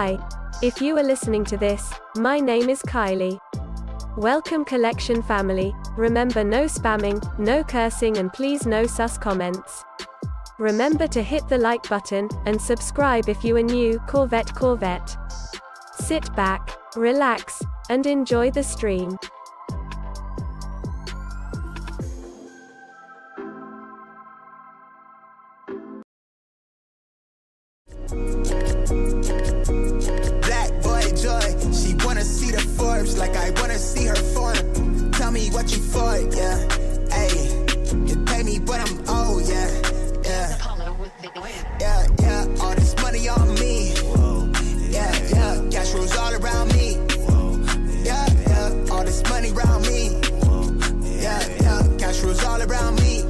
Hi. If you are listening to this, my name is Kylie. Welcome collection family. Remember, no spamming, no cursing, and please no sus comments. Remember to hit the like button, and subscribe if you are new. Corvette. Sit back, relax, and enjoy the stream. Black boy joy, she wanna see the Forbes like I wanna see her form. Tell me what you for, yeah. Ayy, you pay me, but I'm old, yeah. Yeah, all this money on me. Yeah, cash rules all around me. Yeah, all this money around me. Yeah, cash rules all around me.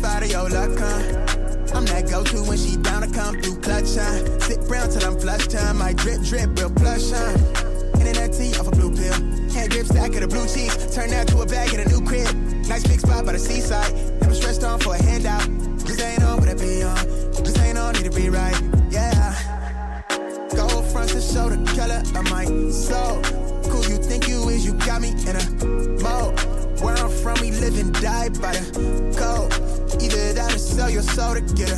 Out of your luck, huh? I'm that go-to when she down to come through clutch, huh? Sit brown till I'm flush time. My drip, real plush, huh? Internet tea off a blue pill. Hand grip stack of the blue cheese. Turn that to a bag in a new crib. Nice big spot by the seaside. Never stressed on for a handout. Just ain't on what I be on. Just ain't on, need to be right, yeah. Gold fronts to show the color of my soul. Cool you think you is, you got me in a mode. Where I'm from, we live and die by the code. Either that or sell your soul to get a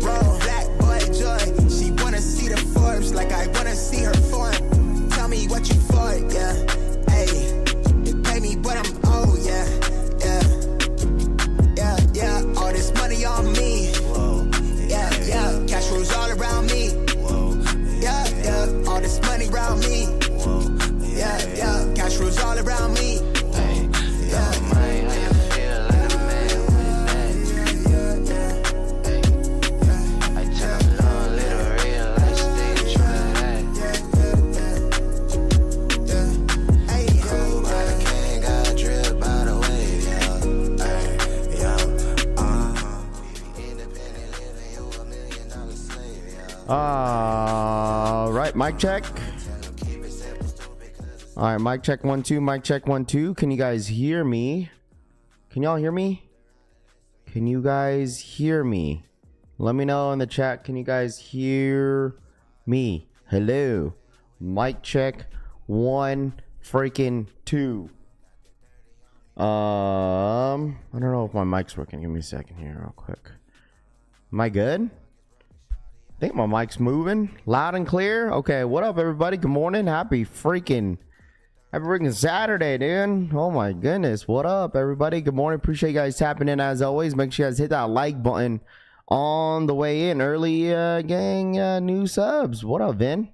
roll. Black boy joy, she wanna see the Forbes like I wanna see her form. Tell me what you for, yeah. Ayy, you pay me, but I'm old, yeah. Yeah, all this money on me. Yeah, cash rules all around me. Yeah, all this money around me. Yeah, cash rules all around me. Right, mic check. All right, mic check 1 2, mic check 1 2. Can you guys hear me? Can y'all hear me? Can you guys hear me? Let me know in the chat. Can you guys hear me? Hello. Mic check 1 freaking 2. I don't know if my mic's working. Give me a second here real quick. Am I good? I think my mic's moving loud and clear. Okay, what up, everybody? Good morning. Happy freaking Saturday, dude. Oh my goodness. What up, everybody? Good morning. Appreciate you guys tapping in as always. Make sure you guys hit that like button on the way in. Early gang new subs. What up, Vin?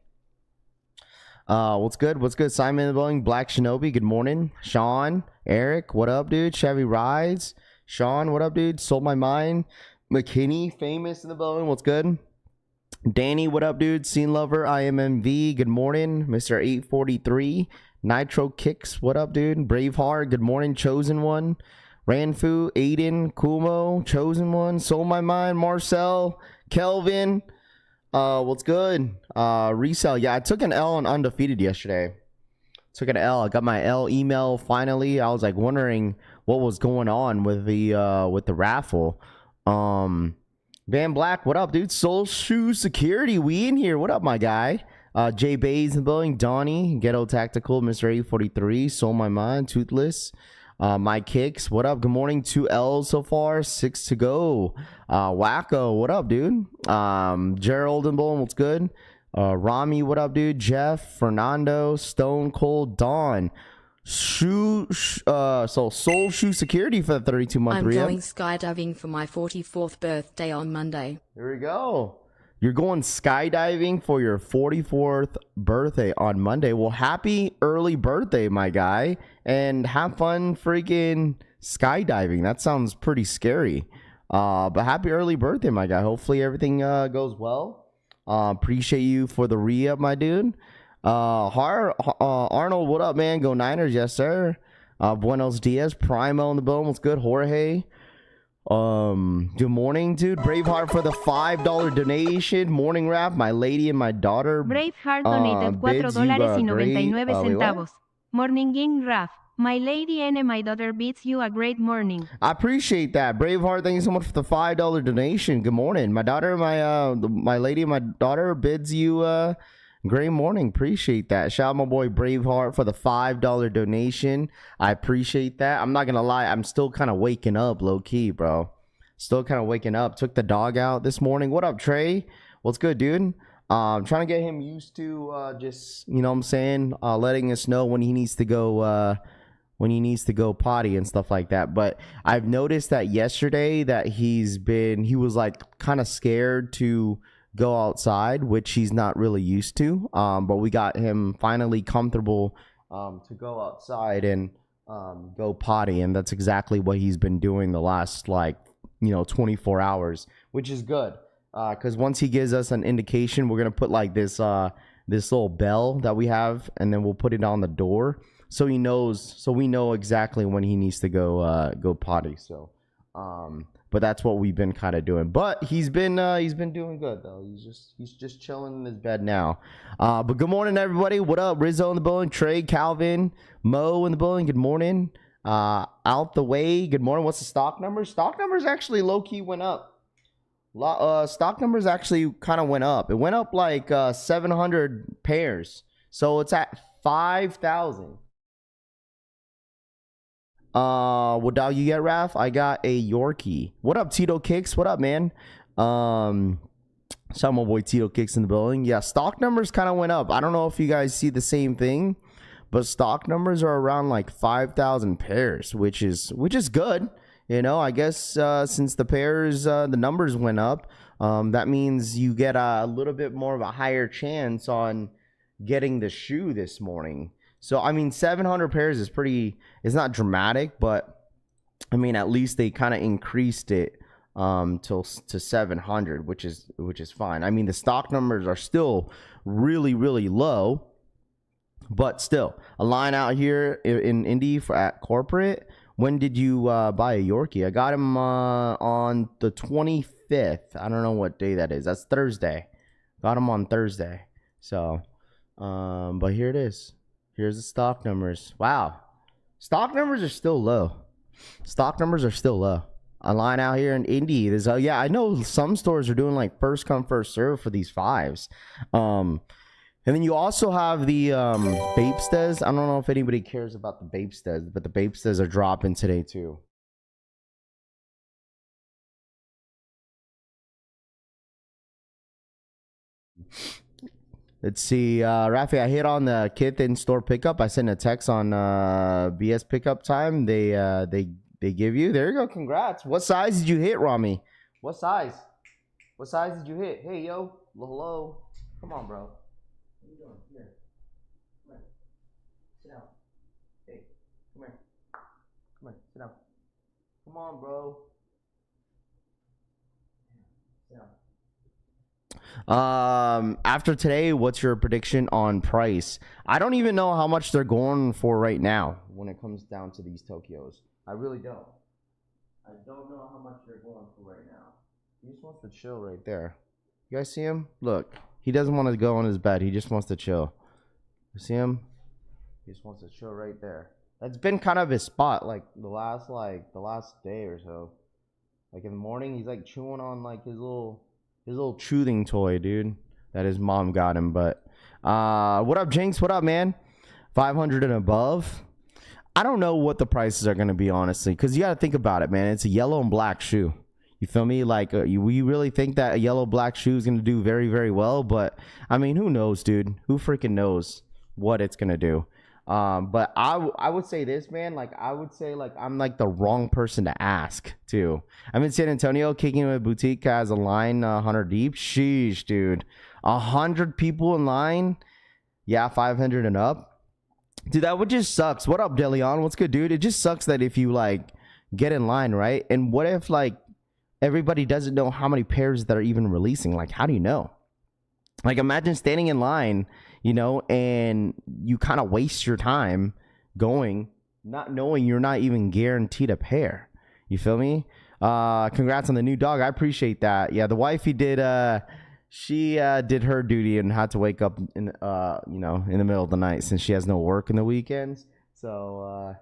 What's good? Simon in the building. Black Shinobi. Good morning. Sean, Eric. What up, dude? Chevy Rides. Sean, what up, dude? Sold My Mind. McKinney, famous in the building. What's good? Danny, what up, dude? Scene Lover, IMMV, good morning. Mr. 843, Nitro Kicks, what up, dude? Braveheart, good morning. Chosen One, Ranfu, Aiden, Kumo, Chosen One, Sold My Mind, Marcel, Kelvin, what's good? Resell, yeah, I took an L on Undefeated yesterday. Took an L. I got my L email finally. I was like wondering what was going on with the raffle. Van Black, what up, dude? Soul Shoe Security, we in here. What up, my guy? Jay Bays in the building. Donnie, Ghetto Tactical, Mr. 843, Sold My Mind, Toothless. My Kicks, what up? Good morning. 2 L's so far, 6 to go. Wacko, what up, dude? Gerald in the building, what's good? Rami, what up, dude? Jeff, Fernando, Stone Cold, Dawn. Soul Shoe Security for the 32-month I'm re-up. going skydiving for my 44th birthday on Monday. Here we go. You're going skydiving for your 44th birthday on Monday. Well, happy early birthday, my guy. And have fun freaking skydiving. That sounds pretty scary. But happy early birthday, my guy. Hopefully everything goes well. Appreciate you for the re-up, my dude. Arnold, what up, man? Go Niners, yes sir. Buenos dias, Primo in the building. What's good, Jorge? Good morning, dude. Braveheart for the $5 donation. Morning rap, my lady and my daughter. Braveheart donated $4.99. Morning in Raf. My lady and my daughter bids you a great morning. I appreciate that, Braveheart. Thank you so much for the $5 donation. Good morning, my daughter. My lady and my daughter bids you great morning. Appreciate that. Shout out my boy Braveheart for the $5 donation. I appreciate that. I'm not gonna lie, I'm still kind of waking up, low key, bro. Still kind of waking up. Took the dog out this morning. What up, Trey? What's good, dude? Trying to get him used to just, you know what I'm saying, letting us know when he needs to go potty and stuff like that. But I've noticed that yesterday that he was like kind of scared to go outside, which he's not really used to. But we got him finally comfortable to go outside and go potty, and that's exactly what he's been doing the last 24 hours, which is good. Because once he gives us an indication, we're gonna put like this little bell that we have, and then we'll put it on the door so he knows, so we know exactly when he needs to go potty. So but that's what we've been kind of doing. But he's been doing good though. He's just chilling in his bed now. But good morning, everybody. What up? Rizzo in the building, Trey, Calvin, Mo in the building. Good morning. Out the way. Good morning. What's the stock numbers? Stock numbers actually low key went up. Stock numbers actually kind of went up. It went up like 700 pairs. So it's at 5,000. What dog you get, Raph? I got a Yorkie. What up, Tito Kicks? What up, man? Saw my boy Tito Kicks in the building. Yeah, stock numbers kind of went up. I don't know if you guys see the same thing, but stock numbers are around like 5,000 pairs, which is good. You know, I guess since the pairs, the numbers went up, that means you get a little bit more of a higher chance on getting the shoe this morning. So, I mean, 700 pairs is it's not dramatic, but I mean, at least they kind of increased it to 700, which is fine. I mean, the stock numbers are still really, really low, but still a line out here in Indy at corporate. When did you buy a Yorkie? I got him on the 25th. I don't know what day that is. That's Thursday. Got him on Thursday. So, but here it is. Here's the stock numbers. Wow. Stock numbers are still low. Stock numbers are still low. A line out here in Indy. There's yeah, I know some stores are doing like first come, first serve for these fives. And then you also have the Bapestas. I don't know if anybody cares about the Bapestas, but the Bapestas are dropping today too. Let's see, Rafi, I hit on the kit in store pickup. I sent a text on BS pickup time. They give you. There you go. Congrats. What size did you hit, Rami? What size? What size did you hit? Hey, yo. Hello. Come on, bro. What are you doing? Here. Come here. Sit down. Hey, come here. Come here. Sit down. Come on, bro. Sit down. After today, what's your prediction on price? I don't even know how much they're going for right now when it comes down to these Tokyos. I really don't. I don't know how much they're going for right now. He just wants to chill right there. You guys see him? Look, he doesn't want to go on his bed. He just wants to chill. You see him? He just wants to chill right there. That's been kind of his spot, like the last day or so. Like in the morning, he's like chewing on like his little chewing toy, dude, that his mom got him. But what up, Jinx? What up, man? 500 and above. I don't know what the prices are going to be, honestly, because you got to think about it, man. It's a yellow and black shoe. You feel me? Like, we really think that a yellow black shoe is going to do very, very well. But I mean, who knows, dude? Who freaking knows what it's going to do? But I would say this, man. Like, I would say, like, I'm like the wrong person to ask too. I'm in San Antonio. Kicking a boutique has a line 100 deep. Sheesh, dude. 100 people in line. Yeah, 500 and up. Dude, that would just sucks. What up, Deleon? What's good, dude? It just sucks that if you like get in line, right? And what if like everybody doesn't know how many pairs that are even releasing? Like, how do you know? Like, imagine standing in line, you know, and you kind of waste your time going, not knowing you're not even guaranteed a pair. You feel me? Congrats on the new dog. I appreciate that. Yeah, the wifey did. She did her duty and had to wake up in in the middle of the night since she has no work in the weekends. So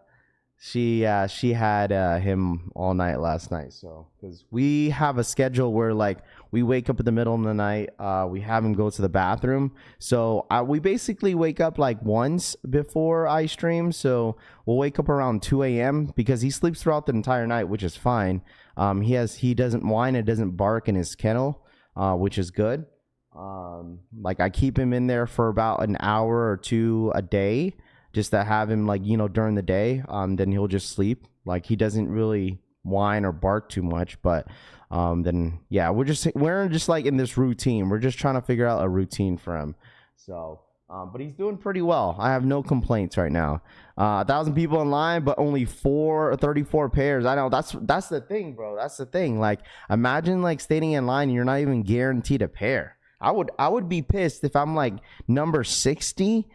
she had him all night last night. So because we have a schedule where like we wake up in the middle of the night, we have him go to the bathroom. So we basically wake up like once before I stream. So we'll wake up around 2 a.m. because he sleeps throughout the entire night, which is fine. He doesn't whine, it doesn't bark in his kennel, which is good. Like I keep him in there for about an hour or two a day, just to have him like, you know, during the day. Then he'll just sleep. Like he doesn't really whine or bark too much, but then yeah, we're just like in this routine. We're just trying to figure out a routine for him. So but he's doing pretty well. I have no complaints right now. 1,000 people in line, but only 34 pairs. I know that's the thing, bro. That's the thing. Like imagine like standing in line and you're not even guaranteed a pair. I would be pissed if I'm like number 60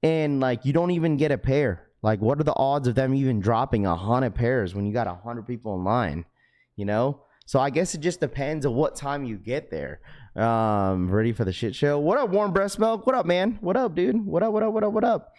and like you don't even get a pair. Like what are the odds of them even dropping 100 pairs when you got 100 people in line, you know? So I guess it just depends on what time you get there. Ready for the shit show. What up, Warm Breast Milk? What up, man? What up, dude? What up?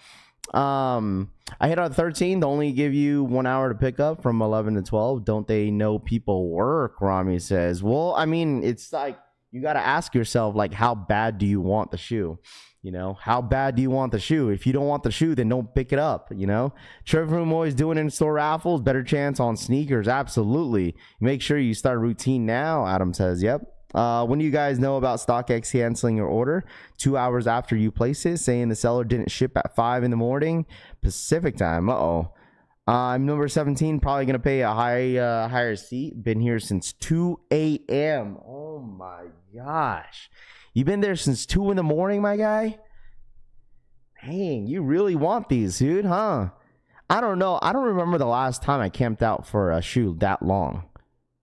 I hit on 13. They only give you 1 hour to pick up from 11 to 12. Don't they know people work? Rami says. Well, I mean, it's like you got to ask yourself, like, how bad do you want the shoe? You know, how bad do you want the shoe? If you don't want the shoe, then don't pick it up, you know? Trevor Room always doing in-store raffles. Better chance on sneakers. Absolutely. Make sure you start a routine now, Adam says. Yep. When do you guys know about StockX canceling your order 2 hours after you place it, saying the seller didn't ship at 5 in the morning Pacific time? I'm number 17, probably going to pay a higher seat. Been here since 2 a.m. Oh, my gosh. You've been there since 2 in the morning, my guy? Dang, you really want these, dude, huh? I don't know. I don't remember the last time I camped out for a shoe that long.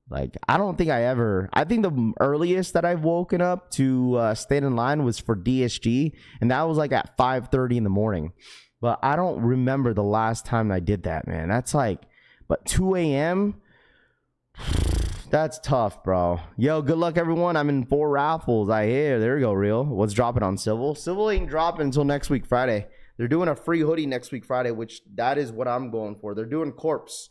Like, I don't think I think the earliest that I've woken up to stand in line was for DSG, and that was like at 5:30 in the morning. But I don't remember the last time I did that, man. That's like, but 2 a.m.? That's tough, bro. Yo, good luck, everyone. I'm in 4 raffles. I hear. There we go, Real. What's dropping on Civil? Civil ain't dropping until next week, Friday. They're doing a free hoodie next week, Friday, which that is what I'm going for. They're doing Corpse.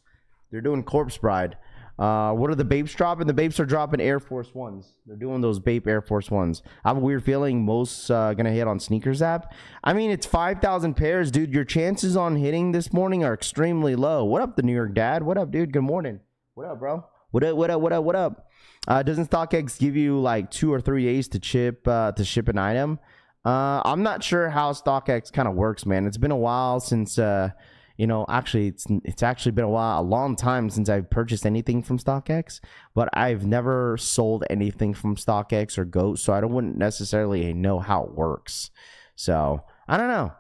They're doing Corpse Bride. What are the Bapes dropping? The Bapes are dropping Air Force Ones. They're doing those Bape Air Force Ones. I have a weird feeling most gonna hit on Sneakers app. I mean, it's 5,000 pairs, dude. Your chances on hitting this morning are extremely low. What up, the New York Dad? What up, dude? Good morning. What up, bro? What up? Doesn't StockX give you like 2 or 3 days to ship an item? I'm not sure how StockX kind of works, man. It's been a while since actually it's actually been a long time since I've purchased anything from StockX, but I've never sold anything from StockX or Goat, so I wouldn't necessarily know how it works. So I don't know.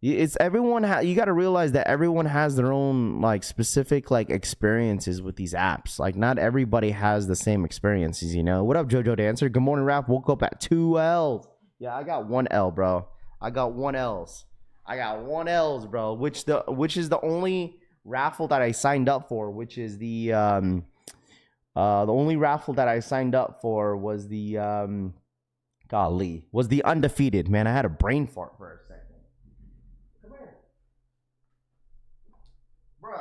It's everyone. You got to realize that everyone has their own like specific like experiences with these apps. Like not everybody has the same experiences, you know. What up, JoJo Dancer? Good morning, Raph. Woke up at 2 L's. Yeah, I got 1 L, bro. I got 1 L's, bro. Which is the only raffle that I signed up for. Which is the only raffle that I signed up for was the was the undefeated. Man, I had a brain fart for a second. Come here, bro.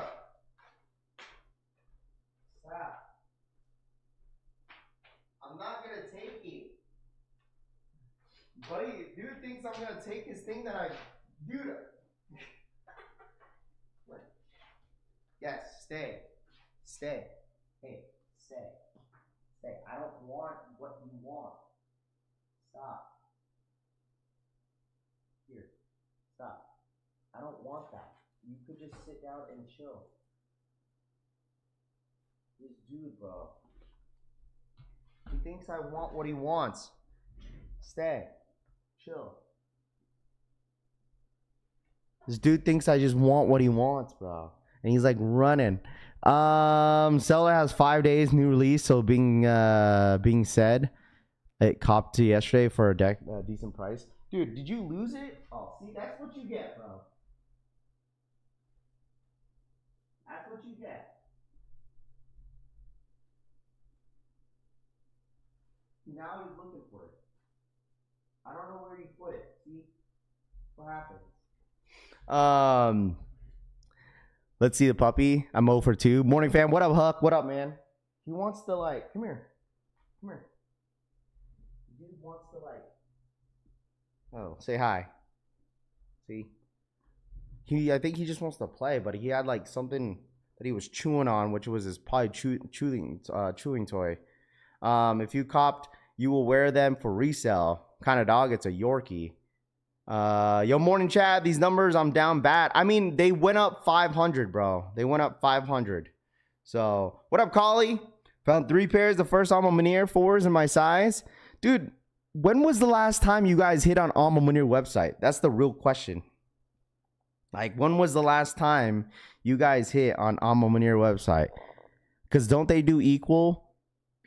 Stop. I'm not gonna take it. Buddy, dude thinks I'm gonna take his thing that I... Dude. Yes, stay. Hey, stay. I don't want what you want. Stop. Here. Stop. I don't want that. You could just sit down and chill. This dude, bro. He thinks I want what he wants. Stay. Chill. This dude thinks I just want what he wants, bro. And he's like running. Seller has 5 days new release, so being said. it copped to yesterday for a decent price. Dude, did you lose it? Oh, see, that's what you get, bro. That's what you get. Now he's looking for it. I don't know where you put it. See what happens. Let's see the puppy. I'm 0 for 2. Morning fam. What up, Huck? What up, man? He wants to like. Come here. Come here. He wants to like. Oh, say hi. See. I think he just wants to play, but he had like something that he was chewing on, which was his probably chewing toy. If you copped, you will wear them for resale. Kind of dog, it's a Yorkie. Yo, morning chat. These numbers, I'm down bad. I mean, they went up 500, bro. They went up 500. So, what up, Collie? Found 3 pairs. The first Alma Mater 4s in my size. Dude, when was the last time you guys hit on Alma Mater website? That's the real question. Like, when was the last time you guys hit on Alma Mater website? Because don't they do equal?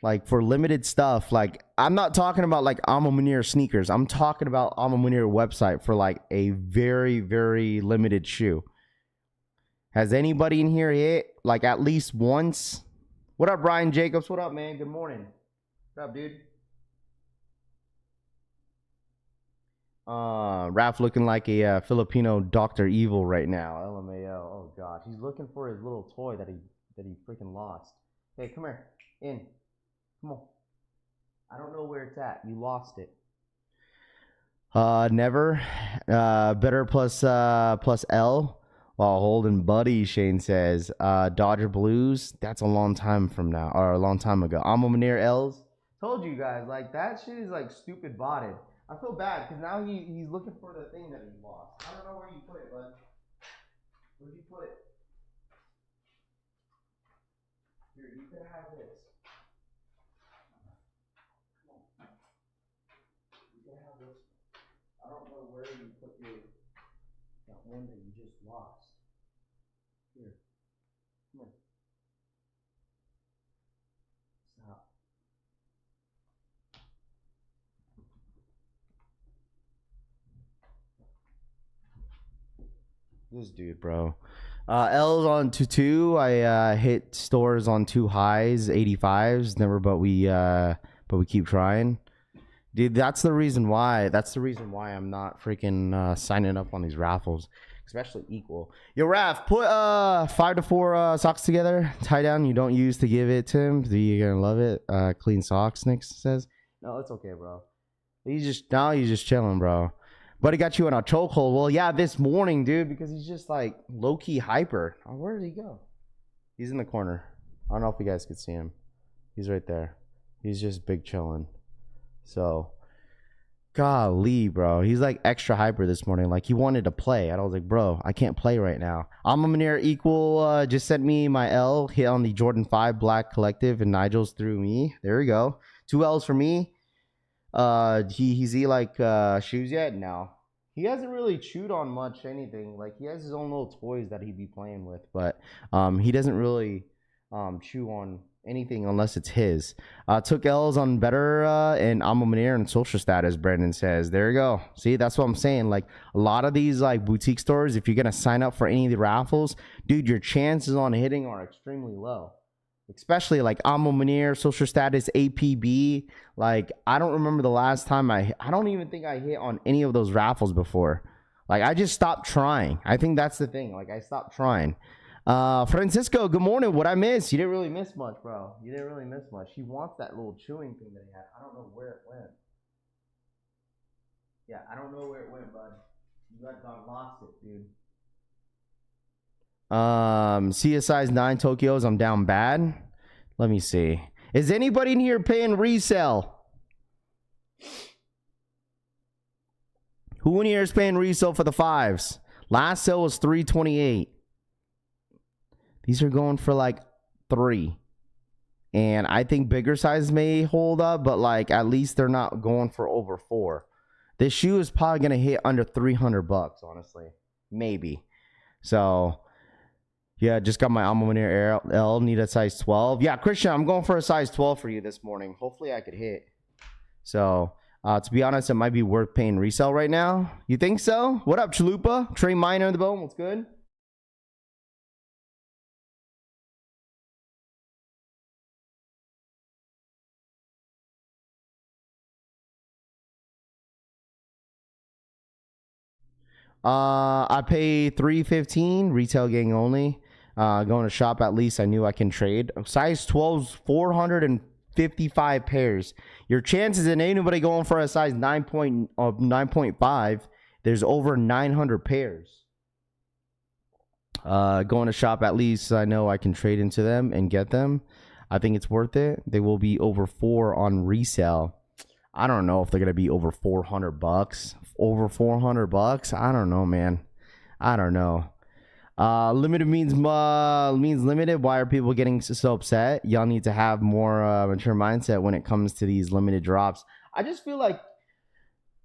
Like, for limited stuff. Like, I'm not talking about, like, Alma Mater sneakers. I'm talking about Alma Mater website for, like, a very, very limited shoe. Has anybody in here hit, like, at least once? What up, Brian Jacobs? What up, man? Good morning. What up, dude? Raff looking like a Filipino Dr. Evil right now. LMAO. Oh gosh, he's looking for his little toy that he freaking lost. Hey, come here. In. Come on. I don't know where it's at. You lost it. Never. Better plus L while holding buddy, Shane says. Dodger Blues. That's a long time from now, or a long time ago. Alma Mater L's. Told you guys, like, that shit is like stupid botted. I feel bad because now he's looking for the thing that he lost. I don't know where you put it, bud. Where'd you put it? Here, you can have this. Come on. You can have this. I don't know where you put that one that you just lost. Here. Come on. Stop. This dude, bro. L's on 2-2. I hit stores on 2 highs, 85s. Never, but we keep trying. Dude, that's the reason why. That's the reason why I'm not freaking signing up on these raffles, especially equal. Yo, Raph, put 5 to 4 socks together, tie down. You don't use to give it to him. You're gonna love it. Clean socks, Nick says. No, it's okay, bro. He's just chilling, bro. But he got you in a chokehold. Well, yeah, this morning, dude, because he's just like low-key hyper. Oh, where did he go? He's in the corner. I don't know if you guys could see him. He's right there. He's just big chilling. So, golly, bro. He's like extra hyper this morning. Like, he wanted to play. And I was like, bro, I can't play right now. Alma Mater Equal just sent me my L. Hit on the Jordan 5 Black Collective, and Nigel's through me. There we go. 2 L's for me. He's like shoes yet? No. He hasn't really chewed on much anything. Like, he has his own little toys that he'd be playing with, but he doesn't really chew on anything unless it's his. Took L's on Better and Alma Mater and Social Status, Brandon says. There you go. See, that's what I'm saying. Like, a lot of these like boutique stores, if you're gonna sign up for any of the raffles, dude, your chances on hitting are extremely low. Especially like Alma Mater, Social Status, APB. Like, I don't remember the last time I don't even think I hit on any of those raffles before. Like, I just stopped trying. I think that's the thing. Like, I stopped trying. Francisco, good morning. What I missed? You didn't really miss much, bro. You didn't really miss much. He wants that little chewing thing that he had. I don't know where it went. Yeah, I don't know where it went, bud. You guys lost it, dude. CSI's 9 Tokyos. I'm down bad. Let me see. Is anybody in here paying resale? Who in here is paying resale for the 5s? Last sale was $328. These are going for like $3. And I think bigger sizes may hold up, but like at least they're not going for over $4. This shoe is probably gonna hit under $300, honestly. Maybe. So yeah, just got my Alma Mater L. Need a size 12. Yeah, Christian, I'm going for a size 12 for you this morning. Hopefully I could hit. So to be honest, it might be worth paying resale right now. You think so? What up, Chalupa? Trey Minor in the bone. What's good? I pay $315 retail gang only. Going to shop at least I knew I can trade. Size 12's 455 pairs. Your chances in anybody going for a size 9.5, there's over 900 pairs. Going to shop at least I know I can trade into them and get them. I think it's worth it. They will be over 4 on resale. I don't know if they're gonna be over $400. Over $400. I don't know, man. I don't know. Limited means limited. Why are people getting so upset? Y'all need to have more mature mindset when it comes to these limited drops. I just feel like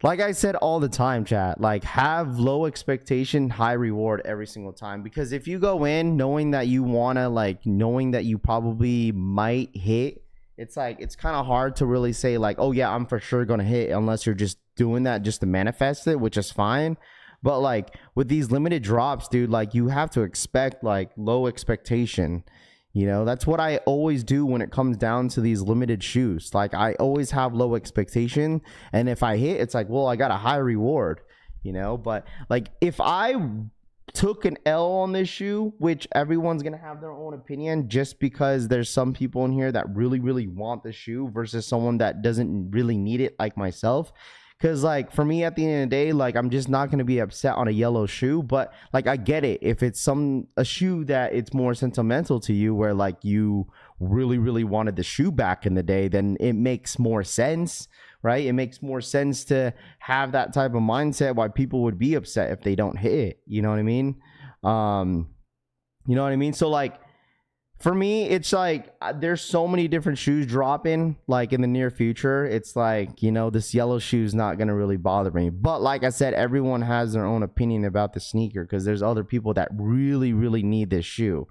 I said all the time, chat, like have low expectation, high reward every single time. Because if you go in knowing that you wanna, like knowing that you probably might hit, it's like it's kind of hard to really say like, oh yeah, I'm for sure gonna hit, unless you're just doing that just to manifest it, which is fine. But like with these limited drops, dude, like you have to expect like low expectation. You know, that's what I always do when it comes down to these limited shoes. Like I always have low expectation, and if I hit, it's like, well, I got a high reward, you know. But like if I took an L on this shoe, which everyone's gonna have their own opinion, just because there's some people in here that really want the shoe versus someone that doesn't really need it, like myself. Because like for me, at the end of the day, like I'm just not gonna be upset on a yellow shoe. But like I get it, if it's a shoe that it's more sentimental to you, where like you really wanted the shoe back in the day, then it makes more sense, right? It makes more sense to have that type of mindset, why people would be upset if they don't hit it. You know what I mean? You know what I mean? So like for me, it's like there's so many different shoes dropping like in the near future. It's like, you know, this yellow shoe is not gonna really bother me. But like I said, everyone has their own opinion about the sneaker, because there's other people that really need this shoe.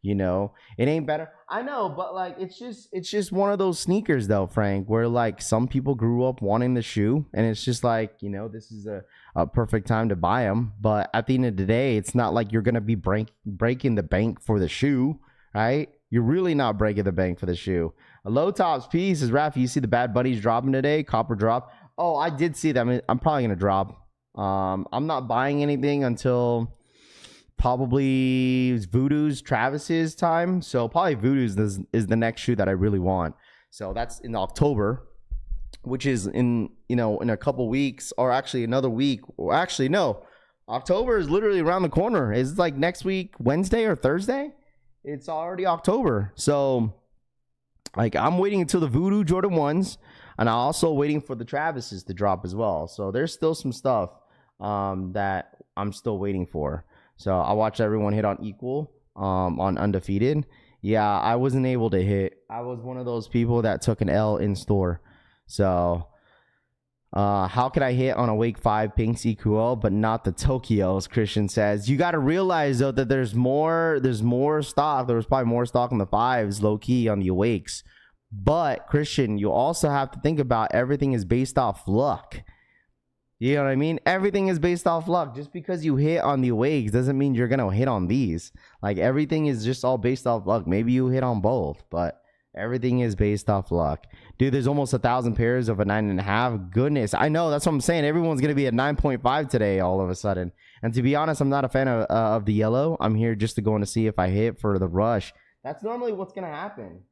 You know, it ain't better. I know, but like it's just one of those sneakers though, Frank, where like some people grew up wanting the shoe, and it's just like, you know, this is a perfect time to buy them. But at the end of the day, it's not like you're gonna be breaking the bank for the shoe, right? You're really not breaking the bank for the shoe. A low tops piece is Raffle. You see the Bad Buddies dropping today, copper drop. Oh, I did see them. I'm probably gonna drop. I'm not buying anything until probably Voodoo's Travis's time. So probably Voodoo's is the next shoe that I really want. So that's in October, which is in a couple weeks, or actually another week. Or actually no, October is literally around the corner. It's like next week, Wednesday or Thursday. It's already October. So like I'm waiting until the Voodoo Jordan 1s, and I'm also waiting for the Travis's to drop as well. So there's still some stuff that I'm still waiting for. So I watched everyone hit on equal on undefeated. Yeah, I wasn't able to hit. I was one of those people that took an L in store. So how could I hit on a Wake 5 pink CQL but not the Tokyos? Christian says. You got to realize though that there's more stock. There was probably more stock on the 5s, low key, on the Awakes. But Christian, you also have to think about everything is based off luck. You know what I mean? Everything is based off luck. Just because you hit on the Awakes doesn't mean you're going to hit on these. Like everything is just all based off luck. Maybe you hit on both, but everything is based off luck. Dude, there's almost 1,000 pairs of a 9.5. Goodness. I know. That's what I'm saying. Everyone's going to be at 9.5 today all of a sudden. And to be honest, I'm not a fan of the yellow. I'm here just to go in to see if I hit for the rush. That's normally what's going to happen.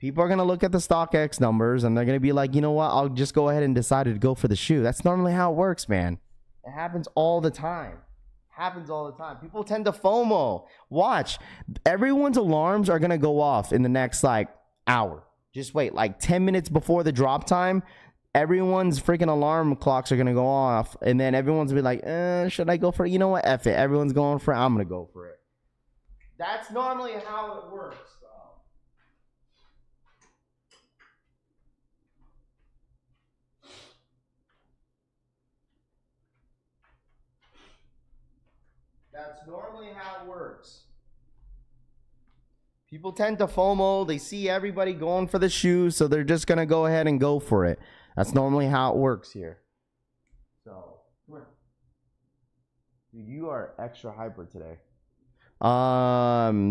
People are going to look at the StockX numbers and they're going to be like, you know what? I'll just go ahead and decide to go for the shoe. That's normally how it works, man. It happens all the time. Happens all the time. People tend to FOMO. Watch. Everyone's alarms are going to go off in the next like hour. Just wait. Like 10 minutes before the drop time, everyone's freaking alarm clocks are going to go off. And then everyone's going to be like, should I go for it? You know what? F it. Everyone's going for it. I'm going to go for it. That's normally how it works. That's normally how it works. People tend to FOMO. They see everybody going for the shoe, so they're just going to go ahead and go for it. That's normally how it works here. So, come here. Dude, you are extra hyper today.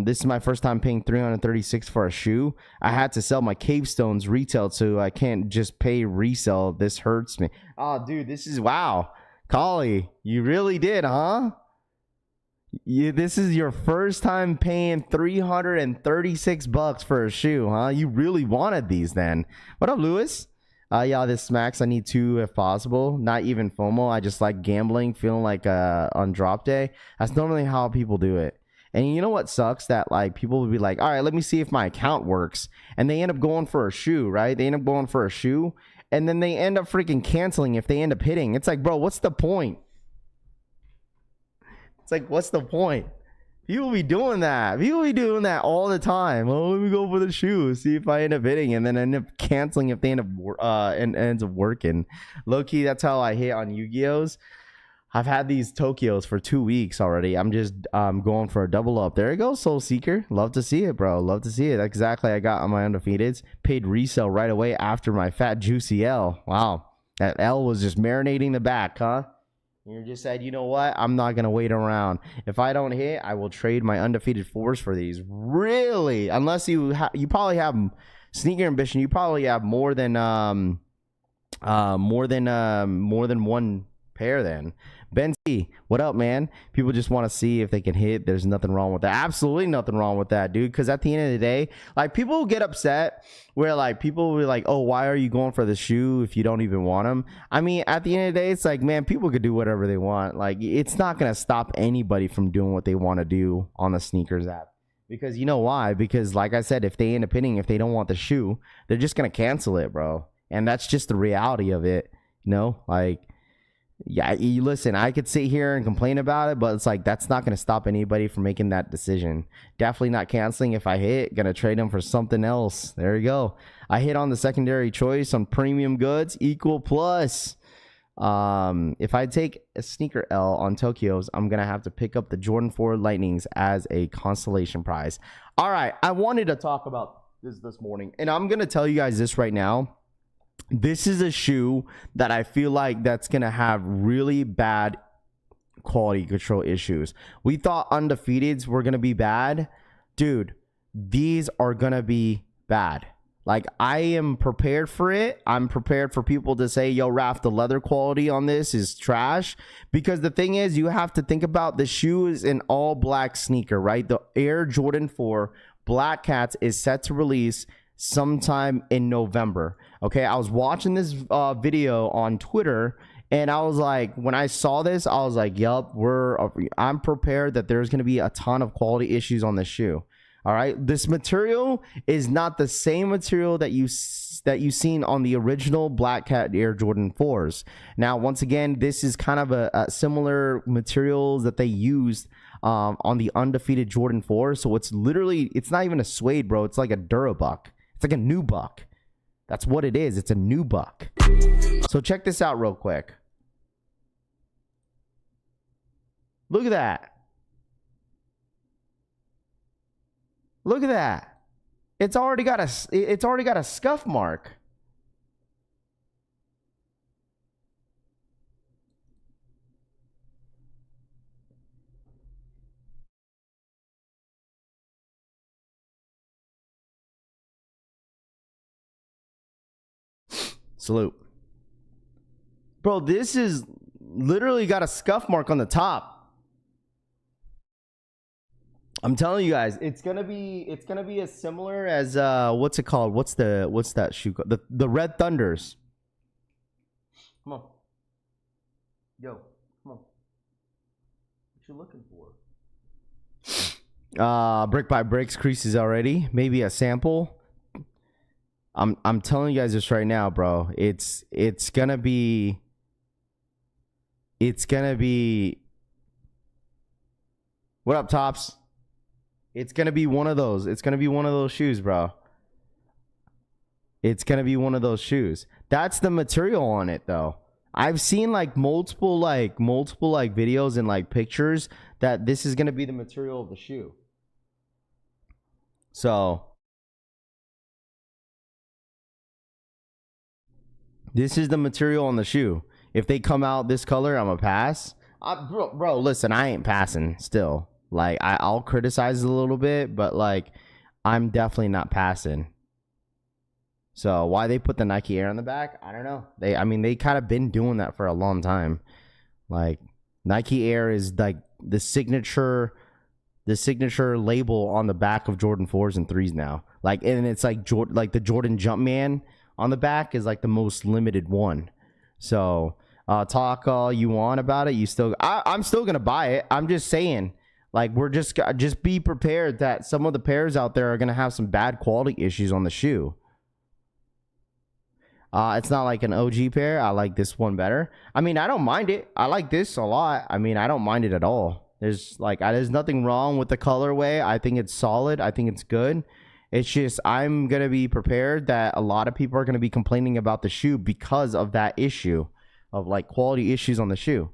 This is my first time paying $336 for a shoe. I had to sell my Cave Stones retail, so I can't just pay resell. This hurts me. Oh, dude, this is wow. Collie, you really did, huh? This is your first time paying $336 for a shoe, huh? You really wanted these then. What up, Lewis? Yeah, this smacks. I need 2 if possible. Not even FOMO. I just like gambling, feeling like on drop day. That's normally how people do it. And you know what sucks? That like people would be like, all right, let me see if my account works. And they end up going for a shoe, right? They end up going for a shoe. And then they end up freaking canceling if they end up hitting. It's like, bro, what's the point? It's like, what's the point? People be doing that. People be doing that all the time. Oh, let me go for the shoe, see if I end up hitting, and then end up canceling if they end up ends up working. Low key, that's how I hit on Yu-Gi-Ohs. I've had these Tokyos for 2 weeks already. I'm just going for a double up. There you go, Soul Seeker. Love to see it, bro. Love to see it. That's exactly I got on my undefeateds. Paid resale right away after my fat juicy L. Wow, that L was just marinating the back, huh? You just said, you know what? I'm not going to wait around. If I don't hit, I will trade my undefeated 4s for these. Really? Unless you probably have sneaker ambition. You probably have more than one pair then. Ben C, what up, man? People just want to see if they can hit. There's nothing wrong with that. Absolutely nothing wrong with that, dude. Because at the end of the day, like, people get upset where like people will be like, oh, why are you going for the shoe if you don't even want them? I mean, at the end of the day, it's like, man, people could do whatever they want. Like, it's not going to stop anybody from doing what they want to do on the sneakers app. Because you know why? Because like I said, if they end up hitting, if they don't want the shoe, they're just going to cancel it, bro. And that's just the reality of it. You know, like, yeah, you listen, I could sit here and complain about it, but it's like, that's not going to stop anybody from making that decision. Definitely not canceling. If I hit, going to trade them for something else. There you go. I hit on the secondary choice on premium goods, equal plus. If I take a sneaker L on Tokyos, I'm going to have to pick up the Jordan 4 Lightnings as a consolation prize. All right, I wanted to talk about this morning, and I'm going to tell you guys this right now. This is a shoe that I feel like that's going to have really bad quality control issues. We thought undefeateds were going to be bad. Dude, these are going to be bad. Like, I am prepared for it. I'm prepared for people to say, yo, Raph, the leather quality on this is trash. Because the thing is, you have to think about the shoe is an all black sneaker, right? The Air Jordan 4 Black Cats is set to release sometime in November. Okay, I was watching this video on Twitter, and I was like, when I saw this, I was like, yup, I'm prepared that there's going to be a ton of quality issues on this shoe. All right, this material is not the same material that you've seen on the original Black Cat Air Jordan 4s. Now, once again, this is kind of a similar materials that they used on the undefeated Jordan 4. So it's not even a suede, bro. It's like a Durabuck. It's like a new buck. That's what it is. It's a new buck. So check this out real quick. Look at that. Look at that. It's already got a scuff mark. Salute. Bro, this is literally got a scuff mark on the top. I'm telling you guys, it's gonna be as similar as what's it called? What's that shoe called? The Red Thunders. Come on. Yo, come on. What you looking for? Brick by bricks creases already. Maybe a sample. I'm telling you guys this right now, bro. It's gonna be what up, Tops? It's gonna be one of those. It's gonna be one of those shoes, bro. It's gonna be one of those shoes. That's the material on it, though. I've seen multiple videos and pictures that this is gonna be the material of the shoe. So This is the material on the shoe. If they come out this color, I'm a pass. Bro, listen, I ain't passing still. Like, I'll criticize it a little bit, but like, I'm definitely not passing. So why they put the Nike Air on the back, I don't know. They kind of been doing that for a long time. Like, Nike Air is like the signature label on the back of Jordan 4s and 3s now. Like, and it's like the Jordan Jumpman on the back is like the most limited one. So talk all you want about it. I'm still gonna buy it. I'm just saying, like, we're just be prepared that some of the pairs out there are gonna have some bad quality issues on the shoe. It's not like an OG pair. I like this one better. I mean, I don't mind it. I like this a lot. I mean, I don't mind it at all. There's nothing wrong with the colorway. I think it's solid. I think it's good. It's just, I'm going to be prepared that a lot of people are going to be complaining about the shoe because of that issue of like quality issues on the shoe.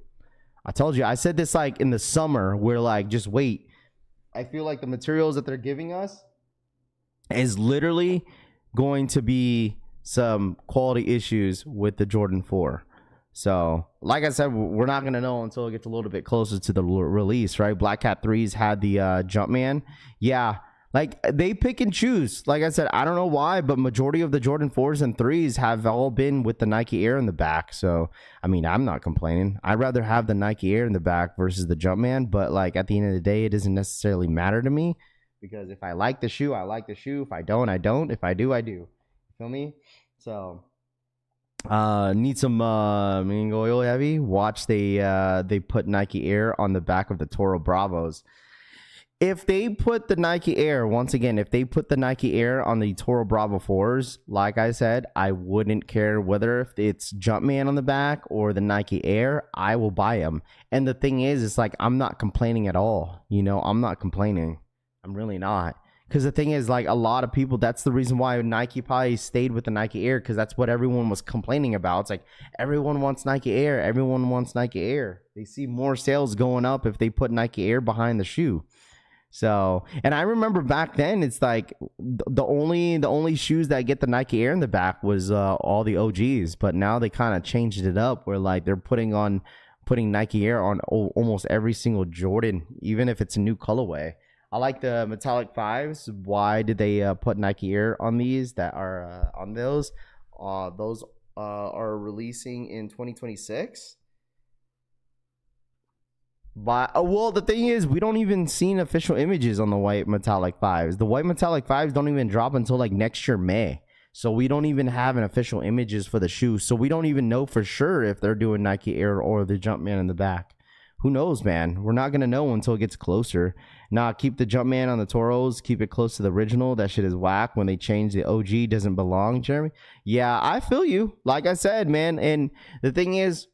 I told you, I said this like in the summer, where like, just wait. I feel like the materials that they're giving us is literally going to be some quality issues with the Jordan 4. So, like I said, we're not going to know until it gets a little bit closer to the release, right? Black Cat 3s had the Jumpman. Yeah, like, they pick and choose. Like I said, I don't know why, but majority of the Jordan 4s and 3s have all been with the Nike Air in the back. So, I mean, I'm not complaining. I'd rather have the Nike Air in the back versus the Jumpman. But, like, at the end of the day, it doesn't necessarily matter to me. Because if I like the shoe, I like the shoe. If I don't, I don't. If I do, I do. You feel me? So, need some oil heavy. Watch, they put Nike Air on the back of the Toro Bravos. If they put the Nike Air, once again, if they put the Nike Air on the Toro Bravo 4s, like I said, I wouldn't care whether if it's Jumpman on the back or the Nike Air. I will buy them. And the thing is, it's like, I'm not complaining at all. You know, I'm not complaining. I'm really not. Because the thing is, like, a lot of people, that's the reason why Nike probably stayed with the Nike Air, because that's what everyone was complaining about. It's like, everyone wants Nike Air. Everyone wants Nike Air. They see more sales going up if they put Nike Air behind the shoe. So, and I remember back then, it's like the only shoes that get the Nike Air in the back was all the OGs. But now they kind of changed it up, where like they're putting Nike Air on almost every single Jordan, even if it's a new colorway. I like the metallic 5s. Why did they put Nike Air on these that are on those? Those are releasing in 2026. But well, the thing is, we don't even see official images on the white metallic 5s. The white metallic 5s don't even drop until like next year May. So we don't even have an official images for the shoe. So we don't even know for sure if they're doing Nike Air or the Jumpman in the back. Who knows, man? We're not going to know until it gets closer. Nah, keep the Jumpman on the Toros. Keep it close to the original. That shit is whack. When they change the OG, doesn't belong, Jeremy. Yeah, I feel you. Like I said, man. And the thing is,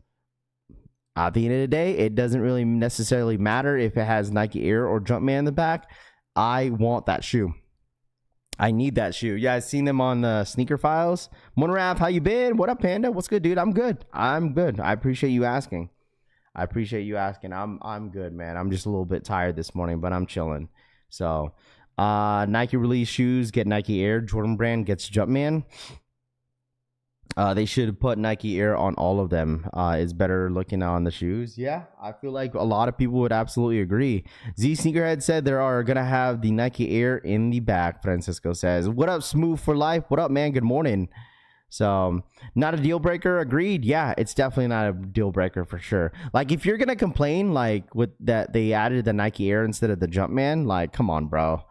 at the end of the day, it doesn't really necessarily matter if it has Nike Air or Jumpman in the back. I want that shoe. I need that shoe. Yeah, I've seen them on the Sneaker Files. Monrav, how you been? What up, Panda? What's good, dude? I'm good. I'm good. I appreciate you asking. I'm good, man. I'm just a little bit tired this morning, but I'm chilling. So, Nike release shoes get Nike Air. Jordan Brand gets Jumpman. They should put Nike Air on all of them. It's better looking on the shoes. Yeah, I feel like a lot of people would absolutely agree. Z Sneakerhead said there are going to have the Nike Air in the back, Francisco says. What up, Smooth for Life? What up, man? Good morning. So, not a deal breaker. Agreed. Yeah, it's definitely not a deal breaker for sure. Like, if you're going to complain, like, with that they added the Nike Air instead of the Jumpman, like, come on, bro.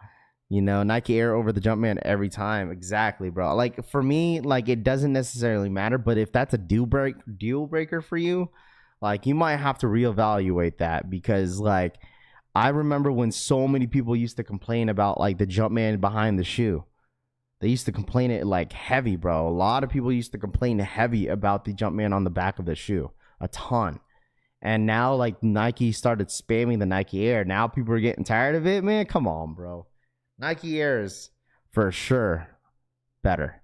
You know, Nike Air over the Jumpman every time. Exactly, bro. Like, for me, like, it doesn't necessarily matter. But if that's a deal breaker for you, like, you might have to reevaluate that. Because, like, I remember when so many people used to complain about, like, the Jumpman behind the shoe. They used to complain it, like, heavy, bro. A lot of people used to complain heavy about the Jumpman on the back of the shoe. A ton. And now, like, Nike started spamming the Nike Air. Now people are getting tired of it, man. Come on, bro. Nike Air is for sure better.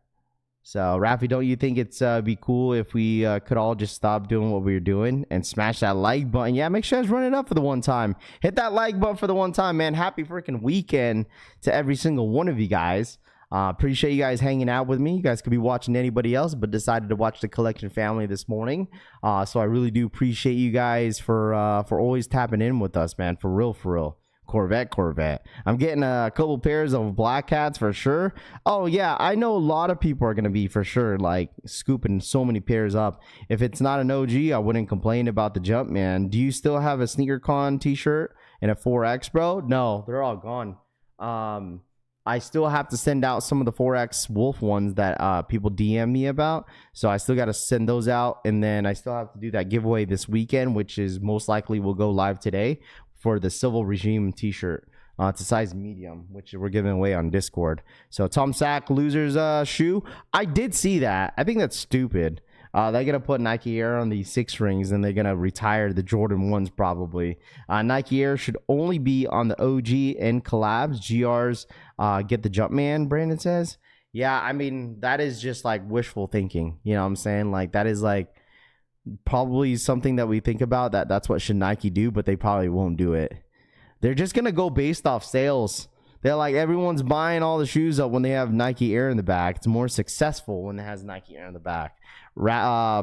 So, Raffy, don't you think it's be cool if we could all just stop doing what we were doing and smash that like button? Yeah, make sure it's running up for the one time. Hit that like button for the one time, man. Happy freaking weekend to every single one of you guys. Appreciate you guys hanging out with me. You guys could be watching anybody else, but decided to watch the Collection family this morning. So I really do appreciate you guys for always tapping in with us, man. For real, for real. Corvette. I'm getting a couple pairs of black cats for sure. Oh yeah, I know a lot of people are gonna be for sure like scooping so many pairs up. If it's not an OG, I wouldn't complain about the Jumpman. Do you still have a SneakerCon t-shirt and a 4X, bro? No, they're all gone. I still have to send out some of the 4X Wolf ones that people DM me about. So I still got to send those out. And then I still have to do that giveaway this weekend, which is most likely will go live today for the Civil Regime t-shirt. It's a size medium, which we're giving away on Discord. So Tom Sack loser's shoe. I did see that. I think that's stupid. They're going to put Nike Air on the 6 rings, and they're going to retire the Jordan 1s probably. Nike Air should only be on the OG and collabs. GRs get the Jumpman, Brandon says. Yeah, I mean, that is just like wishful thinking. You know what I'm saying? Like, that is like probably something that we think about, that's what should Nike do, but they probably won't do it. They're just going to go based off sales. They're like, everyone's buying all the shoes up when they have Nike Air in the back. It's more successful when it has Nike Air in the back.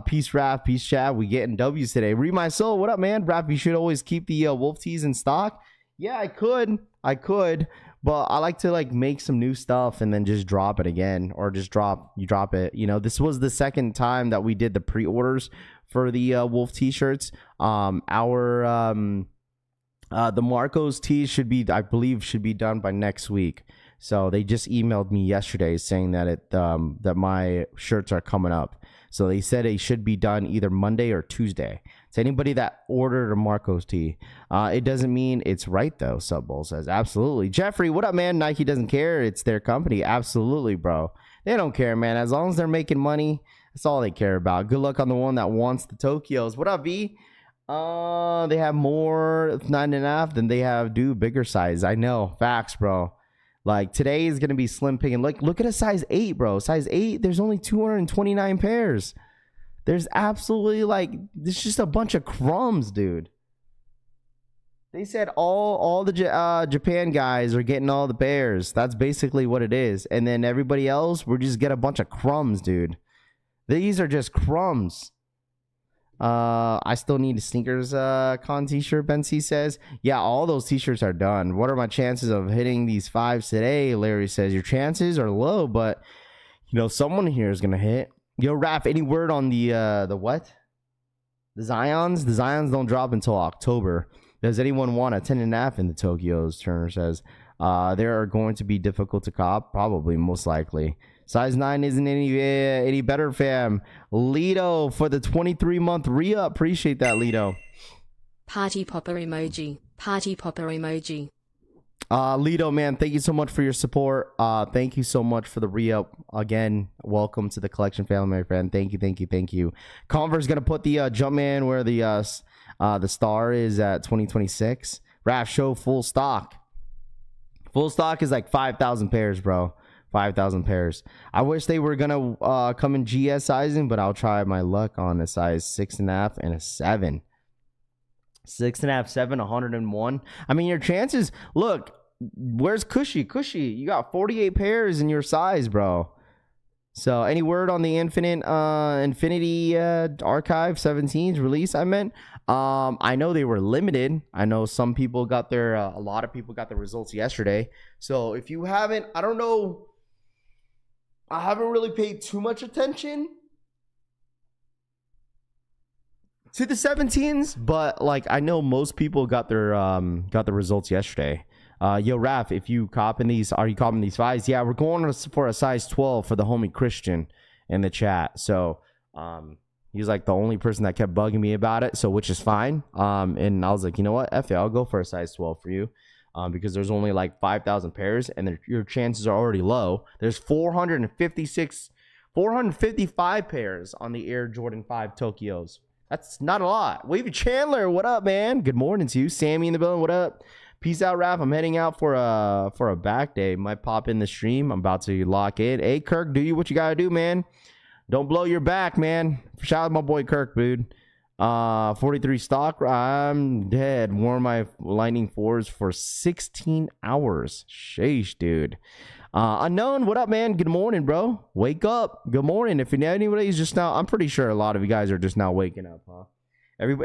Peace, Raff. Peace, Chad. We getting W's today. Read my soul. What up, man? Raff, you should always keep the Wolf tees in stock. Yeah, I could. But I like to like make some new stuff and then just drop it again, or just drop it. You know, this was the second time that we did the pre-orders for the Wolf t-shirts. The Marcos tees should be done by next week. So they just emailed me yesterday saying that that my shirts are coming up. So they said it should be done either Monday or Tuesday. To anybody that ordered a Marcos tee, it doesn't mean it's right though. Subbowl says absolutely. Jeffrey, what up, man? Nike doesn't care. It's their company. Absolutely, bro. They don't care, man. As long as they're making money, that's all they care about. Good luck on the one that wants the Tokyos. What up, V? They have more 9.5 than they have bigger size. I know, facts, bro. Like today is gonna be slim picking. Like, look at a size 8, bro. Size 8. There's only 229 pairs. There's absolutely like there's just a bunch of crumbs, dude. They said all the Japan guys are getting all the pairs. That's basically what it is. And then everybody else, we're just get a bunch of crumbs, dude. These are just crumbs. I still need a sneakers con t-shirt, Ben C says. Yeah, all those t-shirts are done. What are my chances of hitting these 5s today? Larry says your chances are low, but you know someone here is gonna hit. Yo, Raph, any word on the what? The Zions? The Zions don't drop until October. Does anyone want a 10.5 in the Tokyos? Turner says. They are going to be difficult to cop, probably, most likely. Size 9 isn't any better, fam. Lido for the 23-month re-up. Appreciate that, Lido. Party popper emoji. Party popper emoji. Lido, man, thank you so much for your support. Thank you so much for the re-up. Again, welcome to the collection family, my friend. Thank you. Converse going to put the Jumpman where the star is at 2026. Raph, show full stock. Full stock is like 5,000 pairs, bro. 5,000 pairs. I wish they were gonna come in GS sizing, but I'll try my luck on a size 6.5 and a 7. 6.5, 7, 101. I mean, your chances. Look, where's Cushy? You got 48 pairs in your size, bro. So, any word on the Infinity Archive 17's release? I meant. I know they were limited. I know some people got their. A lot of people got the results yesterday. So, if you haven't, I don't know. I haven't really paid too much attention to the 17s, but like I know most people got the results yesterday. Yo, Raph, if you copping these, are you copping these 5s? Yeah, we're going for a size 12 for the homie Christian in the chat. So he's like the only person that kept bugging me about it, so which is fine. And I was like, you know what, F it, I'll go for a size 12 for you. Because there's only like 5,000 pairs and your chances are already low. There's 455 pairs on the Air Jordan 5 Tokyos. That's not a lot. Wavy Chandler, what up, man? Good morning to you. Sammy in the building, what up? Peace out, Raph. I'm heading out for a back day. Might pop in the stream. I'm about to lock in. Hey, Kirk, do what you gotta do, man. Don't blow your back, man. Shout out to my boy Kirk, dude. 43 stock. I'm dead. Wore my Lightning 4s for 16 hours. Sheesh, dude. Unknown, what up, man? Good morning, bro. Wake up. Good morning. If anybody's just now, I'm pretty sure a lot of you guys are just now waking up, huh?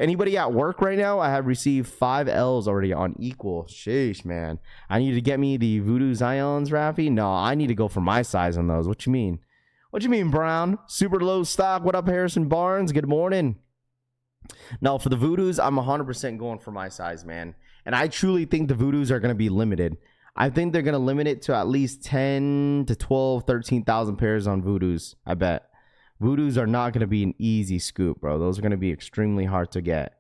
Anybody at work right now? I have received 5 L's already on equal. Sheesh, man. I need to get me the Voodoo Zions, Raffy. No, I need to go for my size on those. What you mean? What you mean, Brown? Super low stock. What up, Harrison Barnes? Good morning. No, for the Voodoos, I'm 100% going for my size, man. And I truly think the Voodoos are going to be limited. I think they're going to limit it to at least 10 to 12, 13,000 pairs on Voodoos. I bet. Voodoos are not going to be an easy scoop, bro. Those are going to be extremely hard to get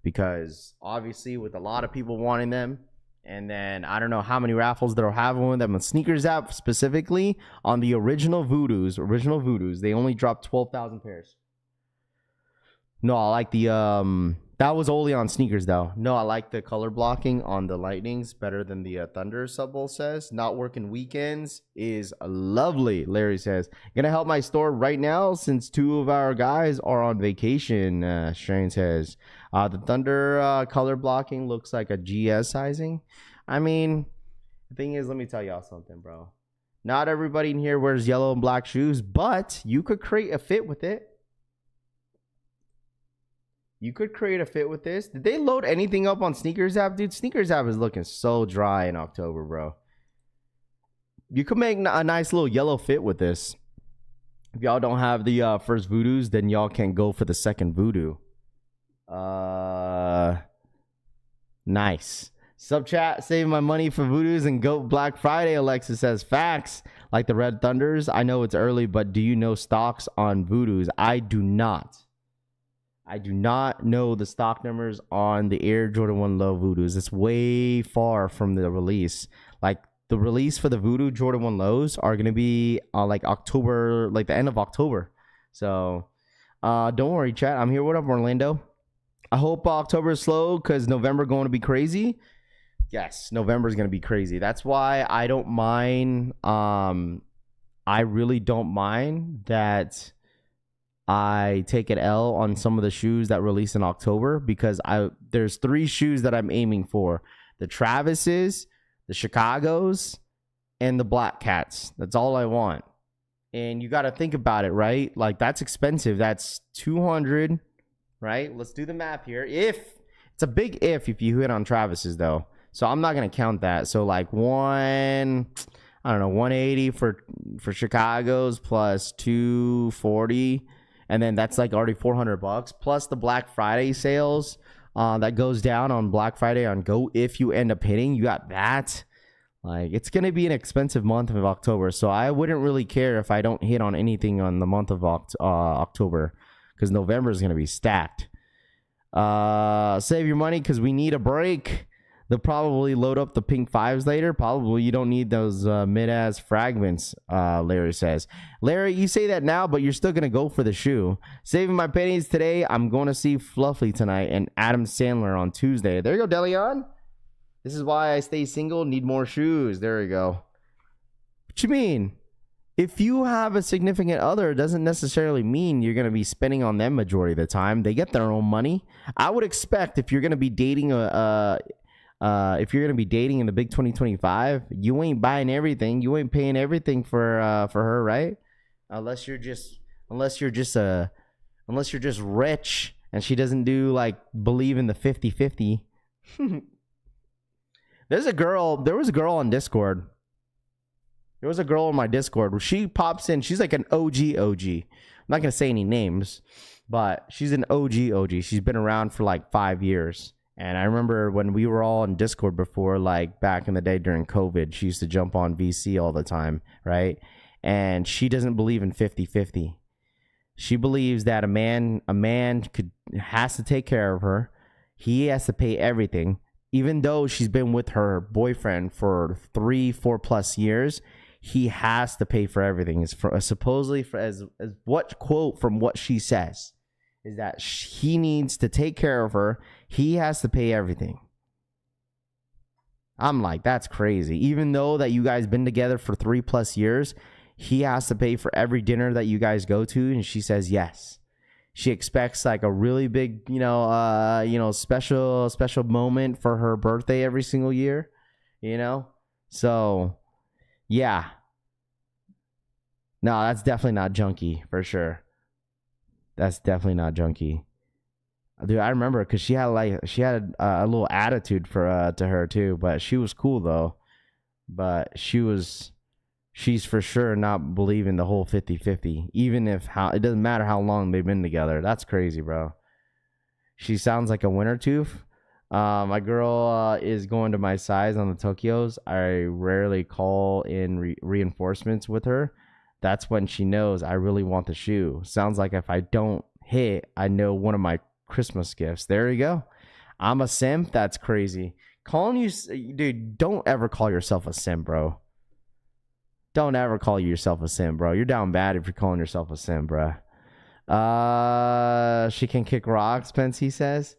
because obviously with a lot of people wanting them, and then I don't know how many raffles they'll have with them. On Sneakers app specifically, on the original Voodoos, they only dropped 12,000 pairs. No, I like the that was only on Sneakers though. No, I like the color blocking on the Lightnings better than the Thunder. Subbowl says not working weekends is lovely. Larry says gonna help my store right now since 2 of our guys are on vacation. Shane says the Thunder color blocking looks like a GS sizing. I mean, the thing is, let me tell y'all something, bro. Not everybody in here wears yellow and black shoes, but you could create a fit with it. You could create a fit with this. Did they load anything up on Sneakers app? Dude, Sneakers app is looking so dry in October, bro. You could make a nice little yellow fit with this. If y'all don't have the first Voodoos, then y'all can go for the second Voodoo. Nice. Sub chat, saving my money for Voodoos and GOAT Black Friday. Alexa says, facts. Like the Red Thunders. I know it's early, but do you know stocks on Voodoos? I do not. I do not know the stock numbers on the Air Jordan 1 Low Voodoos. It's way far from the release. Like the release for the Voodoo Jordan 1 Lows are going to be like October, like the end of October. So don't worry, chat. I'm here. What up, Orlando? I hope October is slow because November going to be crazy. Yes, November is going to be crazy. That's why I don't mind. I really don't mind that I take an L on some of the shoes that release in October because there's 3 shoes that I'm aiming for. The Travises, the Chicagos, and the Black Cats. That's all I want. And you got to think about it, right? Like that's expensive. That's $200, right? Let's do the math here. It's a big if you hit on Travises though. So I'm not going to count that. So like 180 for Chicago's plus 240. And then that's like already $400 plus the Black Friday sales that goes down on Black Friday on Go. If you end up hitting, you got that. Like it's going to be an expensive month of October. So I wouldn't really care if I don't hit on anything on the month of October because November is going to be stacked. Save your money because we need a break. They'll probably load up the pink 5s later. Probably you don't need those mid-ass fragments, Larry says. Larry, you say that now, but you're still going to go for the shoe. Saving my pennies today. I'm going to see Fluffy tonight and Adam Sandler on Tuesday. There you go, Delion. This is why I stay single. Need more shoes. There you go. What you mean? If you have a significant other, it doesn't necessarily mean you're going to be spending on them majority of the time. They get their own money. I would expect if you're going to be dating if you're gonna be dating in the big 2025, you ain't buying everything. You ain't paying everything for her, right? Unless you're just rich and she doesn't believe in the 50-50. There was a girl on Discord. There was a girl on my Discord where she pops in. She's like an OG. I'm not gonna say any names, but she's an OG. She's been around for like 5 years. And I remember when we were all on Discord before, like back in the day during COVID, she used to jump on VC all the time, right? And she doesn't believe in 50-50. She believes that a man has to take care of her. He has to pay everything. Even though she's been with her boyfriend for 3-4 plus years, he has to pay for everything. It's supposedly as what quote from what she says is that he needs to take care of her. He has to pay everything. I'm like, that's crazy. Even though that you guys been together for 3+ years, he has to pay for every dinner that you guys go to. And she says yes. She expects like a really big, special moment for her birthday every single year, So, yeah, No, that's definitely not junkie for sure. That's definitely not junkie. Dude, I remember because she had a little attitude for to her too, but she was cool though. But she's for sure not believing the whole 50-50, even if it doesn't matter how long they've been together. That's crazy, bro. She sounds like a winter tooth. My girl is going to my size on the Tokyos. I rarely call in reinforcements with her. That's when she knows I really want the shoe. Sounds like if I don't hit, I know one of my Christmas gifts. There you go. I'm a simp. That's crazy. Calling you, dude, don't ever call yourself a simp, bro. Don't ever call yourself a simp, bro. You're down bad if you're calling yourself a simp, bro. She can kick rocks, Pensy says.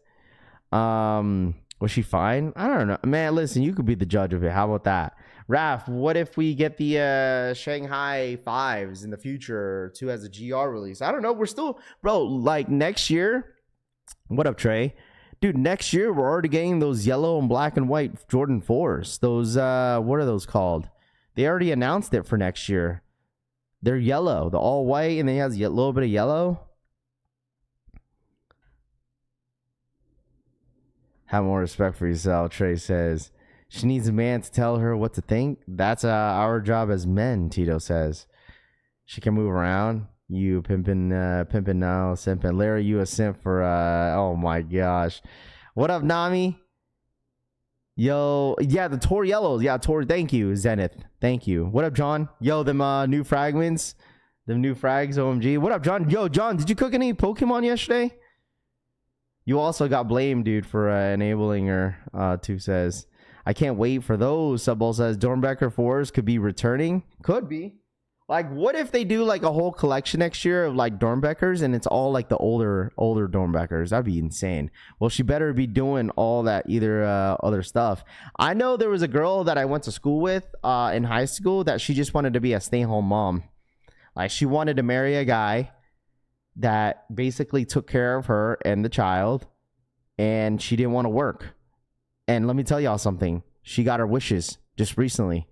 Was she fine? I don't know. Man, listen, you could be the judge of it. How about that? Raph, what if we get the Shanghai 5s in the future too as a GR release? I don't know. We're still, bro, like next year. What up, Trey? Dude, next year we're already getting those yellow and black and white Jordan 4s. Those, what are those called? They already announced it for next year. They're yellow. The all white, and they has a little bit of yellow. Have more respect for yourself, Trey says. She needs a man to tell her what to think. That's our job as men, Tito says. She can move around. You pimping now, simping. Larry, you a simp for, oh my gosh. What up, Nami? Yo, yeah, the Tor Yellows. Yeah, Tor, thank you, Zenith. Thank you. What up, John? Yo, them new fragments. Them new frags, OMG. What up, John? Yo, John, did you cook any Pokemon yesterday? You also got blamed, dude, for enabling her, Too says. I can't wait for those. Subball says Dornbecker 4s could be returning. Could be. Like, what if they do like a whole collection next year of like Dornbeckers and it's all like the older Dornbeckers? That'd be insane. Well, she better be doing all that other stuff. I know there was a girl that I went to school with in high school that she just wanted to be a stay-home mom. Like, she wanted to marry a guy that basically took care of her and the child, and she didn't want to work. And let me tell y'all something. She got her wishes just recently.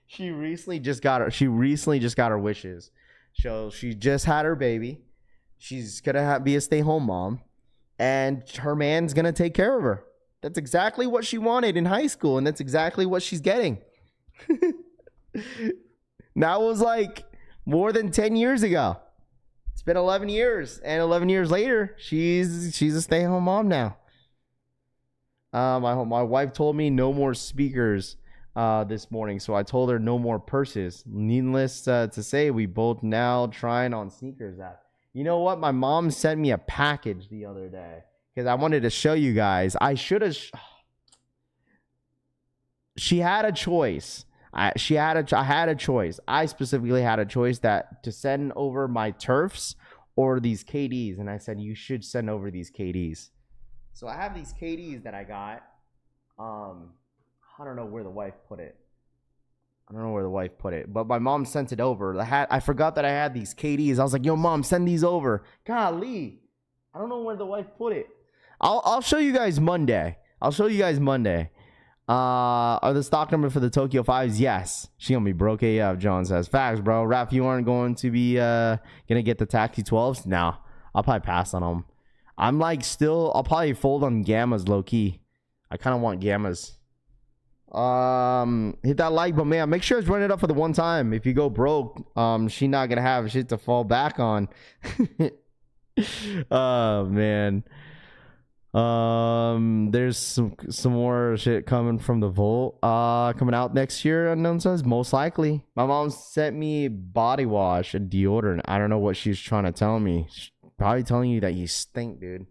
She recently just got her wishes. So she just had her baby. She's gonna be a stay-home mom, and her man's gonna take care of her. That's exactly what she wanted in high school, and that's exactly what she's getting. That was like more than 10 years ago. It's been 11 years, and 11 years later, she's a stay-home mom now. My wife told me no more speakers this morning, so I told her no more purses. Needless to say, we both now trying on sneakers app. You know what? My mom sent me a package the other day because I wanted to show you guys. I should have. She had a choice. I had a choice. I specifically had a choice that to send over my turfs or these KDs, and I said you should send over these KDs. So I have these KDs that I got. I don't know where the wife put it. But my mom sent it over. I forgot that I had these KDs. I was like, yo, mom, send these over. Golly. I don't know where the wife put it. I'll show you guys Monday. Are the stock number for the Tokyo 5s? Yes. She gonna be broke AF, John says. Facts, bro. Raph, you aren't going to be gonna get the Taxi 12s? No. I'll probably pass on them. I'm like I'll probably fold on Gammas low key. I kind of want Gammas. Hit that like, but man, make sure it's running up for the one time. If you go broke, she not gonna have shit to fall back on. Oh man. There's some more shit coming from the vault coming out next year. Unknown says most likely. My mom sent me body wash and deodorant. I don't know what she's trying to tell me. She's probably telling you that you stink, dude.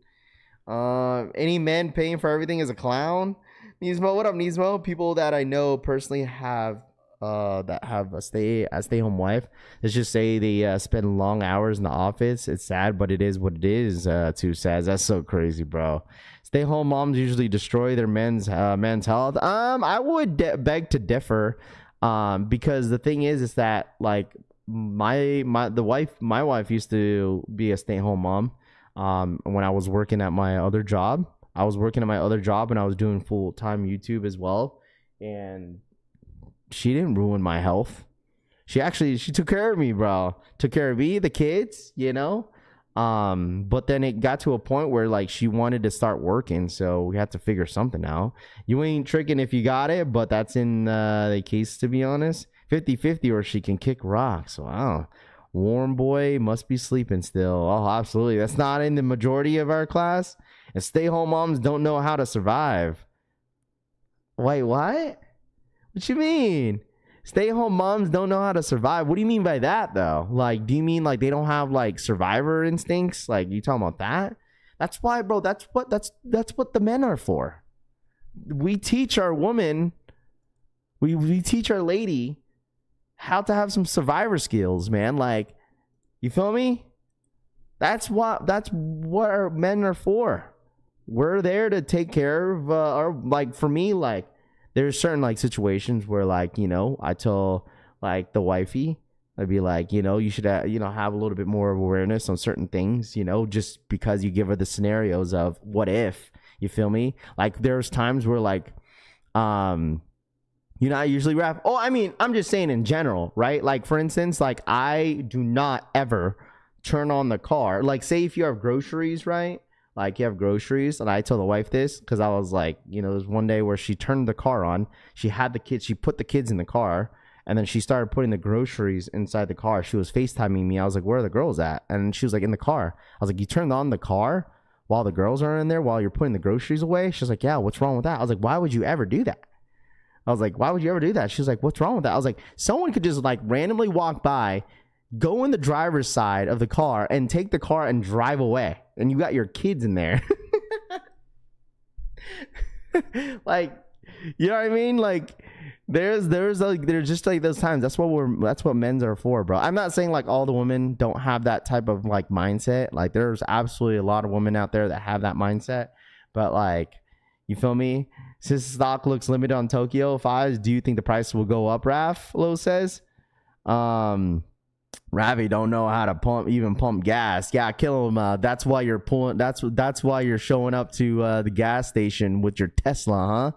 Any men paying for everything is a clown. Nismo, what up, Nismo? People that I know personally have that have a stay-home wife. Let's just say they spend long hours in the office. It's sad, but it is what it is. Too sad. That's so crazy, bro. Stay-home moms usually destroy their men's health. I would beg to differ, because the thing is that like my wife used to be a stay-home mom. When I was working at my other job. And I was doing full-time YouTube as well. And she didn't ruin my health. She took care of me, bro. Took care of me, the kids, but then it got to a point where like she wanted to start working, so we had to figure something out. You ain't tricking if you got it, but that's in the case, to be honest. 50-50, or she can kick rocks. Wow. Warm boy must be sleeping still. Oh, absolutely. That's not in the majority of our class. And stay-home moms don't know how to survive. Wait, what? What you mean? Stay-home moms don't know how to survive. What do you mean by that, though? Like, do you mean like they don't have like survivor instincts? Like, you talking about that? That's why, bro. That's what the men are for. We teach our woman, we teach our lady how to have some survivor skills, man. Like, you feel me? That's what our men are for. We're there to take care of our, like, for me, like, there's certain like situations where like, I tell like the wifey, I'd be like, you should have a little bit more of awareness on certain things, just because you give her the scenarios of what if, you feel me? Like there's times where like, I usually rap. Oh, I mean, I'm just saying in general, right? Like for instance, like I do not ever turn on the car. Like say if you have groceries, right? Like you have groceries, and I tell the wife this because I was like, there was one day where she turned the car on. She had the kids. She put the kids in the car, and then she started putting the groceries inside the car. She was FaceTiming me. I was like, where are the girls at? And she was like, in the car. I was like, you turned on the car while the girls are in there while you're putting the groceries away? She was like, yeah, what's wrong with that? I was like, why would you ever do that? I was like, why would you ever do that? She was like, what's wrong with that? I was like, someone could just like randomly walk by, go in the driver's side of the car and take the car and drive away. And you got your kids in there. Like, you know what I mean? Like there's just like those times. That's what men's are for, bro. I'm not saying like all the women don't have that type of like mindset. Like there's absolutely a lot of women out there that have that mindset. But like, you feel me? Since stock looks limited on Tokyo 5s, do you think the price will go up, Raffle says? Ravi don't know how to pump gas. Yeah, kill him. That's why you're pulling. That's why you're showing up to the gas station with your Tesla,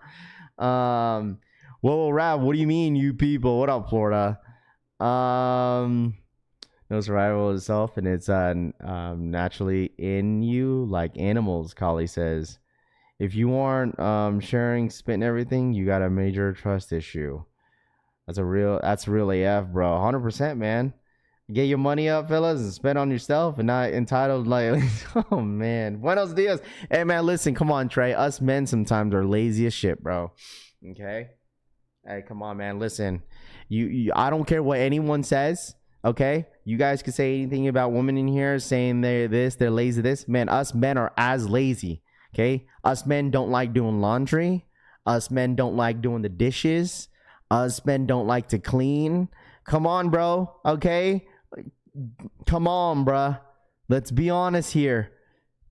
huh? Whoa, Rav, what do you mean, you people? What up, Florida? No survival itself, and it's naturally in you, like animals. Kali says, if you aren't sharing, spitting everything, you got a major trust issue. That's real AF, bro. 100%, man. Get your money up, fellas, and spend on yourself and not entitled like, oh, man. Buenos dias. Hey, man, listen, come on, Trey. Us men sometimes are lazy as shit, bro. Okay? Hey, come on, man. Listen, I don't care what anyone says, okay? You guys can say anything about women in here saying they're lazy this. Man, us men are as lazy, okay? Us men don't like doing laundry. Us men don't like doing the dishes. Us men don't like to clean. Come on, bro, okay? Come on, bruh. Let's be honest here.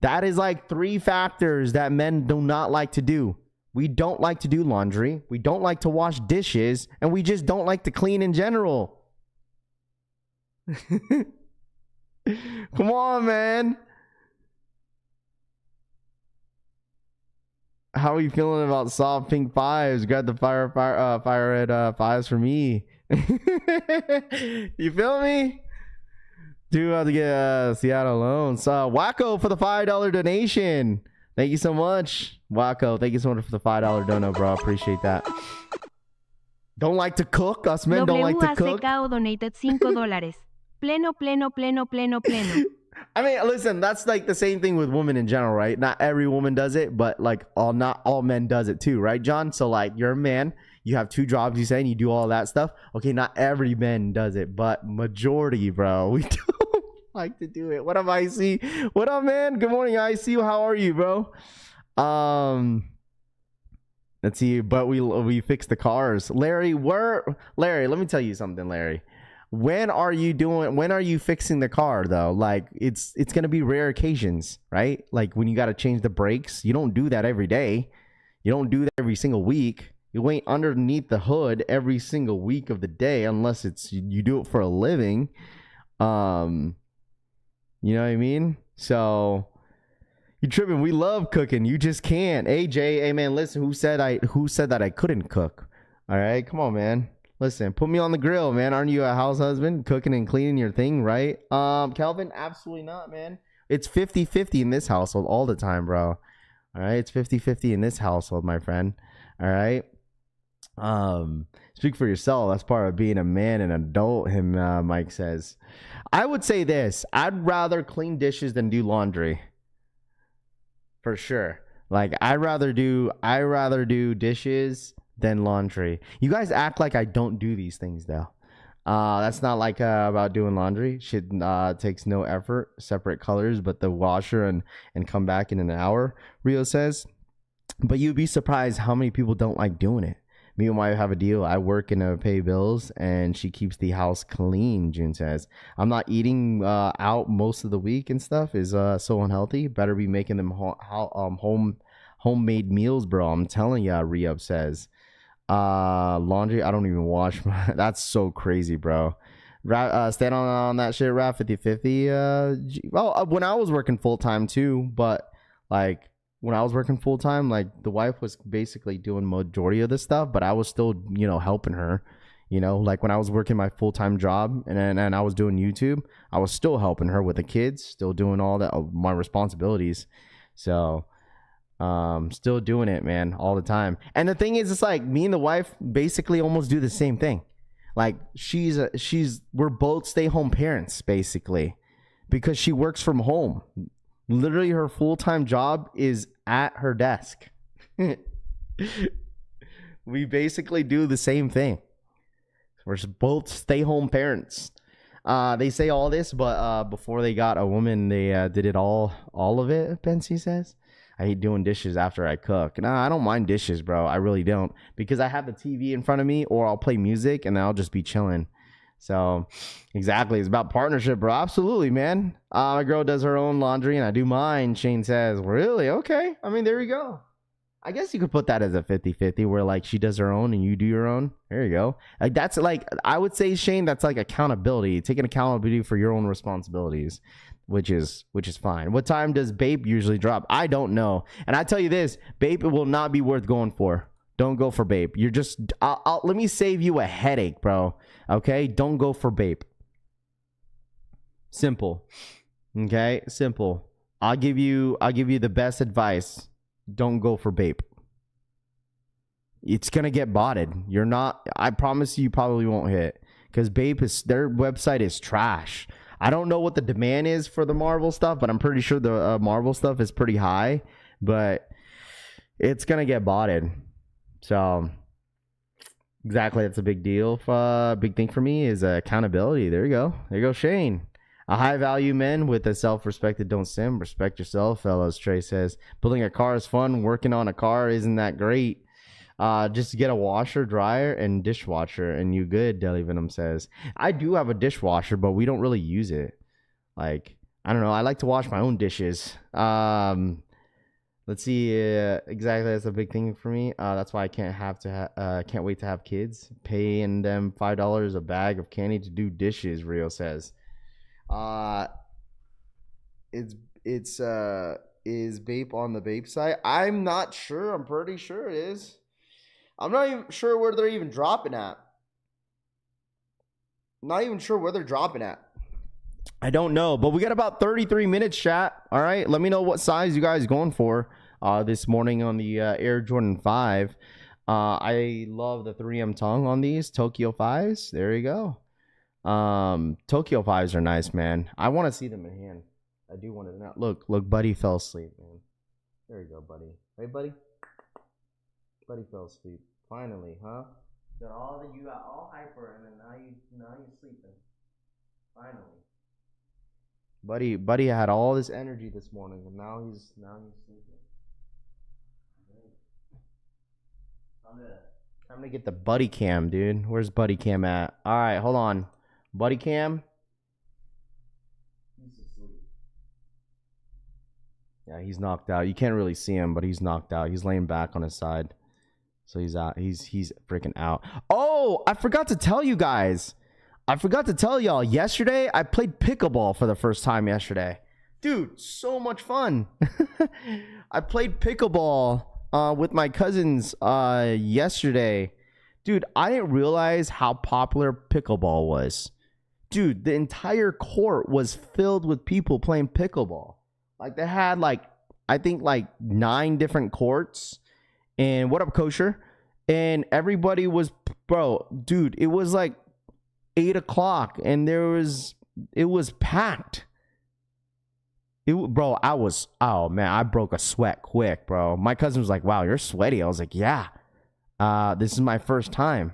That is like 3 factors that men do not like to do. We don't like to do laundry. We don't like to wash dishes. And we just don't like to clean in general. Come on, man. How are you feeling about soft pink 5s? Grab the fire red 5s for me. You feel me? Do have to get Seattle loans. Wacko for the $5 donation. Thank you so much, Wacko. Thank you so much for the $5 dono, bro. Appreciate that. Don't like to cook. Us men don't like to cook. WACKO donated $5. Pleno. I mean, listen, that's like the same thing with women in general, right? Not every woman does it, but like not all men does it too, right, John? So like, you're a man. You have 2 jobs, you say, and you do all that stuff. Okay, not every man does it, but majority, bro. We don't like to do it. What up, IC? What up, man? Good morning, IC. How are you, bro? Let's see. But we fixed the cars. Larry, let me tell you something, Larry. When are you fixing the car, though? Like, it's gonna be rare occasions, right? Like when you got to change the brakes. You don't do that every day. You don't do that every single week. You ain't underneath the hood every single week of the day unless it's you do it for a living. You know what I mean? So you tripping. We love cooking. You just can't. AJ, hey man, listen, who said that I couldn't cook? All right, come on, man. Listen, put me on the grill, man. Aren't you a house husband? Cooking and cleaning your thing, right? Kelvin, absolutely not, man. It's 50-50 in this household all the time, bro. All right, it's 50-50 in this household, my friend. All right. Speak for yourself. That's part of being a man and adult, Mike says. I would say this. I'd rather clean dishes than do laundry. For sure. Like I'd rather do dishes than laundry. You guys act like I don't do these things though. That's not like about doing laundry. Shit takes no effort. Separate colors, but the washer and come back in an hour, Rio says. But you'd be surprised how many people don't like doing it. Me and my wife have a deal. I work and pay bills, and she keeps the house clean, June says. I'm not eating out most of the week and stuff. Is so unhealthy. Better be making them homemade meals, bro. I'm telling ya, Re-Up says. Laundry, I don't even wash. That's so crazy, bro. Stand on that shit, Raff, 50-50. Well, when I was working full-time, too, but, like, when I was working full time, like the wife was basically doing majority of the stuff, but I was still, helping her, like when I was working my full time job and I was doing YouTube, I was still helping her with the kids, still doing all that my responsibilities. So, still doing it, man, all the time. And the thing is, it's like me and the wife basically almost do the same thing. Like we're both stay home parents basically because she works from home. Literally, her full-time job is at her desk. We basically do the same thing. We're both stay-home parents. They say all this, but before they got a woman, they did it all of it, Bensy says. I hate doing dishes after I cook. Nah, I don't mind dishes, bro. I really don't. Because I have the TV in front of me, or I'll play music, and then I'll just be chilling. So, exactly. It's about partnership, bro. Absolutely, man. My girl does her own laundry and I do mine, Shane says. Really? Okay. I mean, there you go. I guess you could put that as a 50-50 where, like, she does her own and you do your own. There you go. Like, that's, like, I would say, Shane, that's, like, accountability. Taking accountability for your own responsibilities, which is fine. What time does Bape usually drop? I don't know. And I tell you this, Bape will not be worth going for. Don't go for Bape. You're just, let me save you a headache, bro. Okay? Don't go for Bape. Simple. Okay? Simple. I'll give you the best advice. Don't go for Bape. It's gonna get botted. You're not, I promise you probably won't hit. Because Bape their website is trash. I don't know what the demand is for the Marvel stuff, but I'm pretty sure the Marvel stuff is pretty high. But it's gonna get botted. So, exactly, that's a big deal. Big thing for me is accountability. There you go. There you go, Shane. A high-value men with a self-respect that don't sim. Respect yourself, fellas, Trey says. Building a car is fun. Working on a car isn't that great. Just get a washer, dryer, and dishwasher, and you good, Deli Venom says. I do have a dishwasher, but we don't really use it. Like, I don't know. I like to wash my own dishes. Let's see. Exactly, that's a big thing for me. That's why I can't wait to have kids. Paying them $5 a bag of candy to do dishes. Rio says. Is Bape on the Bape site? I'm not sure. I'm pretty sure it is. I'm not even sure where they're even dropping at. Not even sure where they're dropping at. I don't know, but we got about 33 minutes, chat. All right, let me know what size you guys going for this morning on the Air Jordan 5. I love the 3M tongue on these Tokyo 5s. There you go. Tokyo 5s are nice, man. I want to see them in hand. I do want to. Look, Buddy fell asleep, man. There you go, Buddy. Hey, Buddy. Buddy fell asleep. Finally, huh? You got all hyper, and then now you're sleeping. Finally. Buddy had all this energy this morning, and now he's sleeping. Time to get the buddy cam, dude. Where's buddy cam at? All right, hold on. Buddy cam. He's asleep. Yeah, he's knocked out. You can't really see him, but he's knocked out. He's laying back on his side, so he's out. He's freaking out. Oh, I forgot to tell you guys. I forgot to tell y'all, yesterday I played pickleball for the first time yesterday. Dude, so much fun. I played pickleball with my cousins yesterday. Dude, I didn't realize how popular pickleball was. Dude, the entire court was filled with people playing pickleball. Like they had like, I think like 9 different courts. And what up, Kosher? And everybody was, bro, dude, it was like 8 o'clock and it was packed. Bro, oh man, I broke a sweat quick, bro. My cousin was like, wow, you're sweaty. I was like, yeah, this is my first time.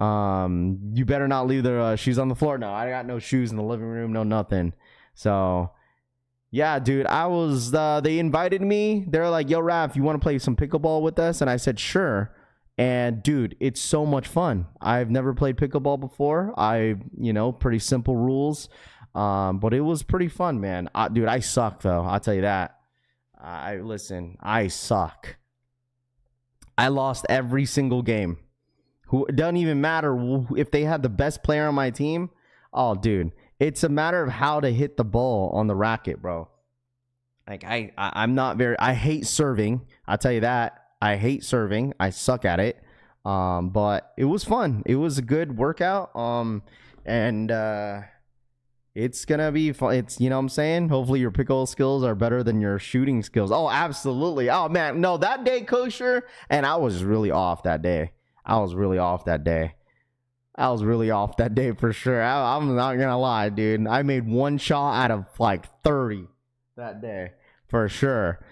You better not leave the shoes on the floor. No, I got no shoes in the living room, no nothing. So yeah, dude, they invited me. They're like, yo, Raph, you want to play some pickleball with us? And I said, sure. And dude, it's so much fun. I've never played pickleball before. Pretty simple rules. But it was pretty fun, man. Dude, I suck though. I'll tell you that. I suck. I lost every single game. It doesn't even matter if they had the best player on my team. Oh, dude, it's a matter of how to hit the ball on the racket, bro. Like I'm not very. I hate serving. I'll tell you that. I hate serving. I suck at it. But it was fun. It was a good workout. It's gonna be fun. It's, you know what I'm saying? Hopefully your pickle skills are better than your shooting skills. Oh, absolutely. Oh man, no, that day, Kosher, and I was really off that day. I was really off that day for sure. I'm not gonna lie, dude. I made 1 shot out of like 30 that day for sure.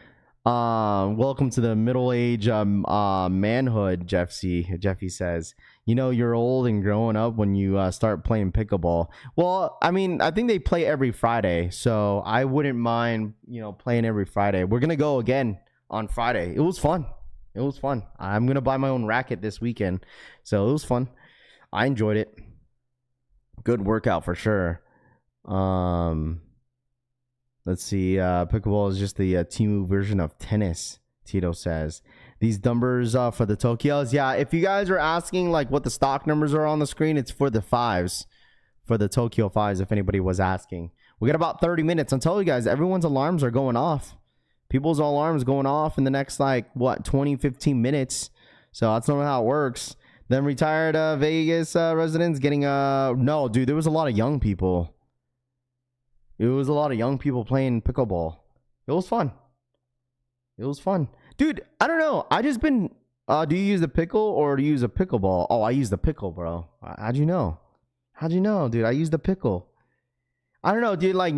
Welcome to the middle age manhood, Jeffy says. You know, you're old and growing up when you start playing pickleball. Well, I mean, I think they play every Friday, so I wouldn't mind, playing every Friday. We're gonna go again on Friday. It was fun. I'm gonna buy my own racket this weekend, so it was fun. I enjoyed it. Good workout for sure. Let's see. Pickleball is just the Temu version of tennis, Tito says. These numbers for the Tokyos. Yeah, if you guys are asking like what the stock numbers are on the screen, it's for the 5s. For the Tokyo 5s, if anybody was asking. We got about 30 minutes. I'm telling you guys, everyone's alarms are going off. People's alarms going off in the next 20, 15 minutes. So that's not how it works. Then retired Vegas residents getting no, dude, there was a lot of young people. It was a lot of young people playing pickleball. It was fun. Dude, I don't know. I just been do you use the pickle or do you use a pickleball? Oh, I use the pickle, bro. How'd you know, dude? I use the pickle. I don't know, dude. I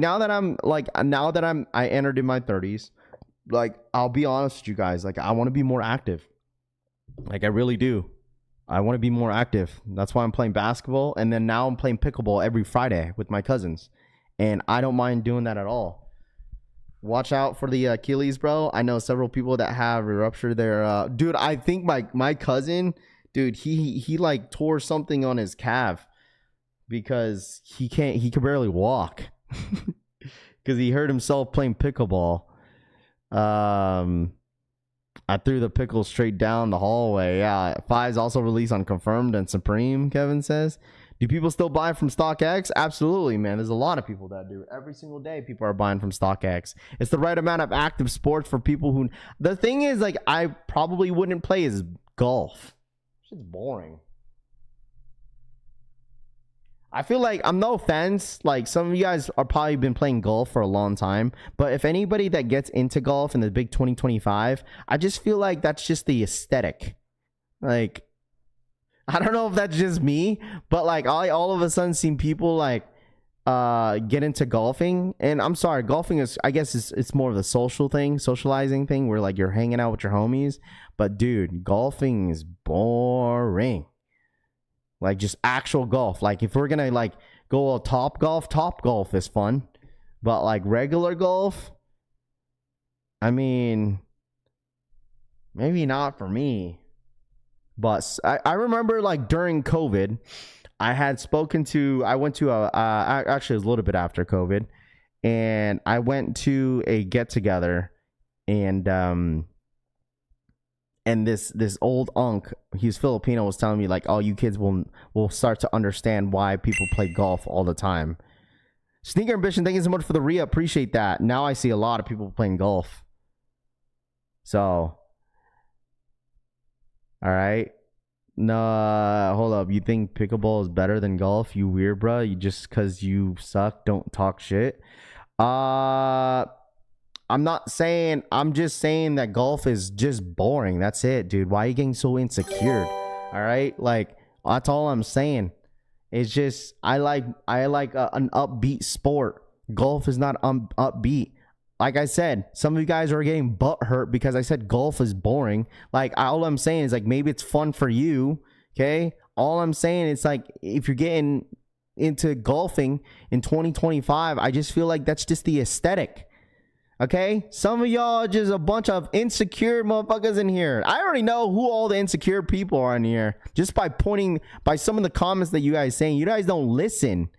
entered in my 30s. Like, I'll be honest with you guys. Like, I want to be more active. Like, I really do. I want to be more active. That's why I'm playing basketball. And then now I'm playing pickleball every Friday with my cousins. And I don't mind doing that at all. Watch out for the Achilles, bro. I know several people that have ruptured their... dude, I think my cousin, dude, he like tore something on his calf because he can barely walk because he hurt himself playing pickleball. I threw the pickle straight down the hallway. Yeah, 5's also released on Confirmed and Supreme, Kevin says. Do people still buy from StockX? Absolutely, man. There's a lot of people that do. Every single day, people are buying from StockX. It's the right amount of active sports for people who... The thing is, like, I probably wouldn't play is golf. Shit's boring. I feel like, I'm no offense, like some of you guys are probably been playing golf for a long time, but if anybody that gets into golf in the big 2025, I just feel like that's just the aesthetic. Like, I don't know if that's just me, but like I all of a sudden seen people like get into golfing, and I'm sorry, golfing is, I guess it's more of a social thing, socializing thing where like you're hanging out with your homies, but dude, golfing is boring. Like just actual golf. Like if we're gonna like go top golf is fun. But like regular golf, I mean, maybe not for me. But I remember like during COVID, I went to actually it was a little bit after COVID, and I went to a get together, and this old unk, he's Filipino, was telling me like, oh, you kids will start to understand why people play golf all the time. Sneaker Ambition, thank you so much for the re-up. Appreciate that. Now I see a lot of people playing golf. So, all right. No, hold up. You think pickleball is better than golf? You weird, bro. You just because you suck, don't talk shit. I'm not saying. I'm just saying that golf is just boring. That's it, dude. Why are you getting so insecure? All right, like that's all I'm saying. It's just I like an upbeat sport. Golf is not upbeat. Like I said, some of you guys are getting butt hurt because I said golf is boring. Like all I'm saying is like maybe it's fun for you. Okay, all I'm saying is like if you're getting into golfing in 2025, I just feel like that's just the aesthetic. Okay, some of y'all are just a bunch of insecure motherfuckers in here. I already know who all the insecure people are in here just by some of the comments that you guys saying. You guys don't listen.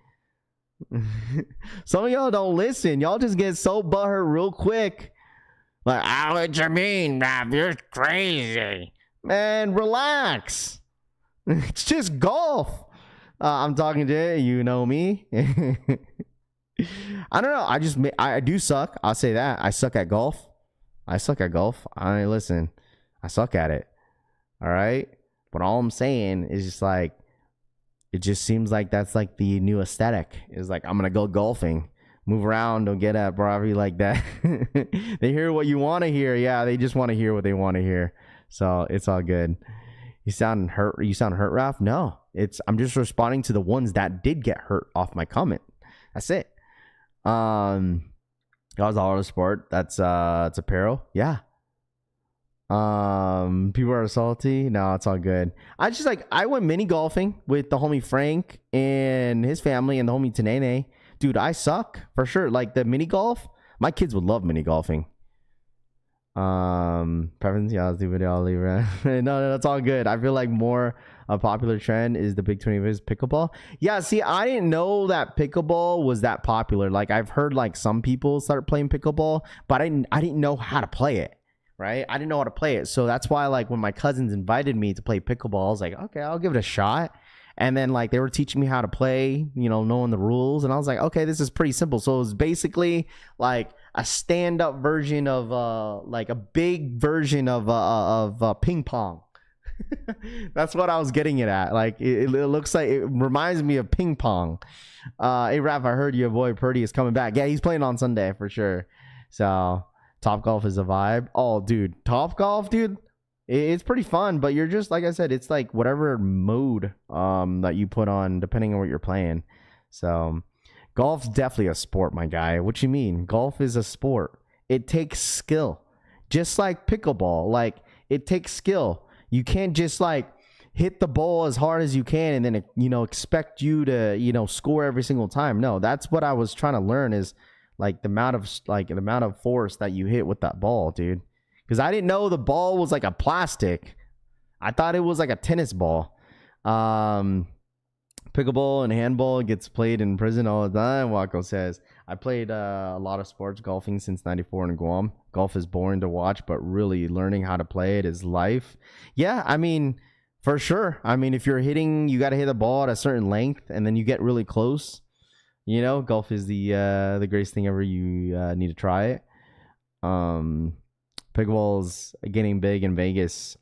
Some of y'all don't listen. Y'all just get so butthurt real quick. Like, oh, what you mean, Raff? You're crazy. Man, relax. It's just golf. I'm talking to you, you know me. I don't know. I do suck. I'll say that. I suck at golf. I suck at it. All right. But all I'm saying is just like, it just seems like that's like the new aesthetic. Is like, I'm going to go golfing. Move around. Don't get at Bravi like that. They hear what you want to hear. Yeah, they just want to hear what they want to hear. So it's all good. You sound hurt. You sound hurt, Raph? No. I'm just responding to the ones that did get hurt off my comment. That's it. That was all of sport. That's it's apparel. Yeah. People are salty. No, it's all good. I went mini golfing with the homie Frank and his family and the homie Tanene. Dude, I suck for sure. Like the mini golf, my kids would love mini golfing. Preference, yeah, I'll do video, I'll leave it. No, that's all good. I feel like more a popular trend is the big 20 is pickleball. Yeah, see, I didn't know that pickleball was that popular. Like I've heard like some people start playing pickleball, but I didn't know how to play it. Right? I didn't know how to play it. So that's why like when my cousins invited me to play pickleball, I was like, okay, I'll give it a shot. And then like they were teaching me how to play, you know, knowing the rules. And I was like, okay, this is pretty simple. So it was basically like a stand-up version of like a big version of ping pong. That's what I was getting it at. Like it looks like it reminds me of ping pong. Hey Raph, I heard your boy Purdy is coming back. Yeah, he's playing on Sunday for sure. So Top Golf is a vibe. Oh, dude, Top Golf, dude. It's pretty fun, but you're just like I said, it's like whatever mode that you put on depending on what you're playing. So golf's definitely a sport, my guy. What you mean? Golf is a sport. It takes skill. Just like pickleball. Like it takes skill. You can't just like hit the ball as hard as you can and then, you know, expect you to, you know, score every single time. No, that's what I was trying to learn is like the amount of force that you hit with that ball, dude. Because I didn't know the ball was like a plastic. I thought it was like a tennis ball. Pickleball and handball gets played in prison all the time, Wako says. I played a lot of sports golfing since 94 in Guam. Golf is boring to watch, but really learning how to play it is life. Yeah, I mean, for sure. I mean, if you're hitting, you got to hit the ball at a certain length, and then you get really close. You know, golf is the greatest thing ever. You need to try it. Pickleball's getting big in Vegas.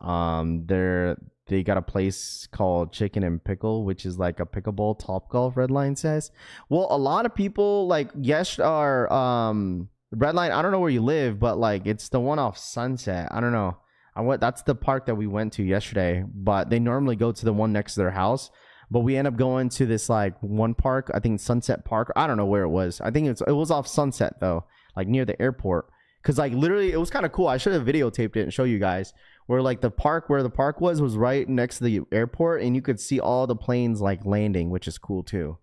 They got a place called Chicken and Pickle, which is like a pickleball Top Golf. Redline says. Well, a lot of people like are Redline. I don't know where you live, but like it's the one off Sunset. I don't know. That's the park that we went to yesterday, but they normally go to the one next to their house. But we end up going to this like one park. I think Sunset Park. I don't know where it was. I think it was off Sunset though, like near the airport. Cause like literally it was kind of cool. I should have videotaped it and show you guys where like the park was right next to the airport and you could see all the planes like landing, which is cool too.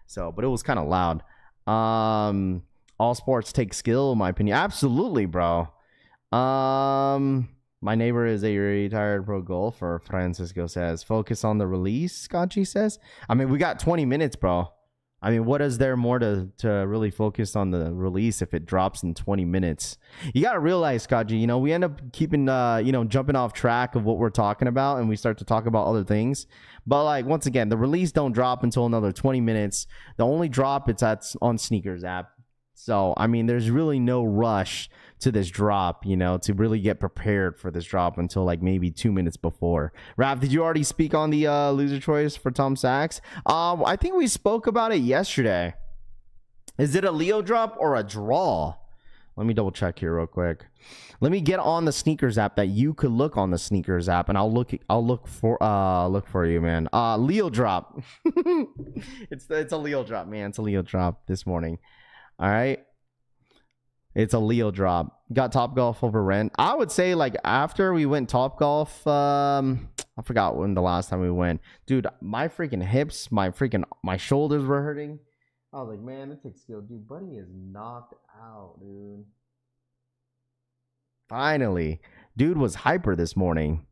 So, but it was kind of loud. All sports take skill, in my opinion. Absolutely, bro. My neighbor is a retired pro golfer, Francisco says. Focus on the release, Scotchy says. I mean, we got 20 minutes, bro. I mean, what is there more to really focus on the release if it drops in 20 minutes? You got to realize, Kaji, you know, we end up keeping, jumping off track of what we're talking about and we start to talk about other things. But like, once again, the release don't drop until another 20 minutes. The only drop it's on Sneakers app. So, I mean, there's really no rush to this drop, you know, to really get prepared for this drop until like maybe 2 minutes before. Raph, did you already speak on the loser choice for Tom Sachs? I think we spoke about it yesterday. Is it a Leo drop or a draw? Let me double check here real quick. Let me get on the sneakers app that you could look on the sneakers app, and I'll look for you, man. Leo drop. It's a Leo drop, man. It's a Leo drop this morning. All right. It's a Leo drop. Got Top Golf over rent. I would say like after we went Top Golf, I forgot when the last time we went. Dude, my freaking hips, my shoulders were hurting. I was like, man, it takes skill. Dude, Buddy is knocked out, dude. Finally. Dude was hyper this morning.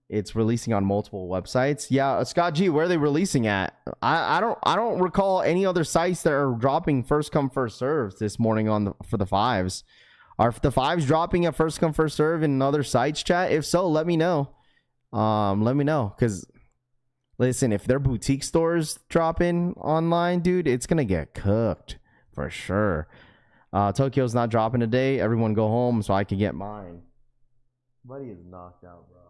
It's releasing on multiple websites. Yeah, Scott G, where are they releasing at? I don't recall any other sites that are dropping first come first serves this morning for the fives. Are the fives dropping at first come first serve in other sites, chat? If so, let me know. Let me know, because listen, if their boutique stores drop in online, dude, it's gonna get cooked for sure. Tokyo's not dropping today. Everyone go home so I can get mine. Buddy is knocked out, bro.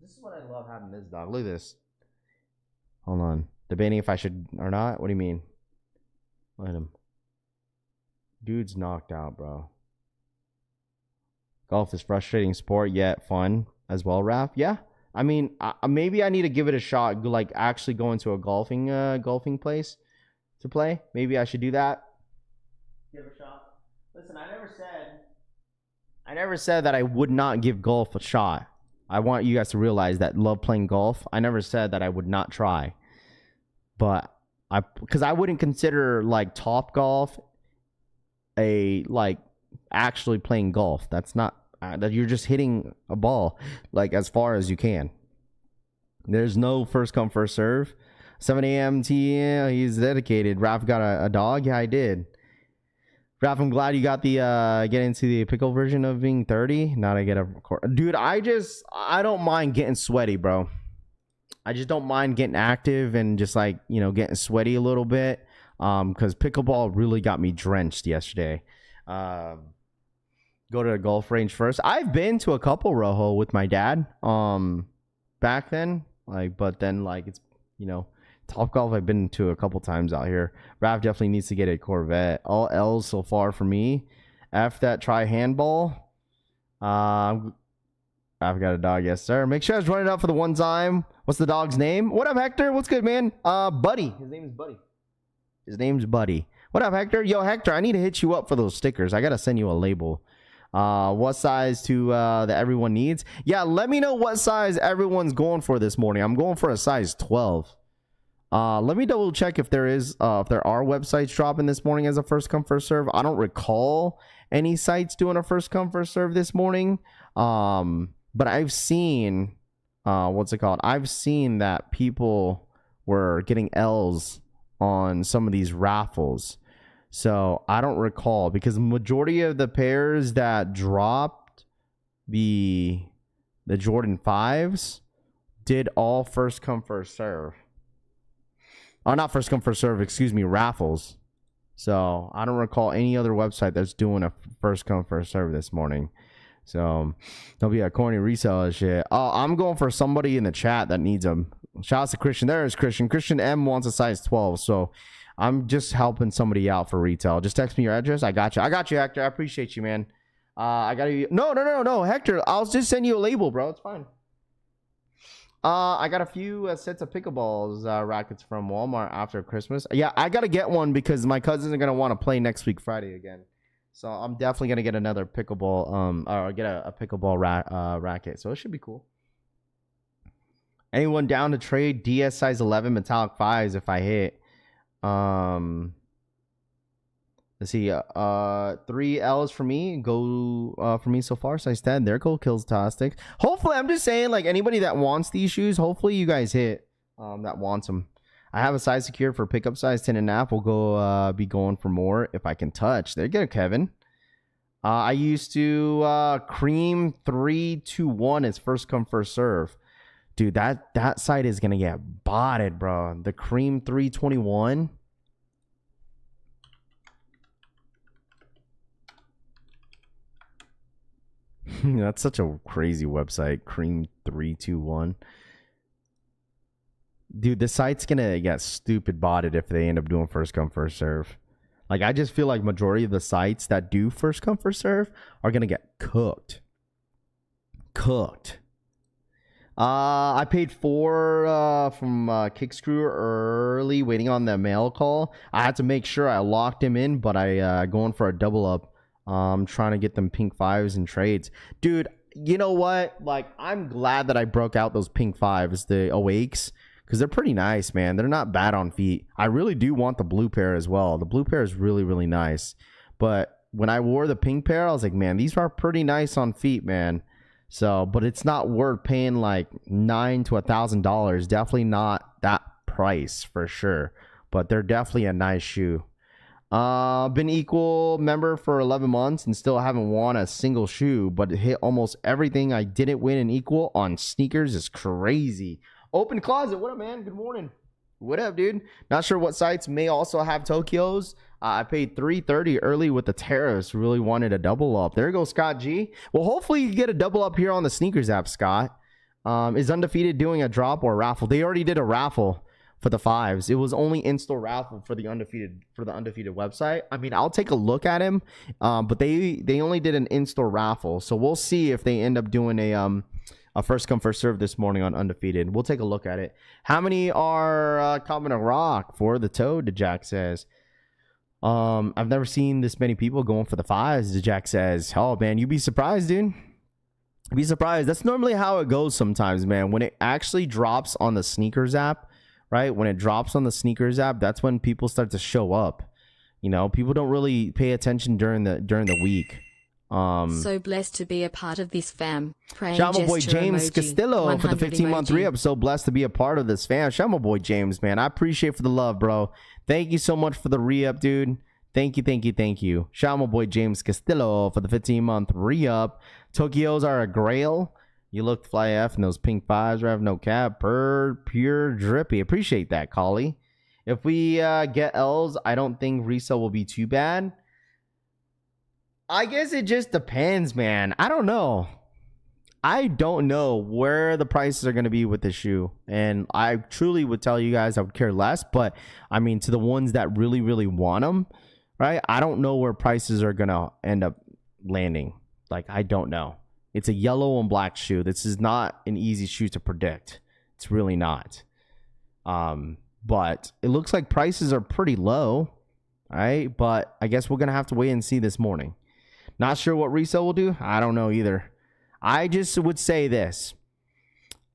This is what I love having this dog. Look at this. Hold on. Debating if I should or not. What do you mean? Look at him. Dude's knocked out, bro. Golf is frustrating sport yet fun as well, Raph. Yeah. I mean, maybe I need to give it a shot. Like actually go into a golfing place to play. Maybe I should do that. Give it a shot. Listen, I never said that I would not give golf a shot. I want you guys to realize that love playing golf. I never said that I would not try. But because I wouldn't consider like Top Golf a like actually playing golf. That's not that you're just hitting a ball like as far as you can. There's no first come first serve. 7 a.m. Yeah, he's dedicated. Raph got a dog. Yeah, I did. Raph, I'm glad you got the get into the pickle version of being 30. Now I get a record. Dude, I don't mind getting sweaty, bro. I just don't mind getting active and just like, you know, getting sweaty a little bit. Because pickleball really got me drenched yesterday. Go to a golf range first. I've been to a couple, Rojo, with my dad. Back then, like, but then like it's, you know, Top Golf I've been to a couple times out here. Raph definitely needs to get a Corvette. All L's so far for me. F that, try handball. I've got a dog, yes sir. Make sure I was running up for the one time. What's the dog's name? What up, Hector? What's good, man? Buddy. His name's Buddy. What up, Hector? Yo, Hector, I need to hit you up for those stickers. I gotta send you a label. What size that everyone needs? Yeah, let me know what size everyone's going for this morning. I'm going for a size 12. Let me double check if there are websites dropping this morning as a first come first serve. I don't recall any sites doing a first come first serve this morning. But I've seen I've seen that people were getting L's on some of these raffles. So I don't recall, because the majority of the pairs that dropped the Jordan 5s did all first come first serve. Oh, not first come first serve, excuse me, raffles. So I don't recall any other website that's doing a first come first serve this morning. So there'll be a corny resale shit. Oh, I'm going for somebody in the chat that needs them. Shout out to Christian. There is Christian. Christian M wants a size 12. So I'm just helping somebody out for retail. Just text me your address. I got you, Hector. I appreciate you, man. I got you. No, Hector. I'll just send you a label, bro. It's fine. I got a few sets of pickleballs rackets from Walmart after Christmas. Yeah, I gotta get one because my cousins are gonna want to play next week Friday again. So I'm definitely gonna get another pickleball or get a pickleball racket. So it should be cool. Anyone down to trade DS size 11 metallic 5s if I hit? Let's see. 3 L's for me. Go for me so far. Size 10. There go Kills Tastic. Hopefully, I'm just saying, like, anybody that wants these shoes, hopefully you guys hit that wants them. I have a size secured for pickup size 10.5. We'll go be going for more if I can touch. There you go, Kevin. I used to cream 321 as first come first serve. Dude, that site is gonna get botted, bro. The cream 321. That's such a crazy website. Cream321. Dude, the site's gonna get stupid botted if they end up doing first come, first serve. Like, I just feel like majority of the sites that do first come, first serve are gonna get cooked. I paid $4 from Kickscrew early, waiting on the mail call. I had to make sure I locked him in, but I going for a double up. Trying to get them pink 5s and trades. Dude, you know what? Like, I'm glad that I broke out those pink 5s, the Awakes, because they're pretty nice, man. They're not bad on feet. I really do want the blue pair as well. The blue pair is really, really nice. But when I wore the pink pair, I was like, man, these are pretty nice on feet, man. So, but it's not worth paying like $900 to $1,000. Definitely not that price for sure. But they're definitely a nice shoe. Been equal member for 11 months and still haven't won a single shoe, but hit almost everything I didn't win in equal on sneakers is crazy. Open Closet, what up, man? Good morning. What up, dude? Not sure what sites may also have Tokyos. I paid $3.30 early with the tariffs. Really wanted a double up. There you go, Scott G. Well, hopefully you get a double up here on the sneakers app, Scott. Is Undefeated doing a drop or a raffle? They already did a raffle for the 5s. It was only in-store raffle for the undefeated website. I mean, I'll take a look at him, but they only did an in-store raffle. So we'll see if they end up doing a first come first serve this morning on Undefeated. We'll take a look at it. How many are coming to rock for the Toad? Jack says. I've never seen this many people going for the 5s. Jack says. Oh man, you'd be surprised, dude. Be surprised. That's normally how it goes sometimes, man. When it actually drops on the sneakers app. Right? When it drops on the sneakers app, that's when people start to show up. You know, people don't really pay attention during the week. So blessed to be a part of this fam. Praying Shout out my boy gesture James emoji, Castillo for the 15-month emoji. re-up. So blessed to be a part of this fam. Shout out my boy James, man. I appreciate for the love, bro. Thank you so much for the re-up, dude. Thank you. Shout out my boy James Castillo for the 15-month re-up. Tokyos are a grail. You look fly F in those pink 5s, Rev, no cap, pure drippy. Appreciate that, Collie. If we get L's, I don't think resale will be too bad. I guess it just depends, man. I don't know. I don't know where the prices are going to be with this shoe. And I truly would tell you guys I would care less. But, I mean, to the ones that really, really want them, right? I don't know where prices are going to end up landing. Like, I don't know. It's a yellow and black shoe. This is not an easy shoe to predict. It's really not. But it looks like prices are pretty low. All right. But I guess we're going to have to wait and see this morning. Not sure what resale will do. I don't know either. I just would say this.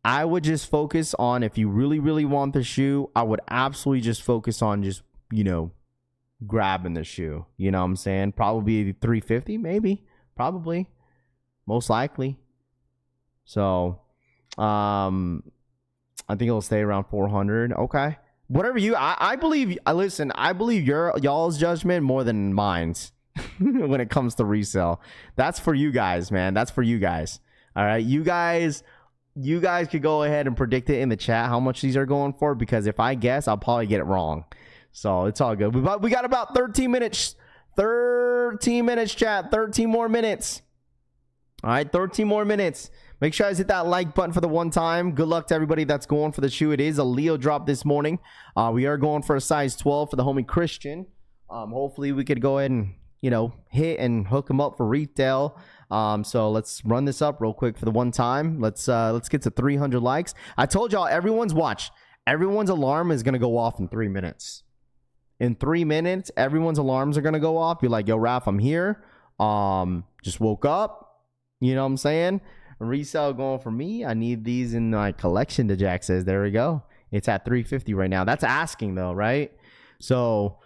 I would just focus on, if you really, really want the shoe, I would absolutely just focus on just, you know, grabbing the shoe. You know what I'm saying? Probably $350, maybe. Probably. Most likely. So, I think it'll stay around 400. Okay. Whatever you, I believe, listen, I believe y'all's judgment more than mine's when it comes to resale. That's for you guys, man. That's for you guys. All right. You guys could go ahead and predict it in the chat how much these are going for, because if I guess, I'll probably get it wrong. So it's all good. We got about 13 minutes. 13 minutes, chat. 13 more minutes. All right, 13 more minutes. Make sure you guys hit that like button for the one time. Good luck to everybody that's going for the shoe. It is a Leo drop this morning. We are going for a size 12 for the homie Christian. Hopefully we could go ahead and, you know, hit and hook him up for retail. So let's run this up real quick for the one time. Let's get to 300 likes. I told y'all, everyone's alarm is gonna go off in 3 minutes. In 3 minutes, everyone's alarms are gonna go off. Be like, yo, Raph, I'm here. Just woke up. You know what I'm saying? Resale going for me. I need these in my collection, the Jack says. There we go. It's at $350 right now. That's asking though, right? So,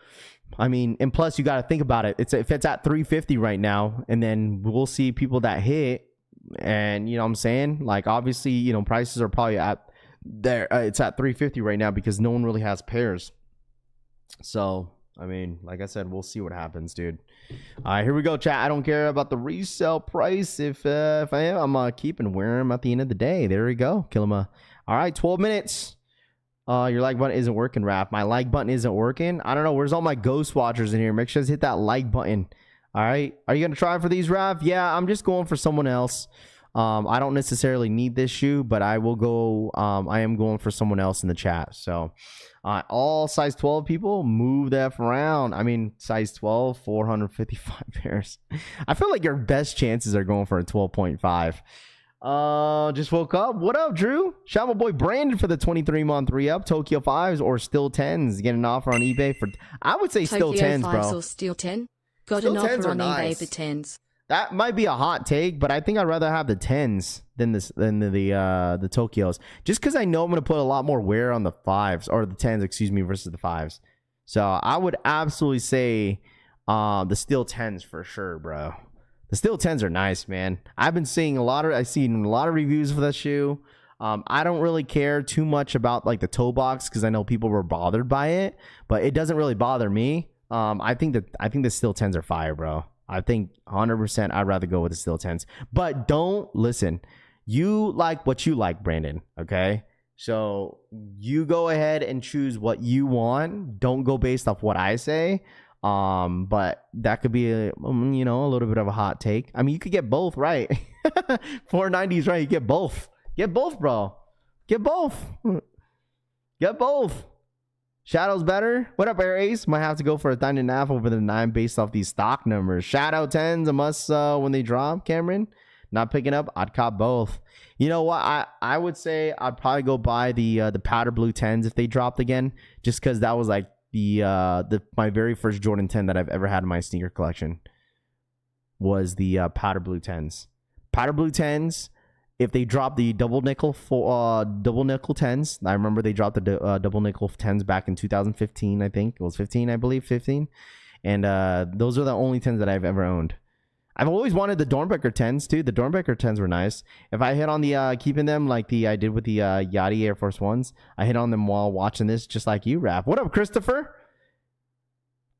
I mean, and plus you got to think about it. If it's at $350 right now, and then we'll see people that hit, and you know what I'm saying? Like, obviously, you know, prices are probably at there. It's at $350 right now because no one really has pairs. So, I mean, like I said, we'll see what happens, dude. All right, here we go, chat. I don't care about the resale price. If I am, I'm gonna keep and wear them at the end of the day. There we go. Kill him. All right, 12 minutes. Your like button isn't working, Raph. My like button isn't working. I don't know. Where's all my ghost watchers in here? Make sure to hit that like button. All right. Are you going to try for these, Rav? Yeah, I'm just going for someone else. I don't necessarily need this shoe, but I will go. I am going for someone else in the chat. So all size 12 people, move that around. I mean, size 12, 455 pairs. I feel like your best chances are going for a 12.5. Just woke up. What up, Drew? Shout out my boy Brandon for the 23-month re-up. Tokyo 5s or still 10s. Get an offer on eBay for, I would say still Tokyo 10s, 5s bro. or still 10? Got Still an 10s offer are on nice. eBay for 10s. That might be a hot take, but I think I'd rather have the 10s than the Tokyos. Just because I know I'm going to put a lot more wear on the 5s, or the 10s, excuse me, versus the 5s. So I would absolutely say the steel 10s for sure, bro. The steel 10s are nice, man. I've seen a lot of reviews for that shoe. I don't really care too much about like the toe box because I know people were bothered by it, but it doesn't really bother me. I think the steel 10s are fire, bro. I think 100% I'd rather go with the steel 10s. But don't listen. You like what you like, Brandon, okay? So you go ahead and choose what you want. Don't go based off what I say. But that could be a little bit of a hot take. I mean, you could get both, right? 490s, right? You get both. Get both, bro. Get both. Get both. Shadow's better. What up, Air Ace? Might have to go for a 9.5 over the 9 based off these stock numbers. Shadow 10s, a must when they drop, Cameron. Not picking up. I'd cop both. You know what? I would say I'd probably go buy the powder blue 10s if they dropped again, just because that was like my very first Jordan 10 that I've ever had in my sneaker collection was the powder blue 10s. Powder blue 10s. If they drop the double nickel 10s, I remember they dropped the double nickel 10s back in 2015. I think it was 15, I believe 15, and those are the only 10s that I've ever owned. I've always wanted the Dornbecker 10s too. The Dornbecker 10s were nice. If I hit on the keeping them like I did with the Yachty Air Force Ones, I hit on them while watching this, just like you, Raph. What up, Christopher?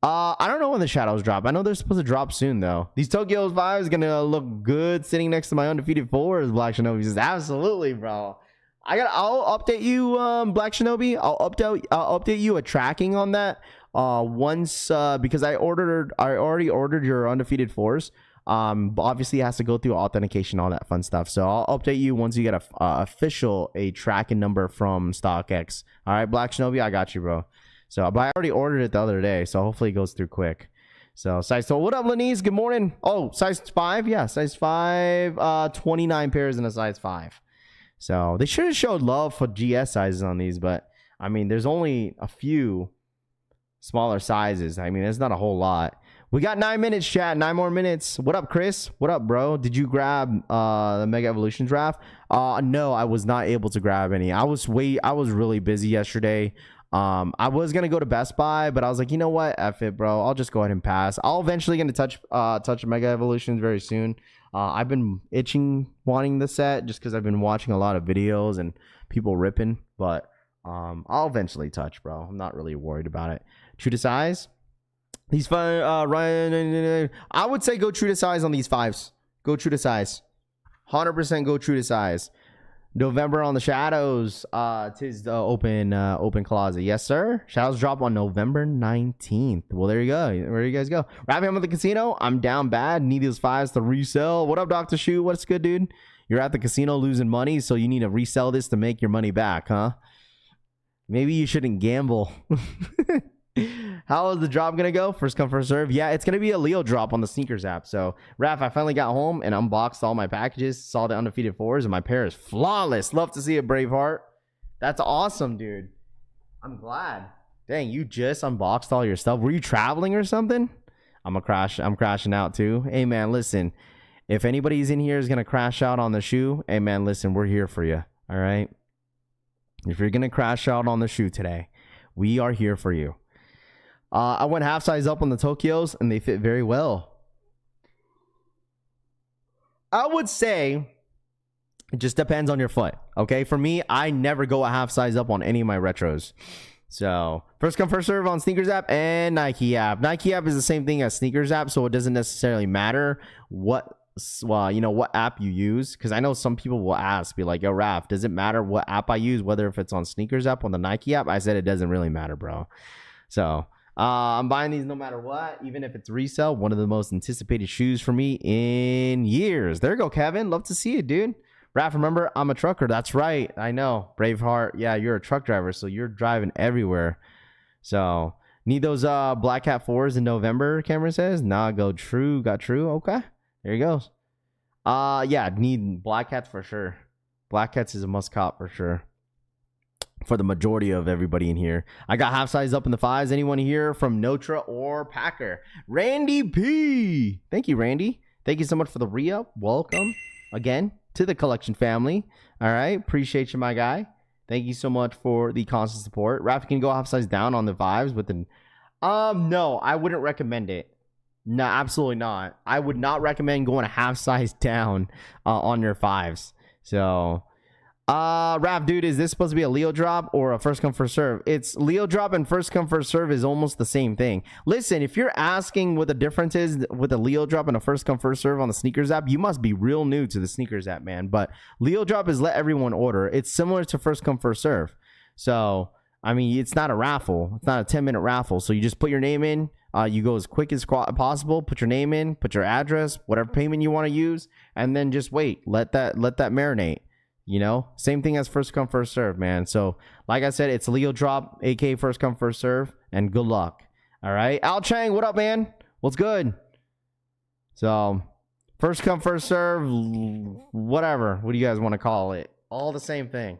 I don't know when the shadows drop. I know they're supposed to drop soon, though. These Tokyo 5s are going to look good sitting next to my undefeated 4s, Black Shinobi says. Absolutely, bro. I'll update you, Black Shinobi. I'll update you a tracking on that once because I already ordered your undefeated 4s. Obviously it has to go through authentication, all that fun stuff. So I'll update you once you get a official tracking number from StockX. All right, Black Shinobi, I got you, bro. So, but I already ordered it the other day, so hopefully it goes through quick. So, what up, Lenise? Good morning. Oh, size 5? Yeah, size 5, 29 pairs in a size 5. So, they should have showed love for GS sizes on these, but, I mean, there's only a few smaller sizes. I mean, there's not a whole lot. We got 9 minutes, chat. 9 more minutes. What up, Chris? What up, bro? Did you grab the Mega Evolution draft? No, I was not able to grab any. I was really busy yesterday. I was gonna go to Best Buy, but I was like, you know what, F it, bro. I'll just go ahead and pass. I'll eventually gonna touch Mega Evolutions very soon. I've been wanting the set just because I've been watching a lot of videos and people ripping, but I'll eventually touch, bro. I'm not really worried about it. True to size, these 5 Ryan, I would say go true to size on these 5s. Go true to size, 100% go true to size. November on the shadows. Tis the open closet. Yes, sir. Shadows drop on November 19th. Well, there you go. Where you guys go? Wrapping up at the casino. I'm down bad. Need these 5s to resell. What up, Dr. Shoe? What's good, dude? You're at the casino losing money, so you need to resell this to make your money back, huh? Maybe you shouldn't gamble. How is the drop gonna go? First come, first serve. Yeah, it's gonna be a Leo drop on the sneakers app. So, Raph, I finally got home and unboxed all my packages, saw the undefeated 4s, and my pair is flawless. Love to see it, Braveheart. That's awesome, dude. I'm glad. Dang, you just unboxed all your stuff. Were you traveling or something? I'm crashing out too. Hey man, listen. If anybody's in here is gonna crash out on the shoe, hey man, listen, we're here for you. All right. If you're gonna crash out on the shoe today, we are here for you. I went half size up on the Tokyos and they fit very well. I would say it just depends on your foot. Okay. For me, I never go a half size up on any of my retros. So first come, first serve on sneakers app and Nike app. Nike app is the same thing as sneakers app. So it doesn't necessarily matter what app you use. Cause I know some people will ask, be like, yo, Raph, does it matter what app I use? Whether if it's on sneakers app, on the Nike app? I said, it doesn't really matter, bro. So I'm buying these no matter what, even if it's resale. One of the most anticipated shoes for me in years. There you go, Kevin. Love to see it, dude. Raph, remember, I'm a trucker. That's right. I know. Braveheart. Yeah, you're a truck driver, so you're driving everywhere. So, need those Black Cat 4s in November, Cameron says. Nah, go true. Got true. Okay. There he goes. Yeah, need Black Cats for sure. Black Cats is a must cop for sure. For the majority of everybody in here. I got half size up in the 5s. Anyone here from Notra or Packer? Randy P. Thank you, Randy. Thank you so much for the re-up. Welcome again to the collection family. All right. Appreciate you, my guy. Thank you so much for the constant support. Raph, can go half size down on the 5s with an no, I wouldn't recommend it. No, absolutely not. I would not recommend going a half size down on your 5s. So Raph, dude, is this supposed to be a Leo drop or a first come first serve? It's Leo drop and first come first serve is almost the same thing. Listen, if you're asking what the difference is with a Leo drop and a first come first serve on the sneakers app, you must be real new to the sneakers app, man. But Leo drop is let everyone order. It's similar to first come first serve. So, I mean, it's not a raffle. It's not a 10-minute raffle. So you just put your name in. You go as quick as possible. Put your name in. Put your address, whatever payment you want to use, and then just wait. Let that marinate. You know, same thing as first come first serve, man. So like I said, it's Leo drop, aka first come first serve, and good luck. All right, Al Chang, what up, man? What's good? So first come first serve, whatever. What do you guys want to call it? All the same thing.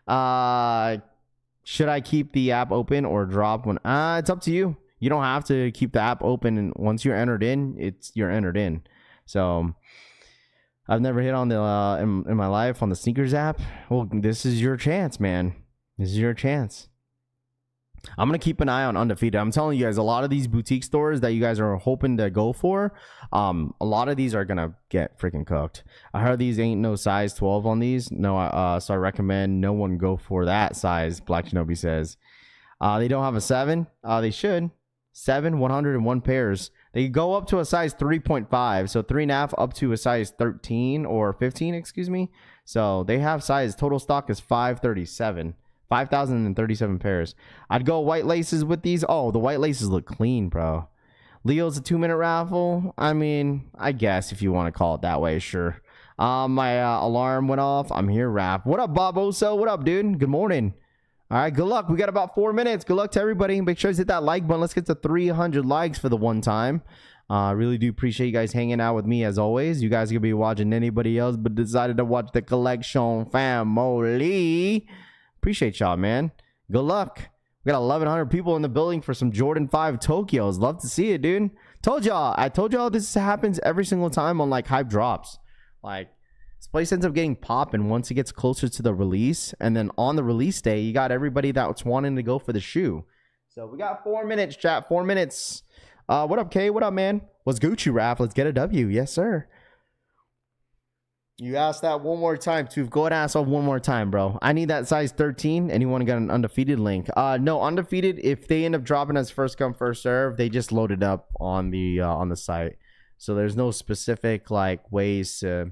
Should I keep the app open or drop when? It's up to you. You don't have to keep the app open, and once you're entered in, you're entered in. So I've never hit on the in my life on the sneakers app. Well, this is your chance, man. This is your chance. I'm gonna keep an eye on Undefeated. I'm telling you guys, a lot of these boutique stores that you guys are hoping to go for, a lot of these are gonna get freaking cooked. I heard these ain't no size 12 on these. No, so I recommend no one go for that size. Black Shinobi says they don't have a 7. They should. 7 101 pairs. They go up to a size 3.5, so 3.5 up to a size 13 or 15, excuse me. So they have size. Total stock is 5,037 pairs. I'd go white laces with these. Oh, the white laces look clean, bro. Leo's a 2-minute raffle. I mean, I guess if you want to call it that way, sure. My alarm went off. I'm here, Raph. What up, Bob Oso? What up, dude? Good morning. All right, good luck. We got about 4 minutes. Good luck to everybody. Make sure you hit that like button. Let's get to 300 likes for the one time. Really do appreciate you guys hanging out with me as always. You guys could be watching anybody else, but decided to watch the collection family. Appreciate y'all, man. Good luck. We got 1,100 people in the building for some Jordan 5 Tokyos. Love to see it, dude. I told y'all this happens every single time on like hype drops. Like, this place ends up getting popping once it gets closer to the release. And then on the release day, you got everybody that's wanting to go for the shoe. So we got 4 minutes, chat. 4 minutes. What up, Kay? What up, man? What's Gucci, Raph? Let's get a W. Yes, sir. You asked that one more time, too. Go ahead and ask one more time, bro. I need that size 13. Anyone got an undefeated link? No, undefeated. If they end up dropping as first come, first serve, they just load it up on the site. So there's no specific like ways to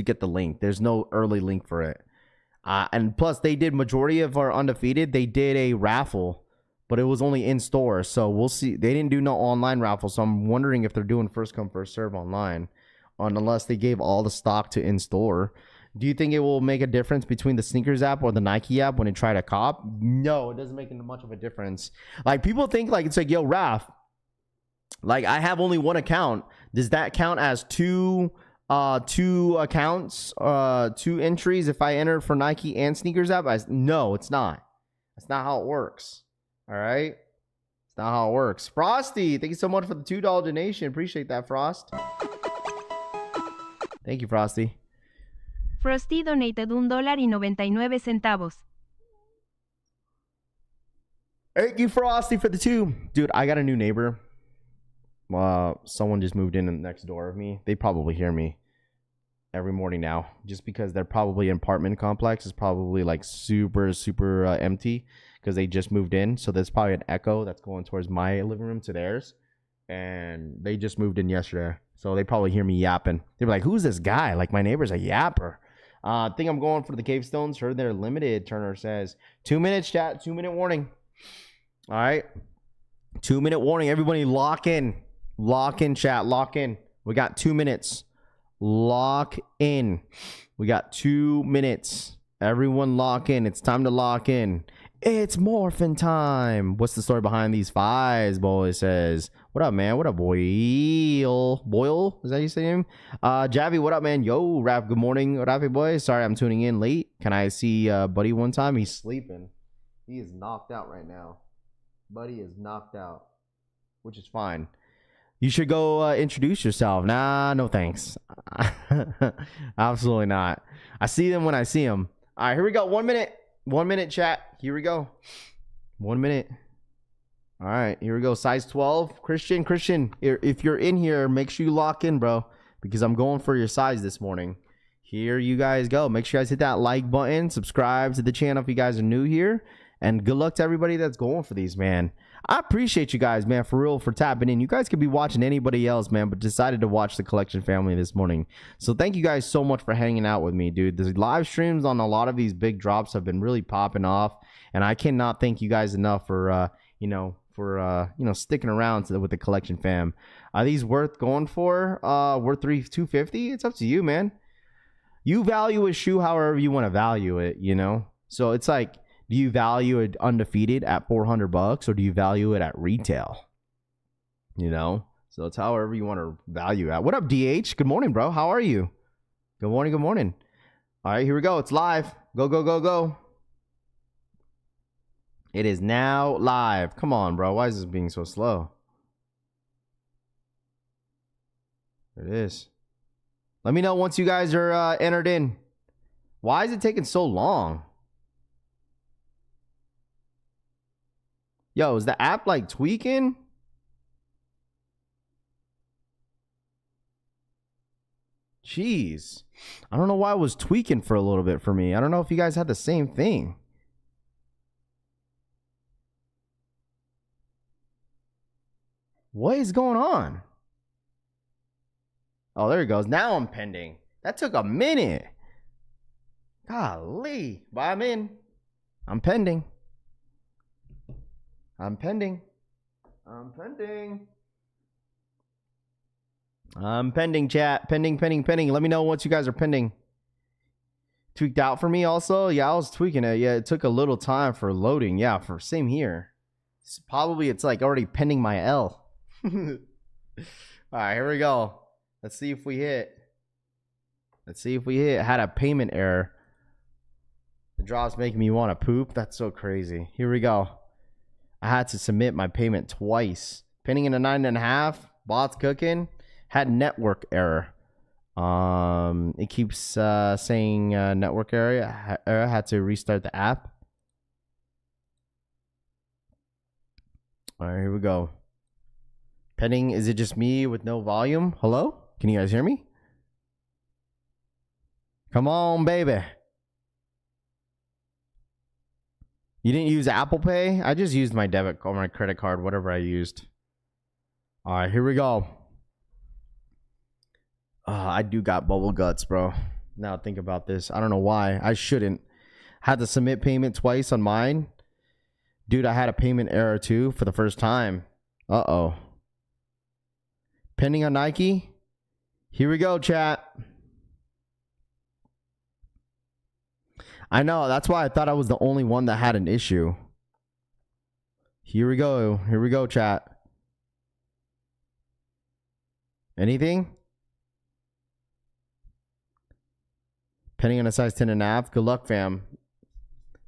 get the link. There's no early link for it. And plus, they did majority of our undefeated. They did a raffle, but it was only in store. So we'll see. They didn't do no online raffle. So I'm wondering if they're doing first come, first serve online. Unless they gave all the stock to in-store. Do you think it will make a difference between the sneakers app or the Nike app when they try to cop? No, it doesn't make much of a difference. Like, people think like it's like, yo, Raph, like I have only one account. Does that count as two accounts, 2 entries if I enter for Nike and sneakers app? No, it's not. That's not how it works. All right? It's not how it works. Frosty, thank you so much for the $2 donation. Appreciate that, Frost. Thank you, Frosty. Frosty donated $1.99. Thank you, Frosty, for the 2. Dude, I got a new neighbor. Someone just moved in next door of me. They probably hear me every morning now, just because they're probably an apartment complex. It's probably like super empty because they just moved in. So there's probably an echo that's going towards my living room to theirs. And they just moved in yesterday. So they probably hear me yapping. They're like, who's this guy? Like, my neighbor's a yapper. I think I'm going for the Cave Stones. Heard they're limited, Turner says. 2 minutes, chat. 2-minute warning. All right. 2-minute warning. Everybody lock in. Lock in, chat. Lock in. We got 2 minutes. Lock in. We got 2 minutes. Everyone lock in. It's time to lock in. It's morphin' time. What's the story behind these fives? Boy says. What up, man? What up, Boyle? Boyle? Is that you say him? Javi, what up, man? Yo, Rap, good morning. Raffy boy. Sorry, I'm tuning in late. Can I see Buddy one time? He's sleeping. He is knocked out right now. Buddy is knocked out, which is fine. You should go introduce yourself. Nah, no thanks. Absolutely not. I see them when I see them. All right, here we go. 1 minute. 1 minute, chat. Here we go. 1 minute. All right, here we go. Size 12. Christian, if you're in here, make sure you lock in, bro, because I'm going for your size this morning. Here you guys go. Make sure you guys hit that like button. Subscribe to the channel if you guys are new here. And good luck to everybody that's going for these, man. I appreciate you guys, man, for real, for tapping in. You guys could be watching anybody else, man, but decided to watch the collection family this morning. So thank you guys so much for hanging out with me, dude. The live streams on a lot of these big drops have been really popping off, and I cannot thank you guys enough for, sticking around with the collection fam. Are these worth going for? Worth $250? It's up to you, man. You value a shoe however you want to value it, you know? So it's like, do you value it undefeated at $400, or do you value it at retail? You know, so it's however you want to value at. What up, DH? Good morning, bro. How are you? Good morning. Good morning. All right, here we go. It's live. Go, go, go, go. It is now live. Come on, bro. Why is this being so slow? There it is. Let me know once you guys are entered in. Why is it taking so long? Yo, is the app like tweaking? Jeez. I don't know why it was tweaking for a little bit for me. I don't know if you guys had the same thing. What is going on? Oh, there it goes. Now I'm pending. That took a minute. Golly. But I'm in. I'm pending. I'm pending. I'm pending. I'm pending, chat. Pending, pending, pending. Let me know once you guys are pending. Tweaked out for me also? Yeah, I was tweaking it. Yeah, it took a little time for loading. Yeah, for same here. It's like already pending my L. All right, here we go. Let's see if we hit. Had a payment error. The drop's making me want to poop. That's so crazy. Here we go. I had to submit my payment twice. Pending in a 9.5. Bot's cooking. Had network error. It keeps saying network error. I had to restart the app. All right, here we go. Pending. Is it just me with no volume? Hello? Can you guys hear me? Come on, baby. You didn't use Apple Pay? I just used my debit or my credit card, whatever I used. All right, here we go. I do got bubble guts, bro. Now think about this. I don't know why. I shouldn't. Had to submit payment twice on mine. Dude, I had a payment error too for the first time. Uh-oh. Pending on Nike. Here we go, chat. I know, that's why I thought I was the only one that had an issue. Here we go. Here we go, chat. Anything? Pending on a size 10.5. Good luck, fam.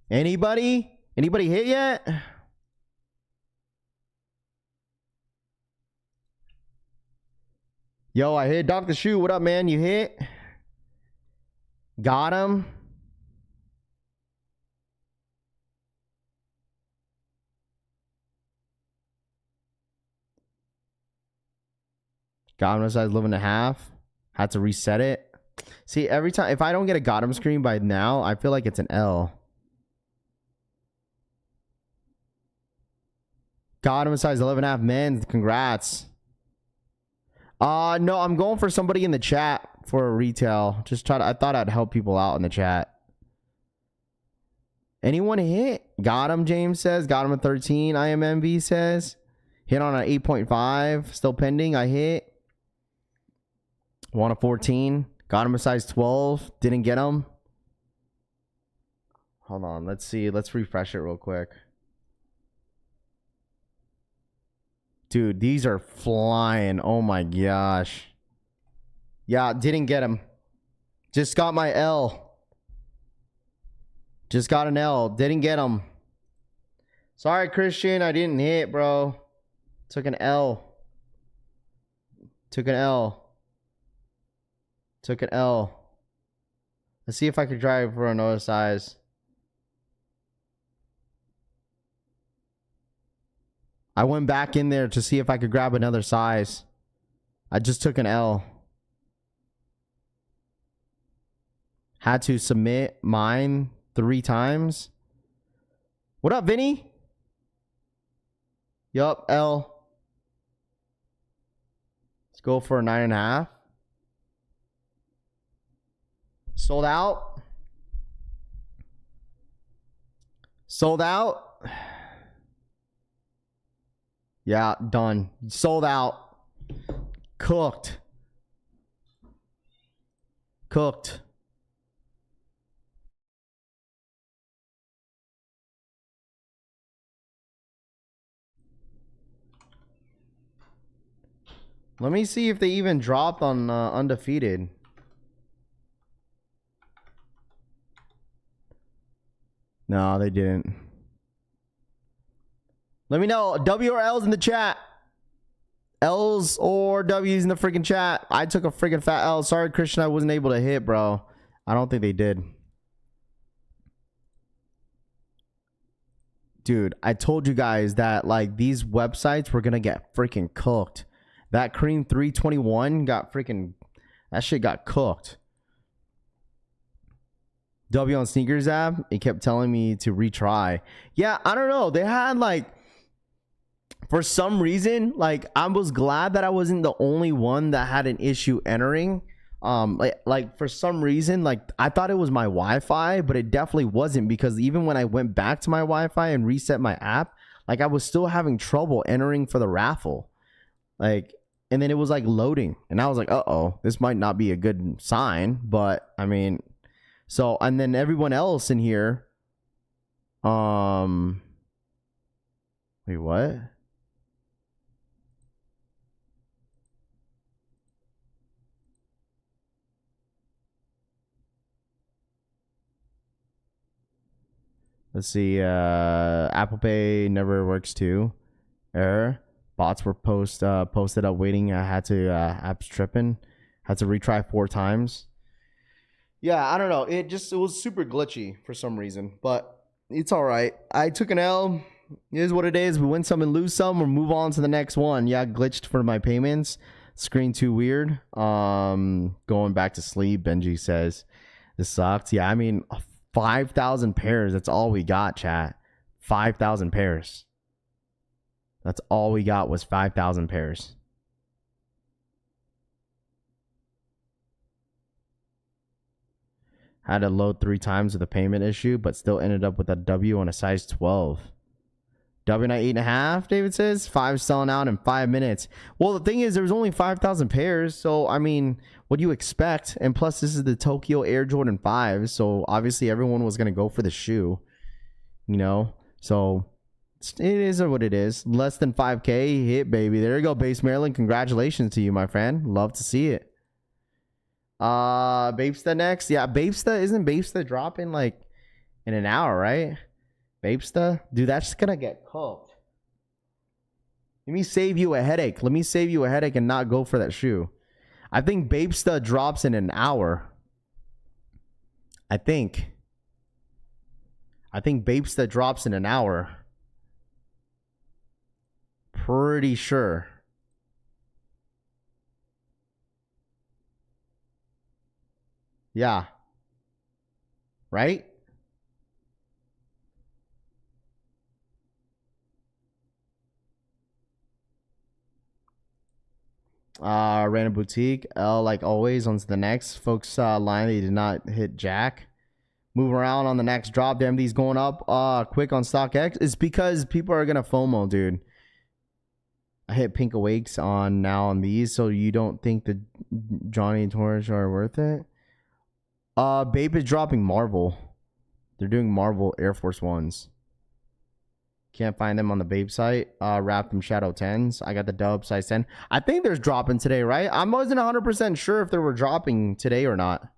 Anybody? Anybody hit yet? Yo, I hit Dr. Shoe. What up, man? You hit? Got him. Got him size 11.5. Had to reset it. See, every time, if I don't get a got him screen by now, I feel like it's an L. Got him size 11.5 men's. Congrats. No, I'm going for somebody in the chat for a retail. I thought I'd help people out in the chat. Anyone hit? Got him, James says. Got him at 13. IMMV says. Hit on an 8.5. Still pending. I hit. Want a 14. Got him a size 12. Didn't get him. Hold on. Let's see. Let's refresh it real quick. Dude, these are flying. Oh my gosh. Yeah, didn't get him. Just got my L. Just got an L. Didn't get him. Sorry, Christian. I didn't hit, bro. Took an L. Took an L. Took an L. Let's see if I could drive for another size. I went back in there to see if I could grab another size. I just took an L. Had to submit mine 3 times. What up, Vinny? Yup, L. Let's go for a 9.5. Sold out. Sold out. Yeah, done. Sold out. Cooked. Cooked. Let me see if they even dropped on undefeated. No, they didn't. Let me know. W or L's in the chat. L's or W's in the freaking chat. I took a freaking fat L. Sorry, Christian, I wasn't able to hit, bro. I don't think they did. Dude, I told you guys that like these websites were gonna get freaking cooked. That Cream 321 got freaking... That shit got cooked. W on Sneakers app, it kept telling me to retry. Yeah, I don't know. They had like... For some reason, like I was glad that I wasn't the only one that had an issue entering. Like for some reason, like I thought it was my Wi-Fi, but it definitely wasn't, because even when I went back to my Wi-Fi and reset my app, like I was still having trouble entering for the raffle. Like, and then it was like loading, and I was like, uh-oh, this might not be a good sign. But I mean, so, and then everyone else in here, wait, what? Let's see. Apple Pay never works too. Error. Bots were posted up waiting. I had to apps tripping. Had to retry 4 times. Yeah, I don't know. It was super glitchy for some reason, but it's all right. I took an L. It is what it is. We win some and lose some. We'll move on to the next one. Yeah, glitched for my payments. Screen too weird. Going back to sleep. Benji says this sucks. Yeah, I mean 5,000 pairs. That's all we got, chat. 5,000 pairs. That's all we got was 5,000 pairs. Had to load 3 times with a payment issue, but still ended up with a W on a size 12. W night 8.5, David says. 5 selling out in 5 minutes. Well, the thing is, there was only 5,000 pairs. So, I mean, what do you expect? And plus, this is the Tokyo Air Jordan 5. So, obviously, everyone was going to go for the shoe. You know? So, it is what it is. Less than 5K hit, baby. There you go, Base Maryland. Congratulations to you, my friend. Love to see it. Babesta next. Yeah, Babesta. Isn't Babesta dropping like in an hour, right? Babesta? Dude, that's gonna get cooked. Let me save you a headache. Let me save you a headache and not go for that shoe. I think Babesta drops in an hour. I think Babesta drops in an hour. Pretty sure. Yeah. Right? Random boutique. L like always on to the next. Folks line they did not hit Jack. Move around on the next drop. Damn, these going up quick on StockX. It's because people are gonna FOMO, dude. I hit Pink Awakes on these, so you don't think the Johnny and Torch are worth it? Bape is dropping Marvel. They're doing Marvel Air Force Ones. Can't find them on the Bape site. Wrap them Shadow 10s. I got the dub size 10. I think there's dropping today, right? I wasn't 100% sure if they were dropping today or not.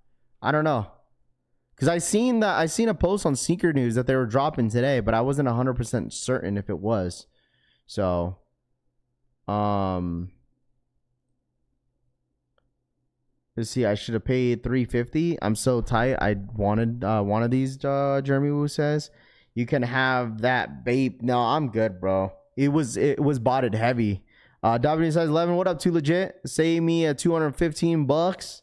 I don't know. Because I seen a post on Sneaker News that they were dropping today, but I wasn't 100% certain if it was. So, let's see. I should have paid $350. I'm so tight. I wanted one of these. Jeremy Wu says you can have that Bape. No, I'm good, bro. It was botted heavy. W size 11. What up? Too legit. Save me at $215.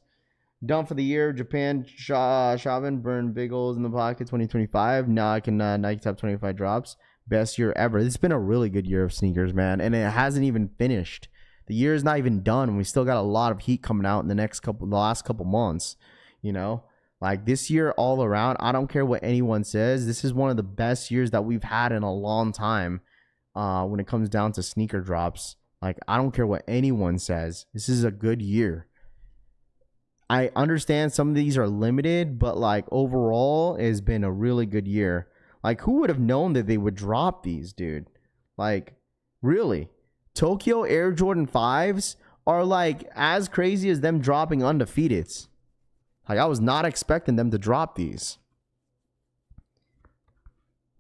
Done for the year. Japan Shavin burn big holes in the pocket. 2025. Now I can Nike top 25 drops. Best year ever. It's been a really good year of sneakers, man, and it hasn't even finished. The year is not even done. We still got a lot of heat coming out in the last couple months. You know, like this year all around. I don't care what anyone says. This is one of the best years that we've had in a long time. When it comes down to sneaker drops, like I don't care what anyone says. This is a good year. I understand some of these are limited, but like overall, it's been a really good year. Like, who would have known that they would drop these, dude? Like, really? Tokyo Air Jordan 5s are like as crazy as them dropping Undefeateds. Like, I was not expecting them to drop these.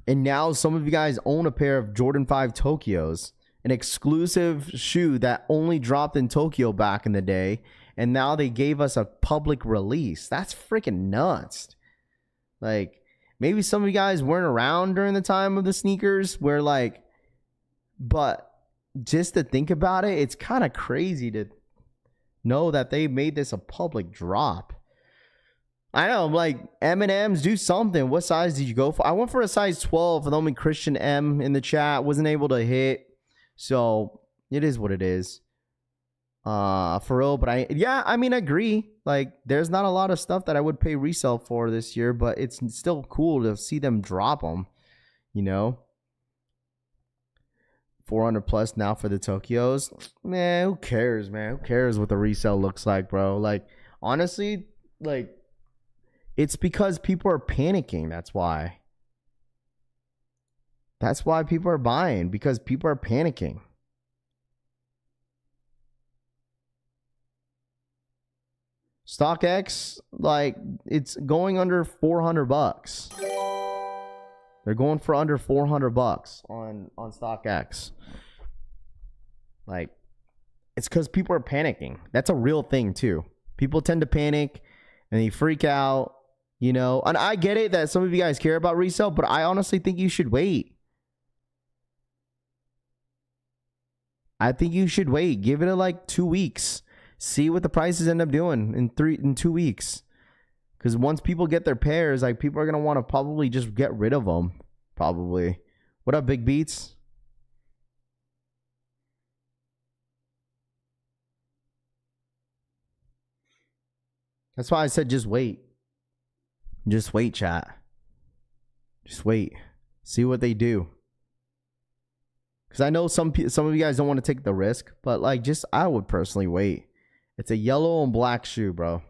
And now some of you guys own a pair of Jordan 5 Tokyos, an exclusive shoe that only dropped in Tokyo back in the day. And now they gave us a public release. That's freaking nuts. Like, maybe some of you guys weren't around during the time of the sneakers where like, but just to think about it, it's kind of crazy to know that they made this a public drop. I know, like M&M's, do something. What size did you go for? I went for a size 12 for the only Christian M in the chat. Wasn't able to hit. So it is what it is. For real, but I agree. Like, there's not a lot of stuff that I would pay resale for this year, but it's still cool to see them drop them, you know. 400 plus now for the Tokyos. Man, who cares, man? Who cares what the resale looks like, bro? Like, honestly, like, it's because people are panicking. That's why people are buying, because people are panicking. StockX, like, it's going under $400. They're going for under $400 on StockX. Like, it's because people are panicking. That's a real thing too. People tend to panic and they freak out, you know. And I get it that some of you guys care about resale, but I honestly think you should wait. I think you should wait. Give it like 2 weeks. See what the prices end up doing in 2 weeks. Because once people get their pairs, like, people are going to want to probably just get rid of them. Probably. What up, Big Beats? That's why I said just wait. Just wait, chat. Just wait. See what they do. Because I know some of you guys don't want to take the risk. But, like, just, I would personally wait. It's a yellow and black shoe, bro.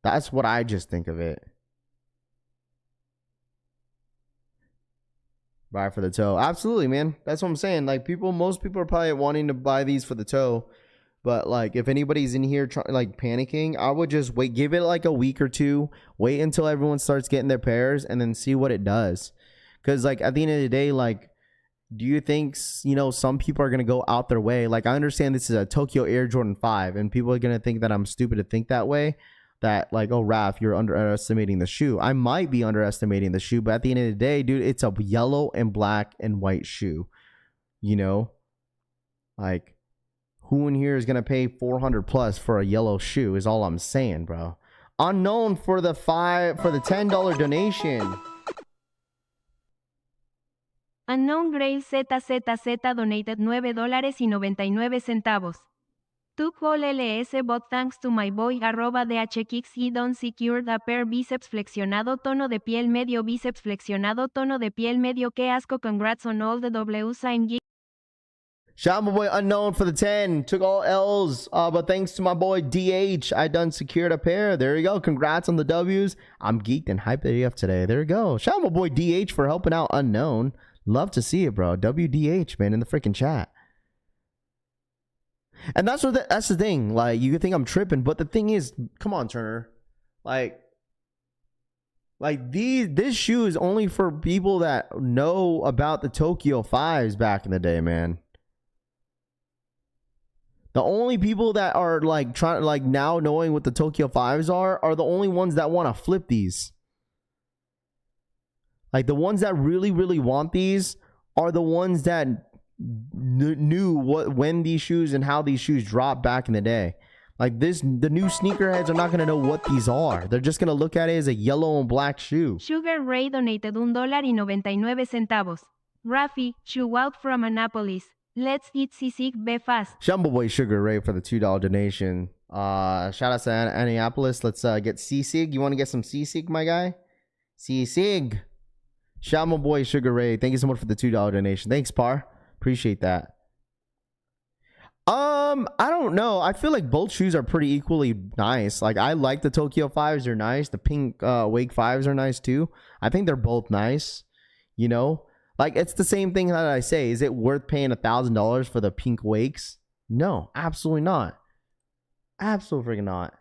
That's what I just think of it. Buy for the toe. Absolutely, man. That's what I'm saying. Like, most people are probably wanting to buy these for the toe. But, like, if anybody's in here like panicking, I would just wait. Give it like a week or two. Wait until everyone starts getting their pairs and then see what it does. Because, like, at the end of the day, like, do you think, you know, some people are going to go out their way? Like, I understand this is a Tokyo Air Jordan 5, and people are going to think that I'm stupid to think that way. That, like, oh, Raph, you're underestimating the shoe. I might be underestimating the shoe, but at the end of the day, dude, it's a yellow and black and white shoe. You know? Like, who in here is going to pay 400 plus for a yellow shoe is all I'm saying, bro. Unknown for the $10 donation. Unknown Grace ZZZ donated $9.99. Took all LS but thanks to my boy @DHKicks he done secured a pair bíceps flexionado tono de piel medio bíceps flexionado tono de piel medio que asco congrats on all the W sign geek. Shout out my boy Unknown for the 10. Took all L's, but thanks to my boy DH, I done secured a pair. There you go. Congrats on the W's. I'm geeked and hyped AF today. There you go. Shout out my boy DH for helping out Unknown. Love to see it, bro. WDH, man, in the freaking chat. And that's the thing. Like, you think I'm tripping, but the thing is, come on, Turner. Like this shoe is only for people that know about the Tokyo 5s back in the day, man. The only people that are like trying, like now knowing what the Tokyo 5s are the only ones that want to flip these. Like the ones that really, really want these are the ones that knew when these shoes and how these shoes dropped back in the day. Like the new sneakerheads are not going to know what these are. They're just going to look at it as a yellow and black shoe. Sugar Ray donated $1.99. Raffy, shoe out from Annapolis. Let's eat sisig be fast. Shumble Boy Sugar Ray for the $2 donation. Shout out to Annapolis. Let's get sisig. You want to get some sisig, my guy? Sisig. Shumble Boy Sugar Ray. Thank you so much for the $2 donation. Thanks, Par. Appreciate that. I don't know. I feel like both shoes are pretty equally nice. Like I like the Tokyo 5s. They're nice. The pink Wake 5s are nice too. I think they're both nice. You know? Like, it's the same thing that I say. Is it worth paying $1,000 for the pink Wakes? No, absolutely not. Absolutely freaking not.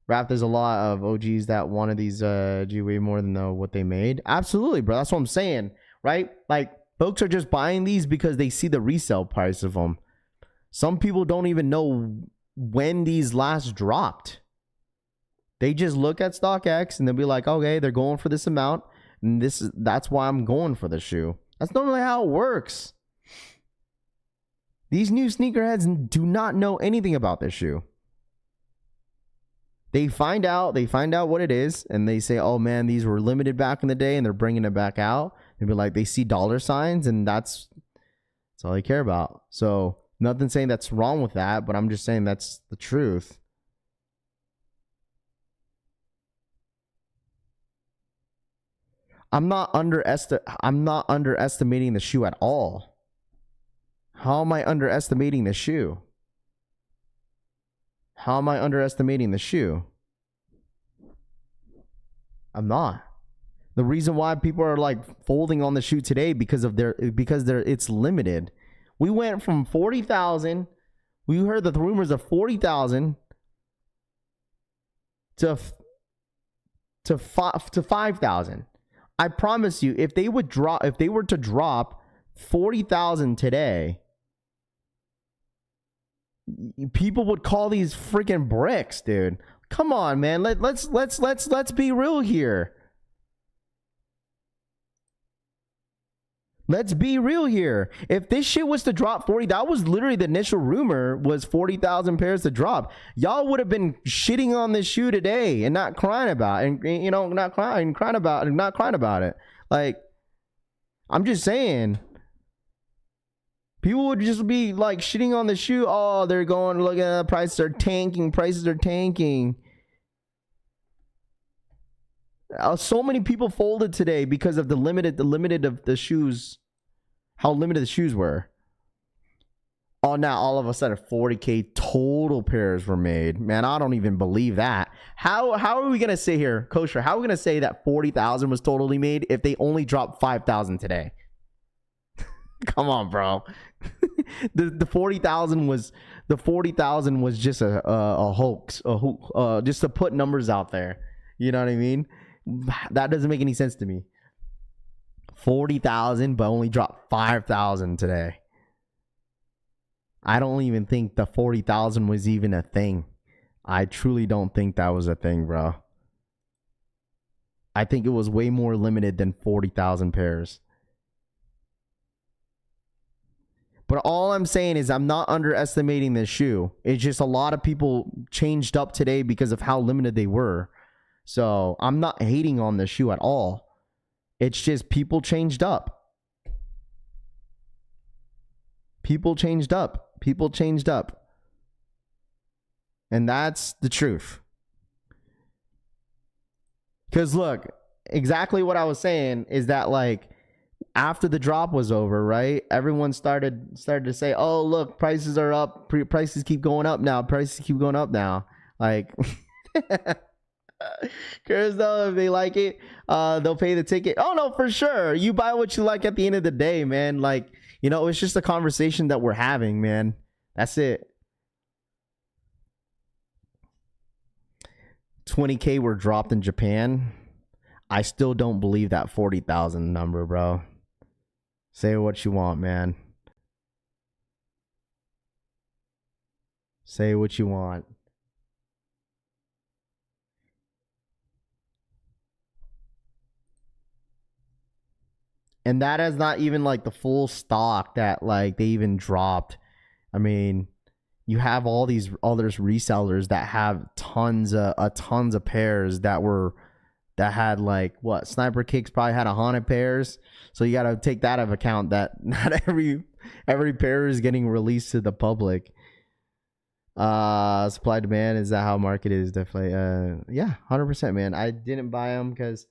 Rap, there's a lot of OGs that wanted these G way more than what they made. Absolutely, bro. That's what I'm saying, right? Like, folks are just buying these because they see the resale price of them. Some people don't even know when these last dropped. They just look at StockX and they'll be like, okay, they're going for this amount. And that's why I'm going for the shoe. That's normally how it works. These new sneakerheads do not know anything about this shoe. They find out what it is, and they say, oh man, these were limited back in the day, and they're bringing it back out. They'd be like, they see dollar signs, and that's all they care about. So nothing saying that's wrong with that, but I'm just saying that's the truth. I'm not underestimating the shoe at all. How am I underestimating the shoe? How am I underestimating the shoe? I'm not. The reason why people are like folding on the shoe today because it's limited. We went from 40,000. We heard the rumors of 40,000 to 5,000. I promise you, if they were to drop 40,000 today, people would call these freaking bricks, dude. Come on, man. Let's be real here. Let's be real here. If this shit was to drop 40, that was literally the initial rumor was 40,000 pairs to drop. Y'all would have been shitting on this shoe today and not crying about it, and not crying about it. Like, I'm just saying, people would just be like shitting on the shoe. Oh, they're going, look at the prices are tanking. Prices are tanking. So many people folded today because of the limited of the shoes, how limited the shoes were. Oh, now all of a sudden 40K total pairs were made. Man, I don't even believe that. How are we gonna say here, Kosher? How are we gonna say that 40,000 was totally made if they only dropped 5,000 today? Come on, bro. the 40,000 was just a hoax, just to put numbers out there. You know what I mean? That doesn't make any sense to me. 40,000, but only dropped 5,000 today. I don't even think the 40,000 was even a thing. I truly don't think that was a thing, bro. I think it was way more limited than 40,000 pairs. But all I'm saying is I'm not underestimating this shoe. It's just a lot of people changed up today because of how limited they were. So I'm not hating on the shoe at all. It's just people changed up. People changed up. People changed up. And that's the truth. Because look, exactly what I was saying is that, like, after the drop was over, right? Everyone started to say, "Oh, look, prices are up. Prices keep going up now. Prices keep going up now." Like, because though, if they like it, they'll pay the ticket. Oh no, for sure. You buy what you like at the end of the day, man. Like, you know, it's just a conversation that we're having, man. That's it. 20K were dropped in Japan. I still don't believe that 40,000 number, bro. Say what you want, man. Say what you want. And that is not even like the full stock that like they even dropped. I mean, you have all these others resellers that have tons of pairs that had like what, Sniper Kicks probably had 100 pairs. So you got to take that into account, that not every pair is getting released to the public. Supply demand, is that how market is? Definitely. Yeah, 100%, man. I didn't buy them because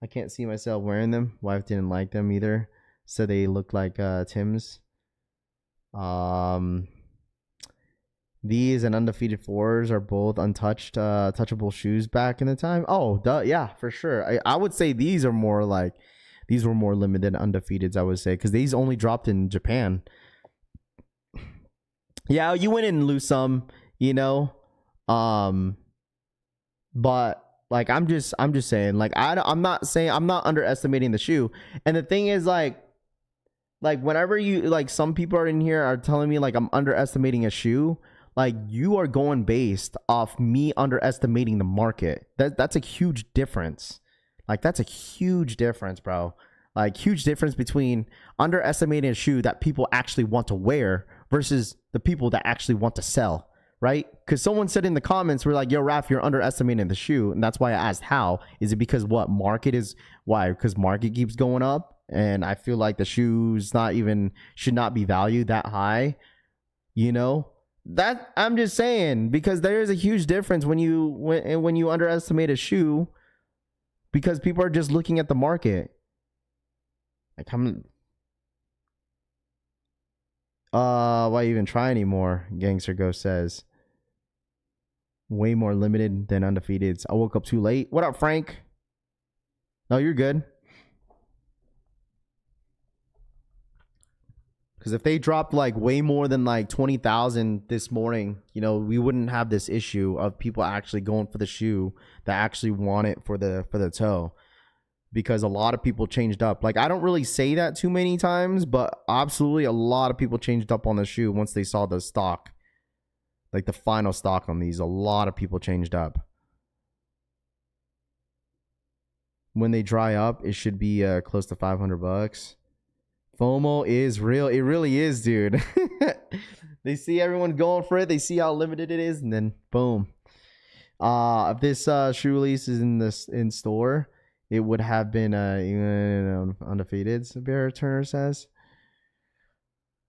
I can't see myself wearing them. Wife didn't like them either, so they look like Tim's. These and undefeated fours are both untouched, touchable shoes back in the time. Oh, duh, yeah, for sure. I would say these are more like, these were more limited undefeateds, I would say, because these only dropped in Japan. Yeah, you win and lose some, you know. But like, I'm just saying, like, I'm not underestimating the shoe. And the thing is, like whenever you, like, some people are in here are telling me like I'm underestimating a shoe, like, you are going based off me underestimating the market. That's a huge difference. Like, that's a huge difference, bro. Like, huge difference between underestimating a shoe that people actually want to wear versus the people that actually want to sell, right? Because someone said in the comments, we're like, yo, Raph, you're underestimating the shoe. And that's why I asked how. Is it because what? Market is, why? Because market keeps going up. And I feel like the shoes should not be valued that high, you know? That, I'm just saying, because there is a huge difference when you underestimate a shoe, because people are just looking at the market. Like, why even try anymore? Gangster Ghost says. Way more limited than undefeateds. I woke up too late. What up, Frank? No, you're good. Because if they dropped like way more than like 20,000 this morning, you know, we wouldn't have this issue of people actually going for the shoe that actually want it for the toe. Because a lot of people changed up. Like, I don't really say that too many times, but absolutely a lot of people changed up on the shoe once they saw the stock. Like, the final stock on these, a lot of people changed up. When they dry up, it should be close to $500. FOMO is real. It really is, dude. They see everyone going for it. They see how limited it is, and then boom. If this shoe release is in store, it would have been undefeated, Bear Turner says.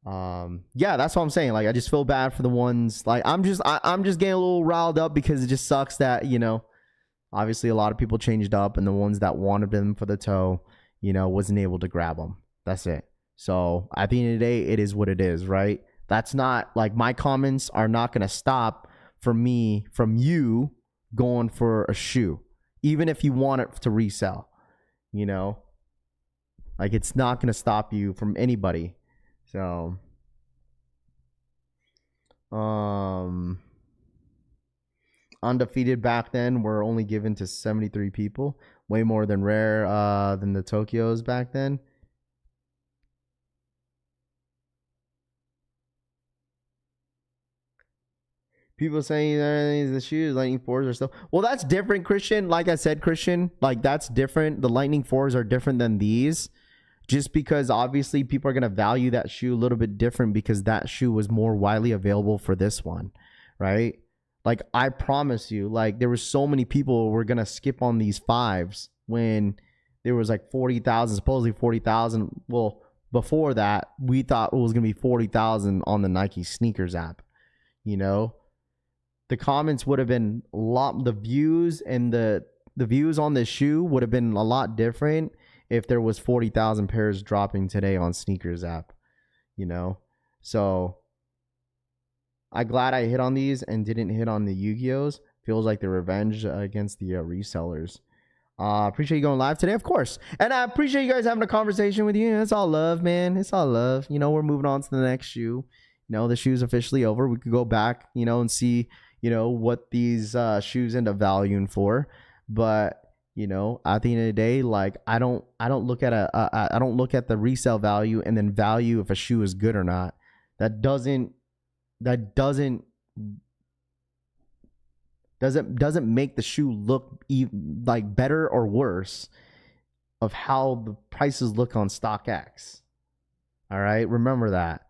Yeah, that's what I'm saying. Like, I just feel bad for the ones. Like, I'm just getting a little riled up because it just sucks that, you know, obviously a lot of people changed up, and the ones that wanted them for the toe, you know, wasn't able to grab them. That's it. So at the end of the day, it is what it is, right? That's not like, my comments are not going to stop from you going for a shoe, even if you want it to resell, you know, like, it's not going to stop you from anybody. So, undefeated back then were only given to 73 people, way more than rare than the Tokyos back then. People saying the shoes, Lightning 4s are still... Well, that's different, Christian. Like I said, Christian, like, that's different. The Lightning 4s are different than these. Just because, obviously, people are going to value that shoe a little bit different because that shoe was more widely available for this one, right? Like, I promise you, like, there were so many people who were going to skip on these 5s when there was, like, 40,000, supposedly 40,000. Well, before that, we thought it was going to be 40,000 on the Nike sneakers app. You know, the comments would have been a lot, the views and the views on this shoe would have been a lot different if there was 40,000 pairs dropping today on sneakers app, you know? So I'm glad I hit on these and didn't hit on the Yu-Gi-Ohs. Feels like the revenge against the resellers. Appreciate you going live today, of course. And I appreciate you guys having a conversation with you. It's all love, man. It's all love. You know, we're moving on to the next shoe. You know, the shoe's officially over. We could go back, you know, and see, you know, what these shoes end up valuing for. But, you know, at the end of the day, like I don't look at I don't look at the resale value and then value if a shoe is good or not. That doesn't make the shoe look like better or worse of how the prices look on StockX. All right, remember that.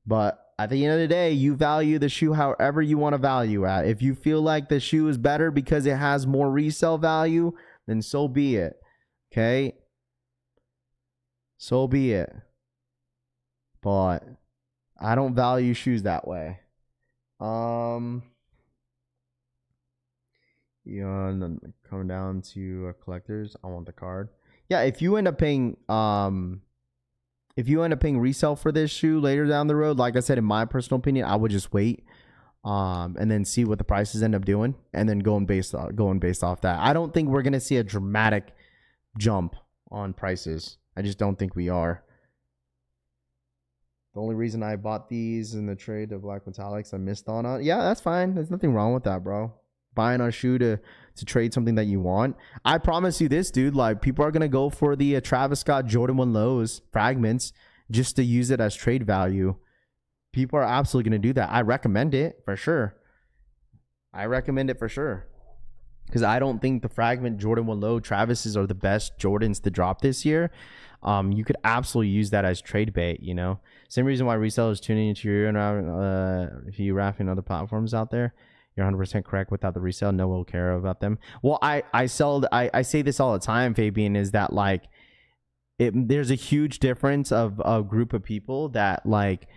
But at the end of the day, you value the shoe however you want to value at. If you feel like the shoe is better because it has more resale value, then so be it. Okay? So be it. But I don't value shoes that way. Yeah, and then coming down to collectors, I want the card. Yeah, if you end up paying resale for this shoe later down the road, like I said, in my personal opinion, I would just wait and then see what the prices end up doing and then going based off that. I don't think we're gonna see a dramatic jump on prices. I just don't think we are. The only reason I bought these in the trade of black metallics, I missed on. Yeah, that's fine. There's nothing wrong with that, bro. Buying a shoe to trade something that you want. I promise you this, dude. Like, people are gonna go for the Travis Scott Jordan 1 Lows fragments just to use it as trade value. People are absolutely gonna do that. I recommend it for sure. Because I don't think the fragment Jordan 1 Low Travis's are the best Jordans to drop this year. You could absolutely use that as trade bait, you know. Same reason why resellers tuning into your if you Raffle other platforms out there. You're 100% correct. Without the resale, no one will care about them. Well, I say this all the time, Fabian, is that like there's a huge difference of a group of people that like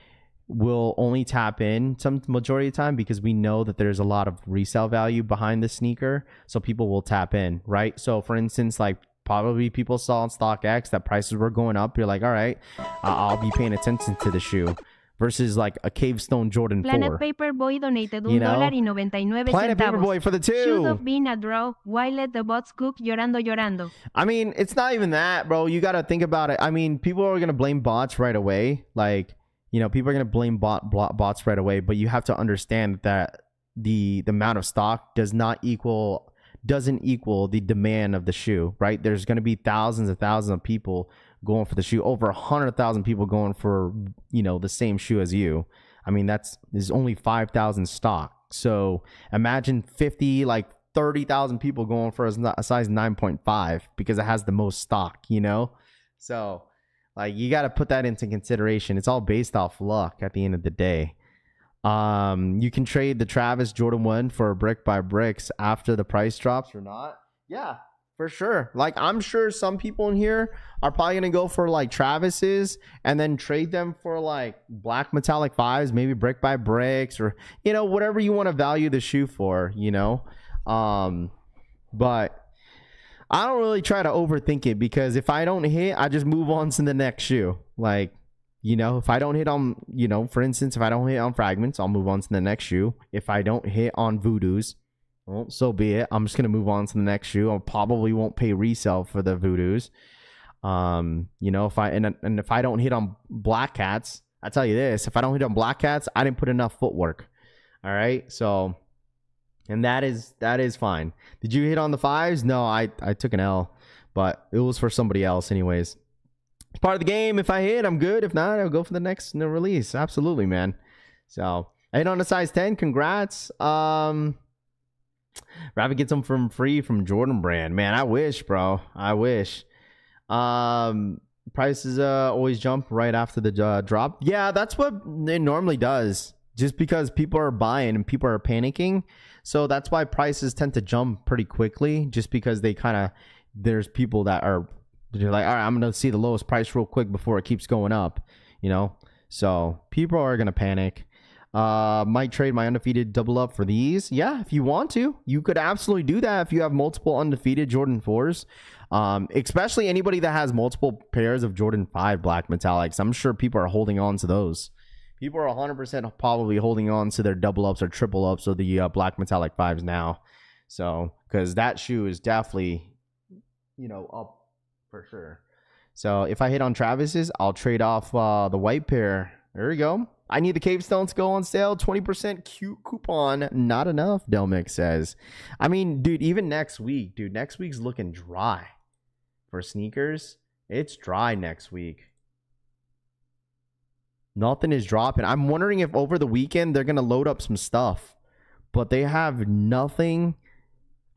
will only tap in some majority of the time because we know that there's a lot of resale value behind the sneaker, so people will tap in, right? So for instance, like probably people saw on StockX that prices were going up. You're like, all right, I'll be paying attention to the shoe. Versus like a Cavestone Jordan 4. Planet Paperboy donated $1.99. Planet Paperboy for the 2. Should have been a draw. Why let the bots cook? Llorando. I mean, it's not even that, bro. You got to think about it. I mean, people are going to blame bots right away. Like, you know, people are going to blame bots right away. But you have to understand that the amount of stock doesn't equal the demand of the shoe, right? There's going to be thousands of people going for the shoe, over 100,000 people going for, you know, the same shoe as you. I mean, there's only 5,000 stock. So imagine 30,000 people going for a size 9.5 because it has the most stock, you know? So like, you got to put that into consideration. It's all based off luck at the end of the day. You can trade the Travis Jordan 1 for brick by bricks after the price drops or not. Yeah, for sure. Like, I'm sure some people in here are probably going to go for like Travis's and then trade them for like black metallic 5s, maybe brick by bricks, or, you know, whatever you want to value the shoe for, you know. But I don't really try to overthink it, because if I don't hit, I just move on to the next shoe. Like, you know, if I don't hit on, you know, for instance, if I don't hit on fragments, I'll move on to the next shoe. If I don't hit on voodoos, well, so be it. I'm just going to move on to the next shoe. I probably won't pay resale for the voodoos. You know, if I don't hit on black cats, I tell you this, if I don't hit on black cats, I didn't put enough footwork. All right. So, and that is fine. Did you hit on the 5s? No, I took an L, but it was for somebody else anyways. It's part of the game. If I hit, I'm good. If not, I'll go for the next release. Absolutely, man. So I hit on a size 10. Congrats. Rabbit gets them from Jordan Brand. Man, I wish, bro. I wish. Prices always jump right after the drop. Yeah, that's what it normally does. Just because people are buying and people are panicking. So that's why prices tend to jump pretty quickly. Just because there's people that are They're like, all right, I'm going to see the lowest price real quick before it keeps going up, you know? So people are going to panic. Might trade my undefeated double up for these. Yeah, if you want to, you could absolutely do that if you have multiple undefeated Jordan 4s. Especially anybody that has multiple pairs of Jordan 5 black metallics. I'm sure people are holding on to those. People are 100% probably holding on to their double ups or triple ups of the black metallic 5s now. So, because that shoe is definitely, you know, up for sure. So if I hit on Travis's, I'll trade off the white pair. There we go. I need the Cave Stones to go on sale. 20% coupon. Not enough, Delmix says. I mean, dude, even next week, dude, next week's looking dry for sneakers. It's dry next week. Nothing is dropping. I'm wondering if over the weekend they're going to load up some stuff. But they have nothing.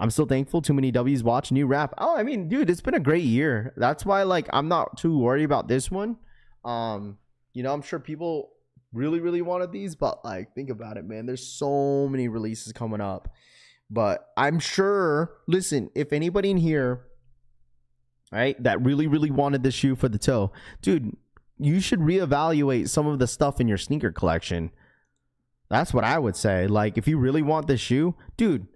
I'm still thankful. Too many W's watch new rap. Oh, I mean, dude, it's been a great year. That's why, like, I'm not too worried about this one. You know, I'm sure people really wanted these, but like, think about it, man. There's so many releases coming up. But I'm sure, listen, if anybody in here, right, that really wanted this shoe for the toe, dude, you should reevaluate some of the stuff in your sneaker collection. That's what I would say. Like, if you really want this shoe, dude,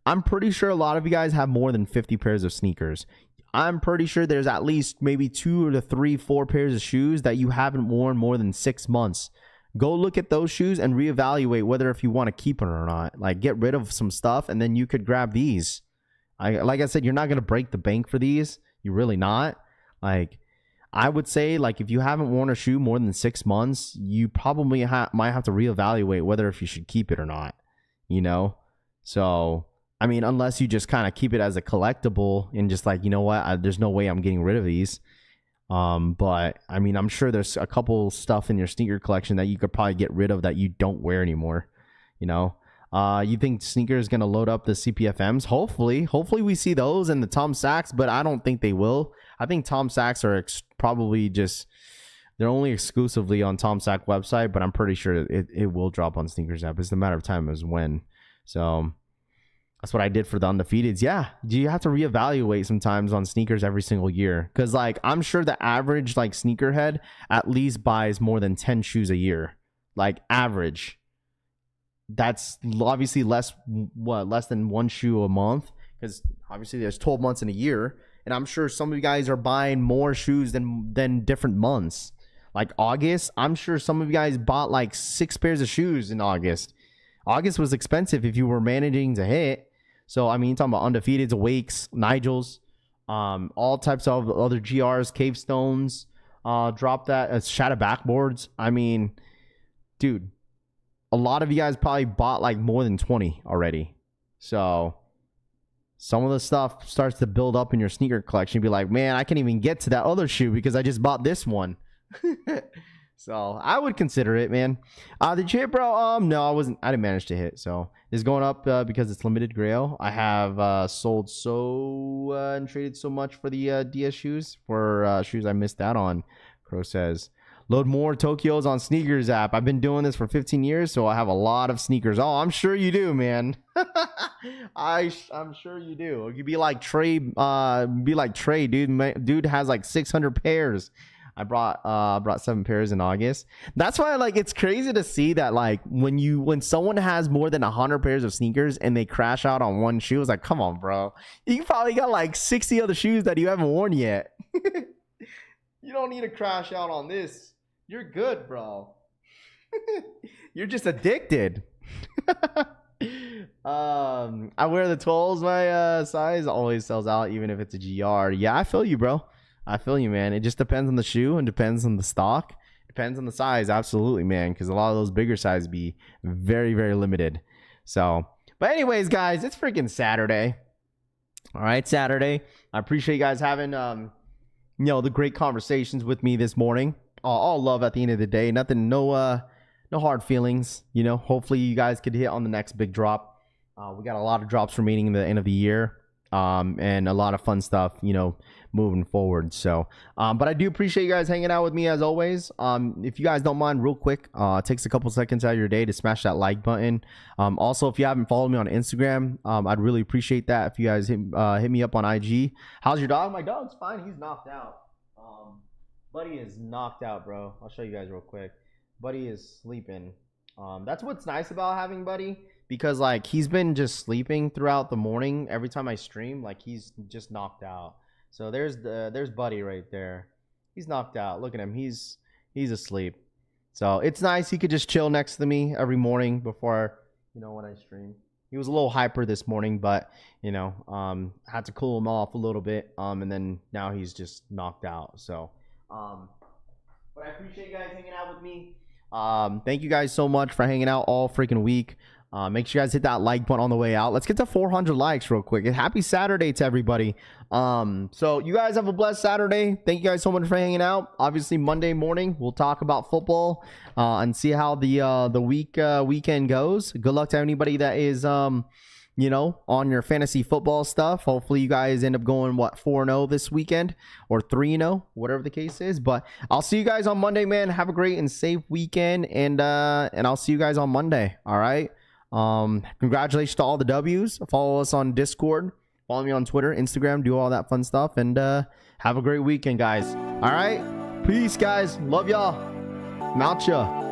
I'm pretty sure a lot of you guys have more than 50 pairs of sneakers. I'm pretty sure there's at least maybe 2 or 3, 4 pairs of shoes that you haven't worn more than 6 months. Go look at those shoes and reevaluate whether if you want to keep it or not. Like, get rid of some stuff and then you could grab these. Like I said, you're not going to break the bank for these. You're really not. Like, I would say, like, if you haven't worn a shoe more than 6 months, you probably might have to reevaluate whether if you should keep it or not, you know? So, I mean, unless you just kind of keep it as a collectible and just like, you know what, there's no way I'm getting rid of these. But I mean, I'm sure there's a couple stuff in your sneaker collection that you could probably get rid of that you don't wear anymore, you know? You think sneaker is going to load up the CPFMs? Hopefully we see those and the Tom Sachs, but I don't think they will. I think Tom Sachs are probably just, they're only exclusively on Tom Sachs website, but I'm pretty sure it will drop on Sneakers app. It's a matter of time as when. So that's what I did for the undefeateds. Yeah, you have to reevaluate sometimes on sneakers every single year. Because, like, I'm sure the average, like, sneakerhead at least buys more than 10 shoes a year. Like, average. That's obviously less than 1 shoe a month. Because, obviously, there's 12 months in a year. And I'm sure some of you guys are buying more shoes than different months. Like, August, I'm sure some of you guys bought, like, 6 pairs of shoes in August. August was expensive if you were managing to hit. So, I mean, you're talking about undefeateds, awakes, Nigels, all types of other GRs, Cave Stones, drop that, shadow backboards. I mean, dude, a lot of you guys probably bought like more than 20 already. So, some of the stuff starts to build up in your sneaker collection. You'd be like, man, I can't even get to that other shoe because I just bought this one. So I would consider it, man. Did you hit, bro? No, I didn't manage to hit. So it's going up because it's limited grail. I have sold and traded so much for the DS shoes for shoes I missed out on. Pro says, load more Tokyos on Sneakers app. I've been doing this for 15 years, so I have a lot of sneakers. Oh, I'm sure you do, man. I'm sure you do. You'd be like Trey. Dude. Dude has like 600 pairs. I brought 7 pairs in August. That's why, like, it's crazy to see that, like, when someone has more than 100 pairs of sneakers and they crash out on one shoe, it's like, come on, bro. You probably got like 60 other shoes that you haven't worn yet. You don't need to crash out on this. You're good, bro. You're just addicted. I wear the 12s. My size always sells out, even if it's a GR. Yeah, I feel you, bro. I feel you, man. It just depends on the shoe and depends on the stock. Depends on the size. Absolutely, man. Because a lot of those bigger sizes be very, very limited. So, but anyways, guys, it's freaking Saturday. All right, Saturday. I appreciate you guys having, the great conversations with me this morning. All love at the end of the day. Nothing, no hard feelings. You know, hopefully you guys could hit on the next big drop. We got a lot of drops remaining in the end of the year. and a lot of fun stuff, you know, moving forward. So, but I do appreciate you guys hanging out with me as always. If you guys don't mind, real quick, it takes a couple seconds out of your day to smash that like button. Also, if you haven't followed me on Instagram, I'd really appreciate that if you guys hit me up on IG. How's your dog? My dog's fine. He's knocked out. Buddy is knocked out, bro. I'll show you guys real quick. Buddy is sleeping. That's what's nice about having Buddy, because like he's been just sleeping throughout the morning. Every time I stream, like he's just knocked out. So there's Buddy right there. He's knocked out. Look at him. He's asleep. So it's nice. He could just chill next to me every morning before, you know, when I stream. He was a little hyper this morning, but you know, had to cool him off a little bit. And then now he's just knocked out. So, but I appreciate you guys hanging out with me. Thank you guys so much for hanging out all freaking week. Make sure you guys hit that like button on the way out. Let's get to 400 likes real quick. And happy Saturday to everybody. So you guys have a blessed Saturday. Thank you guys so much for hanging out. Obviously Monday morning we'll talk about football and see how the weekend goes. Good luck to anybody that is you know, on your fantasy football stuff. Hopefully you guys end up going 4-0 this weekend, or 3-0, whatever the case is. But I'll see you guys on Monday, man. Have a great and safe weekend, and I'll see you guys on Monday. All right. Congratulations to all the W's. Follow us on Discord, follow me on Twitter, Instagram, do all that fun stuff, and have a great weekend, guys. All right. Peace, guys. Love y'all. I'm out ya.